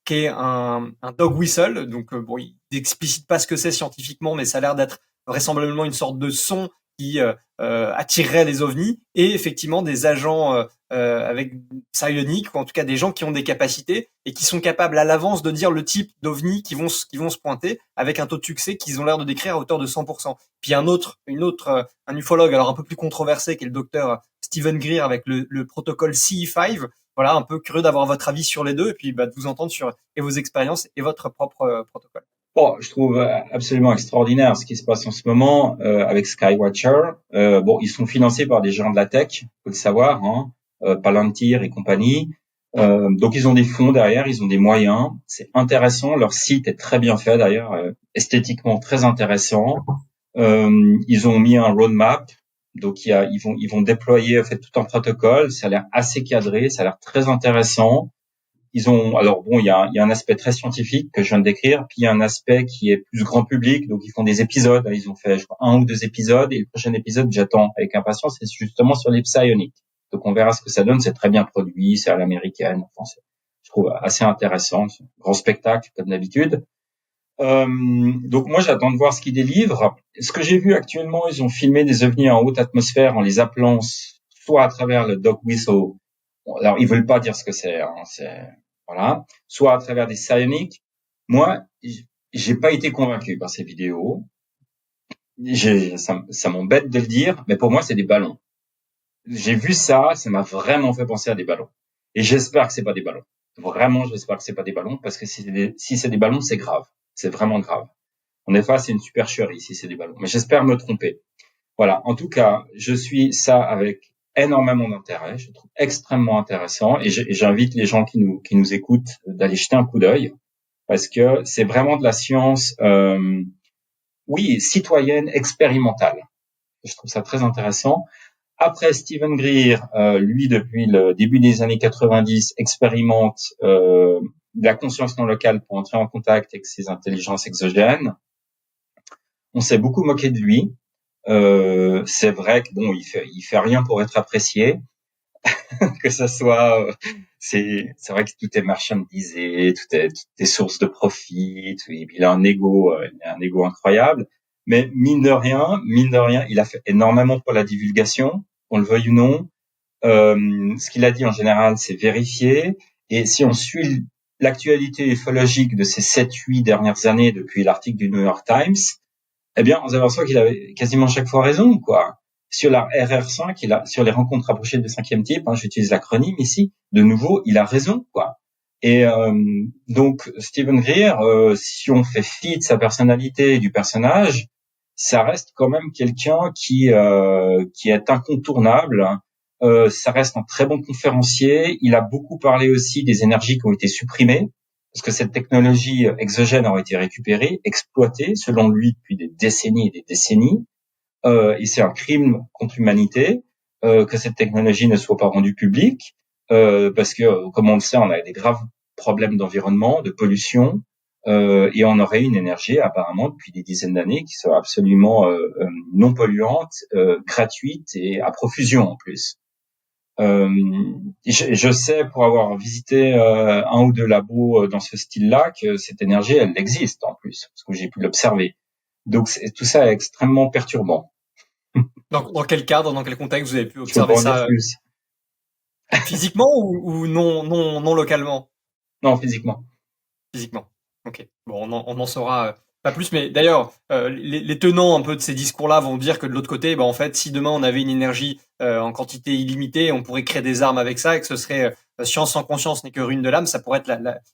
qui est un dog whistle. Donc bon, il n'explicite pas ce que c'est scientifiquement, mais ça a l'air d'être vraisemblablement une sorte de son qui attirerait les ovnis, et effectivement des agents avec psioniques, ou en tout cas des gens qui ont des capacités et qui sont capables à l'avance de dire le type d'ovnis qui vont se pointer, avec un taux de succès qu'ils ont l'air de décrire à hauteur de 100%. Puis un ufologue, alors un peu plus controversé, qui est le docteur Stephen Greer avec le protocole CE5. Voilà, un peu curieux d'avoir votre avis sur les deux, et puis de vous entendre sur et vos expériences et votre propre protocole. Bon, je trouve absolument extraordinaire ce qui se passe en ce moment avec Skywatcher. Bon, ils sont financés par des gens de la tech, faut le savoir, hein, Palantir et compagnie. Donc ils ont des fonds derrière, ils ont des moyens. C'est intéressant. Leur site est très bien fait d'ailleurs, esthétiquement très intéressant. Ils ont mis un roadmap, donc ils vont déployer en fait tout un protocole. Ça a l'air assez cadré, ça a l'air très intéressant. Alors bon, il y a un aspect très scientifique que je viens de décrire, puis il y a un aspect qui est plus grand public, donc ils font des épisodes. Ils ont fait, je crois, 1 ou 2 épisodes, et le prochain épisode, j'attends avec impatience, c'est justement sur les psioniques. Donc on verra ce que ça donne. C'est très bien produit, c'est à l'américaine. Enfin, je trouve assez intéressant, c'est un grand spectacle comme d'habitude. Donc moi, j'attends de voir ce qu'ils délivrent. Ce que j'ai vu actuellement, ils ont filmé des ovnis en haute atmosphère en les appelant soit à travers le dog whistle. Bon, alors ils veulent pas dire ce que c'est, hein, voilà, soit à travers des psioniques. Moi, j'ai pas été convaincu par ces vidéos. Ça m'embête de le dire, mais pour moi, c'est des ballons. J'ai vu ça m'a vraiment fait penser à des ballons. Et j'espère que c'est pas des ballons. Vraiment, j'espère que c'est pas des ballons, parce que si c'est des ballons, c'est grave. C'est vraiment grave. On est face à une supercherie si c'est des ballons. Mais j'espère me tromper. Voilà. En tout cas, je suis ça avec énormément d'intérêt. Je trouve extrêmement intéressant, et j'invite les gens qui nous écoutent d'aller jeter un coup d'œil, parce que c'est vraiment de la science, oui, citoyenne, expérimentale. Je trouve ça très intéressant. Après, Stephen Greer, lui, depuis le début des années 90, expérimente de la conscience non locale pour entrer en contact avec ces intelligences exogènes. On s'est beaucoup moqué de lui. C'est vrai que bon, il fait rien pour être apprécié, que ça soit. C'est vrai que tout est marchandisé, tout est source de profit. Il a un ego incroyable. Mais mine de rien, il a fait énormément pour la divulgation, qu'on le veuille ou non. Ce qu'il a dit en général, c'est vérifié. Et si on suit l'actualité ufologique de ces 7-8 dernières années depuis l'article du New York Times, eh bien, on s'aperçoit qu'il avait quasiment chaque fois raison, quoi. Sur la RR5, sur les rencontres rapprochées de 5e type, hein, j'utilise l'acronyme ici, de nouveau, il a raison, quoi. Et donc, Stephen Greer, si on fait fi de sa personnalité et du personnage, ça reste quand même quelqu'un qui est incontournable, Ça reste un très bon conférencier. Il a beaucoup parlé aussi des énergies qui ont été supprimées, parce que cette technologie exogène aurait été récupérée, exploitée, selon lui, depuis des décennies et des décennies. Et c'est un crime contre l'humanité que cette technologie ne soit pas rendue publique, parce que, comme on le sait, on a des graves problèmes d'environnement, de pollution, et on aurait une énergie apparemment depuis des dizaines d'années qui soit absolument non polluante, gratuite et à profusion en plus. Je sais, pour avoir visité un ou deux labos dans ce style-là, que cette énergie, elle existe en plus, parce que j'ai pu l'observer. Donc tout ça est extrêmement perturbant. Dans quel cadre, dans quel contexte vous avez pu Je peux pas observer en dire ça plus. physiquement ou non localement? Non, physiquement. Physiquement. Ok. Bon, on en saura pas plus. Mais d'ailleurs, les tenants un peu de ces discours-là vont dire que de l'autre côté, bah, en fait, si demain on avait une énergie en quantité illimitée, on pourrait créer des armes avec ça, et que ce serait science sans conscience n'est que ruine de l'âme, ça pourrait être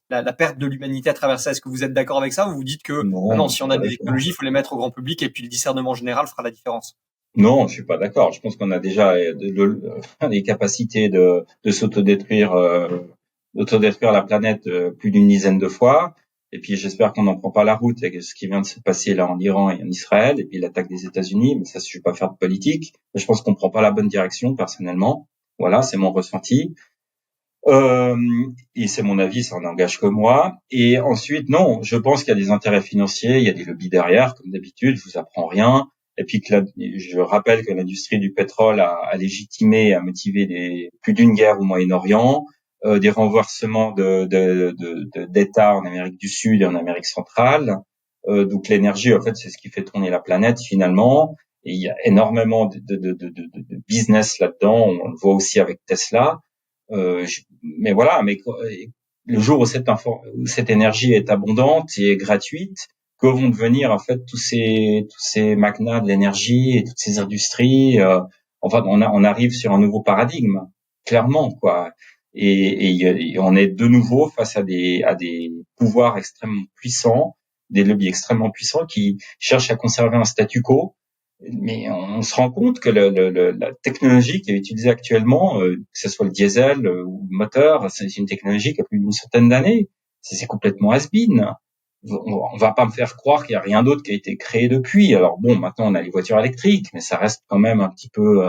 la perte de l'humanité à travers ça. Est-ce que vous êtes d'accord avec ça, ou vous dites que bah non, Non, je si suis on a pas des d'accord. technologies, il faut les mettre au grand public et puis le discernement général fera la différence? Non, je suis pas d'accord. Je pense qu'on a déjà les capacités de s'autodétruire, d'autodétruire la planète plus d'une dizaine de fois. Et puis j'espère qu'on n'en prend pas la route avec ce qui vient de se passer là en Iran et en Israël, et puis l'attaque des États-Unis. Mais ça, je vais pas faire de politique. Mais je pense qu'on prend pas la bonne direction personnellement. Voilà, c'est mon ressenti. Euh, et c'est mon avis, ça n'engage que moi. Et ensuite, non, je pense qu'il y a des intérêts financiers, il y a des lobbies derrière, comme d'habitude, je vous apprends rien. Et puis je rappelle que l'industrie du pétrole a légitimé, a motivé plus d'une guerre au Moyen-Orient, des renversements d'États en Amérique du Sud et en Amérique centrale. Donc l'énergie, en fait, c'est ce qui fait tourner la planète finalement. Et il y a énormément de business là-dedans. On le voit aussi avec Tesla. Mais voilà, mais le jour où où cette énergie est abondante et gratuite, que vont devenir en fait tous ces magnats de l'énergie et toutes ces industries enfin, on arrive sur un nouveau paradigme, clairement, quoi. Et on est de nouveau face à des pouvoirs extrêmement puissants, des lobbies extrêmement puissants qui cherchent à conserver un statu quo. Mais on se rend compte que la technologie qui est utilisée actuellement, que ce soit le diesel ou le moteur, c'est une technologie qui a plus d'une centaine d'années. C'est complètement has-been. On va pas me faire croire qu'il y a rien d'autre qui a été créé depuis. Alors bon, maintenant on a les voitures électriques, mais ça reste quand même un petit peu,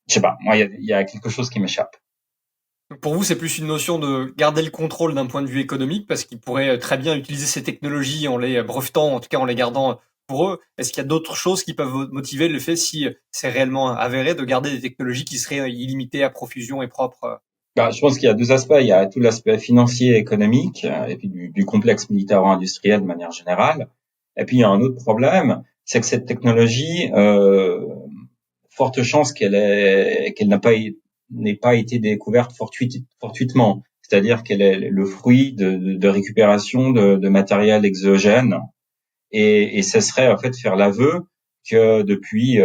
je sais pas. Moi, il y a quelque chose qui m'échappe. Donc pour vous, c'est plus une notion de garder le contrôle d'un point de vue économique, parce qu'ils pourraient très bien utiliser ces technologies en les brevetant, en tout cas en les gardant pour eux. Est-ce qu'il y a d'autres choses qui peuvent motiver le fait, si c'est réellement avéré, de garder des technologies qui seraient illimitées à profusion et propres? Bah, je pense qu'il y a deux aspects. Il y a tout l'aspect financier et économique, et puis du complexe militaro-industriel de manière générale. Et puis il y a un autre problème, c'est que cette technologie, forte chance qu'elle n'ait pas été découverte fortuitement. C'est-à-dire qu'elle est le fruit de récupération de matériel exogène. Et ce serait en fait faire l'aveu que depuis,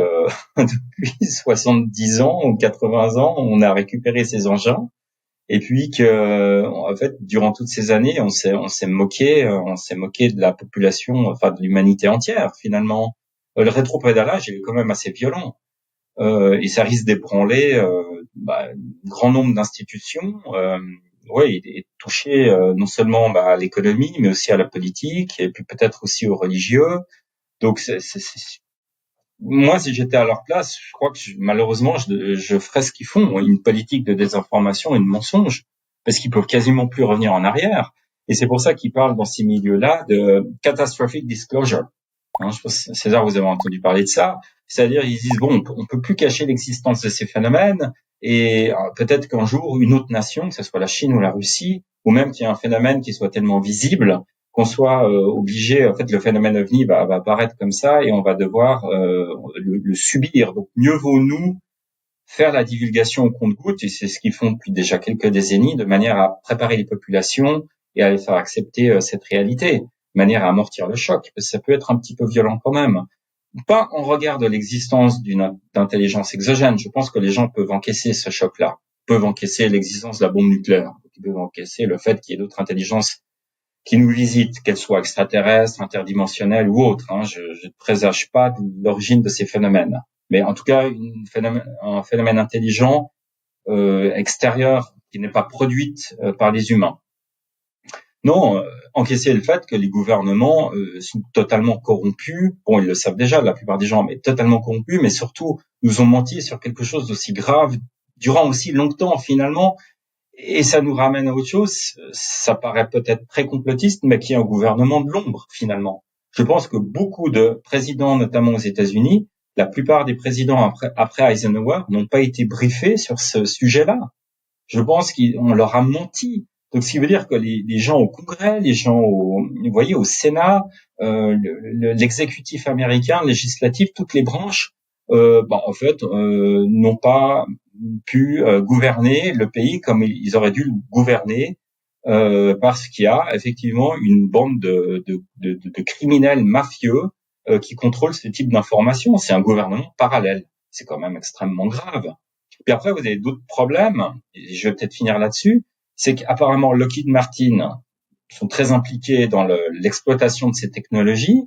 depuis 70 ans ou 80 ans, on a récupéré ces engins. Et puis que, en fait, durant toutes ces années, on s'est moqué de la population, enfin de l'humanité entière finalement. Le rétropédalage est quand même assez violent. Et ça risque d'ébranler un grand nombre d'institutions, et toucher non seulement à l'économie, mais aussi à la politique, et puis peut-être aussi aux religieux. Donc, moi, si j'étais à leur place, je crois que malheureusement, je ferais ce qu'ils font, une politique de désinformation et de mensonge, parce qu'ils peuvent quasiment plus revenir en arrière. Et c'est pour ça qu'ils parlent dans ces milieux-là de catastrophic disclosure. Hein, je pense, César, vous avez entendu parler de ça. C'est-à-dire, ils disent, bon, on peut plus cacher l'existence de ces phénomènes, et peut-être qu'un jour, une autre nation, que ce soit la Chine ou la Russie, ou même qu'il y ait un phénomène qui soit tellement visible qu'on soit obligé, en fait, le phénomène OVNI va apparaître comme ça, et on va devoir le subir. Donc, mieux vaut nous faire la divulgation au compte-gouttes, et c'est ce qu'ils font depuis déjà quelques décennies, de manière à préparer les populations et à les faire accepter cette réalité, de manière à amortir le choc, parce que ça peut être un petit peu violent quand même. Pas en regard de l'existence d'une intelligence exogène. Je pense que les gens peuvent encaisser ce choc-là, peuvent encaisser l'existence de la bombe nucléaire, ils peuvent encaisser le fait qu'il y ait d'autres intelligences qui nous visitent, qu'elles soient extraterrestres, interdimensionnelles ou autres. Je ne présage pas de l'origine de ces phénomènes. mais en tout cas un phénomène intelligent extérieure qui n'est pas produite par les humains. Non, encaisser le fait que les gouvernements sont totalement corrompus. Bon, ils le savent déjà, la plupart des gens, mais totalement corrompus, mais surtout nous ont menti sur quelque chose d'aussi grave durant aussi longtemps finalement. Et ça nous ramène à autre chose. Ça paraît peut-être très complotiste, mais qui est un gouvernement de l'ombre finalement. Je pense que beaucoup de présidents, notamment aux États-Unis, la plupart des présidents après Eisenhower n'ont pas été briefés sur ce sujet-là. Je pense qu'on leur a menti. Donc, ce qui veut dire que les gens au Congrès, les gens vous voyez, au Sénat, l'exécutif américain, le législatif, toutes les branches, en fait, n'ont pas pu gouverner le pays comme ils auraient dû le gouverner, parce qu'il y a effectivement une bande de criminels mafieux qui contrôlent ce type d'informations. C'est un gouvernement parallèle. C'est quand même extrêmement grave. Puis après, vous avez d'autres problèmes, et je vais peut-être finir là-dessus, c'est qu'apparemment Lockheed Martin sont très impliqués dans l'exploitation de ces technologies.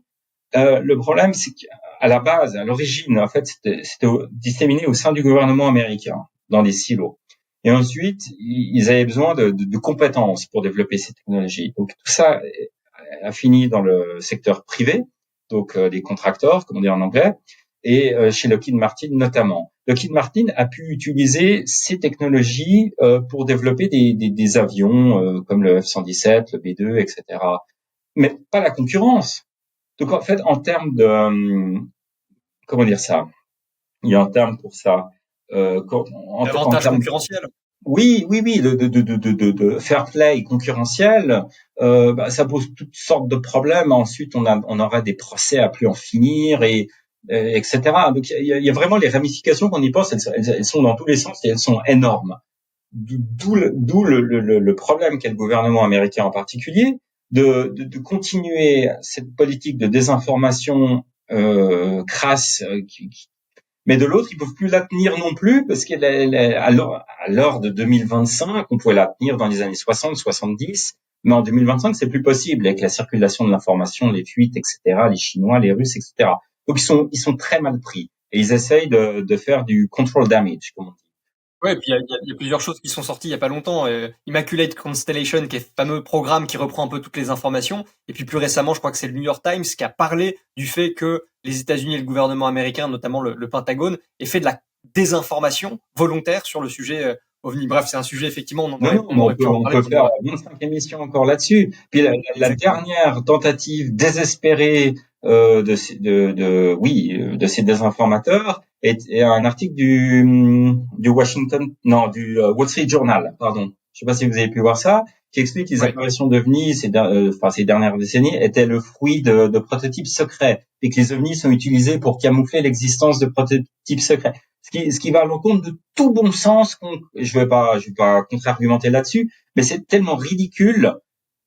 Le problème, c'est qu'à la base, à l'origine, en fait, c'était disséminé au sein du gouvernement américain, dans des silos. Et ensuite, ils avaient besoin de compétences pour développer ces technologies. Donc tout ça a fini dans le secteur privé, donc des contracteurs, comme on dit en anglais, et chez Lockheed Martin notamment. Lockheed Martin a pu utiliser ces technologies pour développer des avions comme le F-117, le B-2, etc. Mais pas la concurrence. Donc en fait, en termes de comment dire ça, il y a un terme pour ça. L'avantage concurrentiel. Oui, de fair play concurrentiel, ça pose toutes sortes de problèmes. Ensuite, on aura des procès à plus en finir et etc. Donc, il y a vraiment les ramifications qu'on y pense, elles sont dans tous les sens et elles sont énormes. D'où le problème qu'a le gouvernement américain en particulier de continuer cette politique de désinformation crasse mais de l'autre, ils peuvent plus la tenir non plus parce qu'à l'heure de 2025, on pouvait la tenir dans les années 60, 70, mais en 2025, c'est plus possible avec la circulation de l'information, les fuites, etc., les Chinois, les Russes, etc. Donc, ils sont très mal pris et ils essayent de faire du control damage, comme on dit. Ouais, et puis il y a plusieurs choses qui sont sorties il y a pas longtemps. Immaculate Constellation, qui est ce fameux programme qui reprend un peu toutes les informations. Et puis plus récemment, je crois que c'est le New York Times qui a parlé du fait que les États-Unis et le gouvernement américain, notamment le Pentagone, aient fait de la désinformation volontaire sur le sujet OVNI. Bref, c'est un sujet, effectivement, on peut faire 25 émissions encore là-dessus. Puis la dernière tentative désespérée de ces désinformateurs est un article du Wall Street Journal, pardon. Je sais pas si vous avez pu voir ça, qui explique que les apparitions d'OVNI ces dernières décennies étaient le fruit de prototypes secrets et que les OVNI sont utilisés pour camoufler l'existence de prototypes secrets. Ce qui va à l'encontre de tout bon sens. Je vais pas contre-argumenter là-dessus, mais c'est tellement ridicule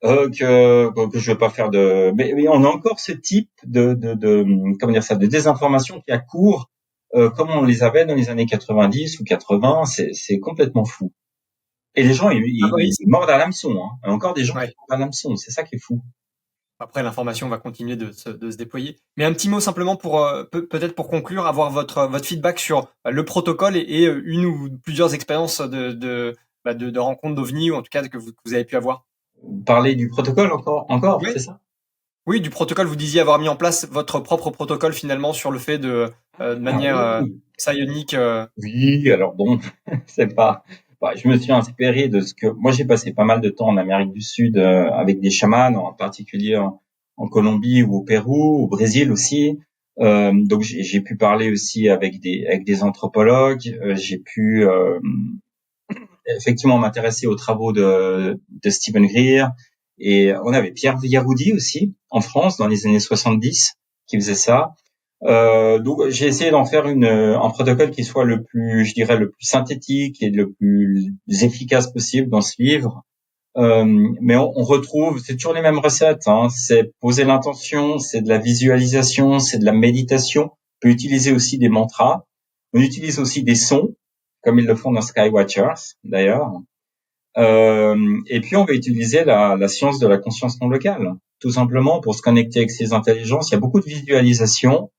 que je vais pas faire de. Mais on a encore ce type comment dire ça, de désinformation qui a cours comme on les avait dans les années 90 ou 80. C'est complètement fou. Et les gens ils mordent à l'hameçon. Hein. Il y a encore des gens qui mordent à l'hameçon. C'est ça qui est fou. Après, l'information va continuer de se déployer. Mais un petit mot simplement pour peut-être pour conclure, avoir votre feedback sur le protocole et une ou plusieurs expériences de rencontres d'OVNI, ou en tout cas que vous avez pu avoir. Parler du protocole encore, c'est ça? Oui, du protocole. Vous disiez avoir mis en place votre propre protocole finalement sur le fait de manière psionique. Oui, alors bon, c'est pas. Je me suis inspiré de ce que moi j'ai passé pas mal de temps en Amérique du Sud avec des chamans, en particulier en Colombie ou au Pérou, au Brésil aussi. Donc j'ai pu parler aussi avec des anthropologues. J'ai pu effectivement m'intéresser aux travaux de Stephen Greer. Et on avait Pierre Yaroudi aussi en France dans les années 70 qui faisait ça. Donc j'ai essayé d'en faire un protocole qui soit le plus, je dirais, le plus synthétique et le plus efficace possible dans ce livre. Mais on retrouve, c'est toujours les mêmes recettes. Hein. C'est poser l'intention, c'est de la visualisation, c'est de la méditation. On peut utiliser aussi des mantras. On utilise aussi des sons, comme ils le font dans Skywatchers d'ailleurs. Et puis on va utiliser la science de la conscience non locale, tout simplement pour se connecter avec ces intelligences. Il y a beaucoup de visualisation.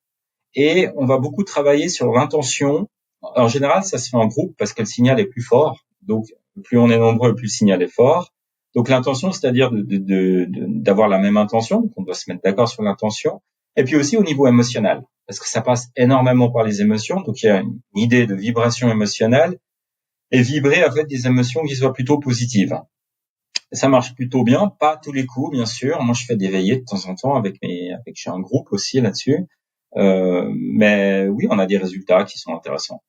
Et on va beaucoup travailler sur l'intention. En général, ça se fait en groupe parce que le signal est plus fort. Donc, plus on est nombreux, plus le signal est fort. Donc, l'intention, c'est-à-dire d'avoir la même intention. Donc, on doit se mettre d'accord sur l'intention. Et puis aussi au niveau émotionnel, parce que ça passe énormément par les émotions. Donc, il y a une idée de vibration émotionnelle et vibrer avec des émotions qui soient plutôt positives. Ça marche plutôt bien, pas tous les coups, bien sûr. Moi, je fais des veillées de temps en temps j'ai un groupe aussi là-dessus. Mais oui, on a des résultats qui sont intéressants.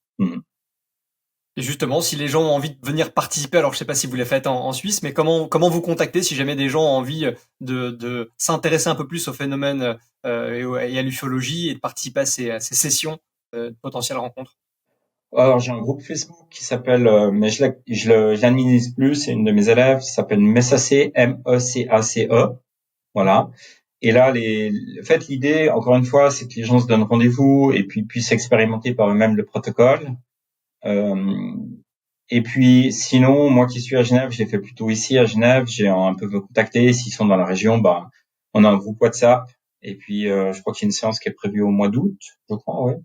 Et justement, si les gens ont envie de venir participer, alors je sais pas si vous les faites en Suisse, mais comment vous contacter si jamais des gens ont envie de s'intéresser un peu plus au phénomène et à l'ufologie et de participer à ces sessions de potentielles rencontres? Alors, j'ai un groupe Facebook qui s'appelle, mais je l'administre plus, c'est une de mes élèves, ça s'appelle Messace, M-E-C-A-C-E. Voilà. Et là, en fait, l'idée, encore une fois, c'est que les gens se donnent rendez-vous et puis puissent expérimenter par eux-mêmes le protocole. Et puis, sinon, moi qui suis à Genève, je l'ai fait plutôt ici à Genève. J'ai un peu contacté. S'ils sont dans la région, bah, on a un groupe WhatsApp. Et puis, je crois qu'il y a une séance qui est prévue au mois d'août, je crois, ouais.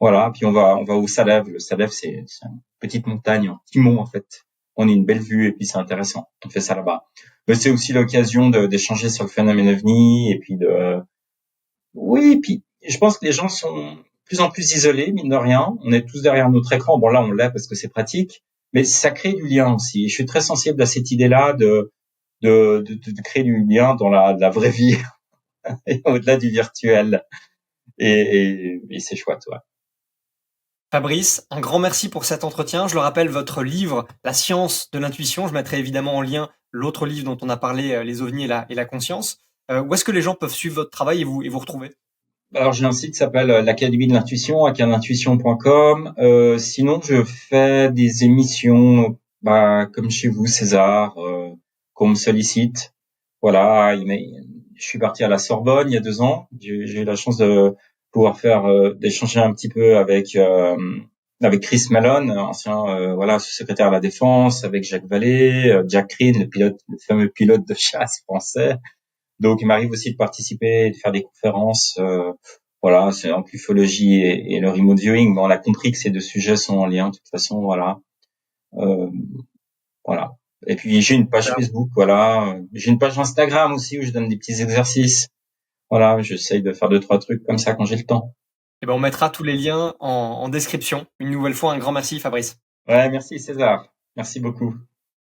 Voilà. Puis on va au Salève. Le Salève, c'est une petite montagne, un petit mont en fait. On a une belle vue et puis c'est intéressant. On fait ça là-bas. Mais c'est aussi l'occasion d'échanger sur le phénomène OVNI et puis oui. Puis je pense que les gens sont de plus en plus isolés, mine de rien. On est tous derrière notre écran. Bon là, on l'est parce que c'est pratique. Mais ça crée du lien aussi. Je suis très sensible à cette idée-là de créer du lien dans la vraie vie et au-delà du virtuel. Et c'est chouette, ouais. Fabrice, un grand merci pour cet entretien. Je le rappelle, votre livre, La science de l'intuition, je mettrai évidemment en lien l'autre livre dont on a parlé, Les ovnis et la conscience. Où est-ce que les gens peuvent suivre votre travail et vous retrouver? Alors j'ai un site qui s'appelle l'Académie de l'intuition, acadintuition.com. Sinon, je fais des émissions, bah, comme chez vous, César, qu'on me sollicite. Voilà, je suis parti à la Sorbonne il y a 2 ans. J'ai eu la chance de pouvoir d'échanger un petit peu avec Chris Malone, ancien voilà sous-secrétaire à la Défense, avec Jacques Vallée, Jack Ryan, le fameux pilote de chasse français. Donc, il m'arrive aussi de participer, de faire des conférences. Voilà, c'est en ufologie et le remote viewing. Mais on a compris que ces deux sujets sont en lien de toute façon. Voilà. Euh, voilà. Et puis j'ai une page Facebook. Voilà. J'ai une page Instagram aussi où je donne des petits exercices. Voilà, j'essaye de faire 2-3 trucs comme ça quand j'ai le temps. Eh ben, on mettra tous les liens en description. Une nouvelle fois, un grand merci, Fabrice. Ouais, merci César. Merci beaucoup.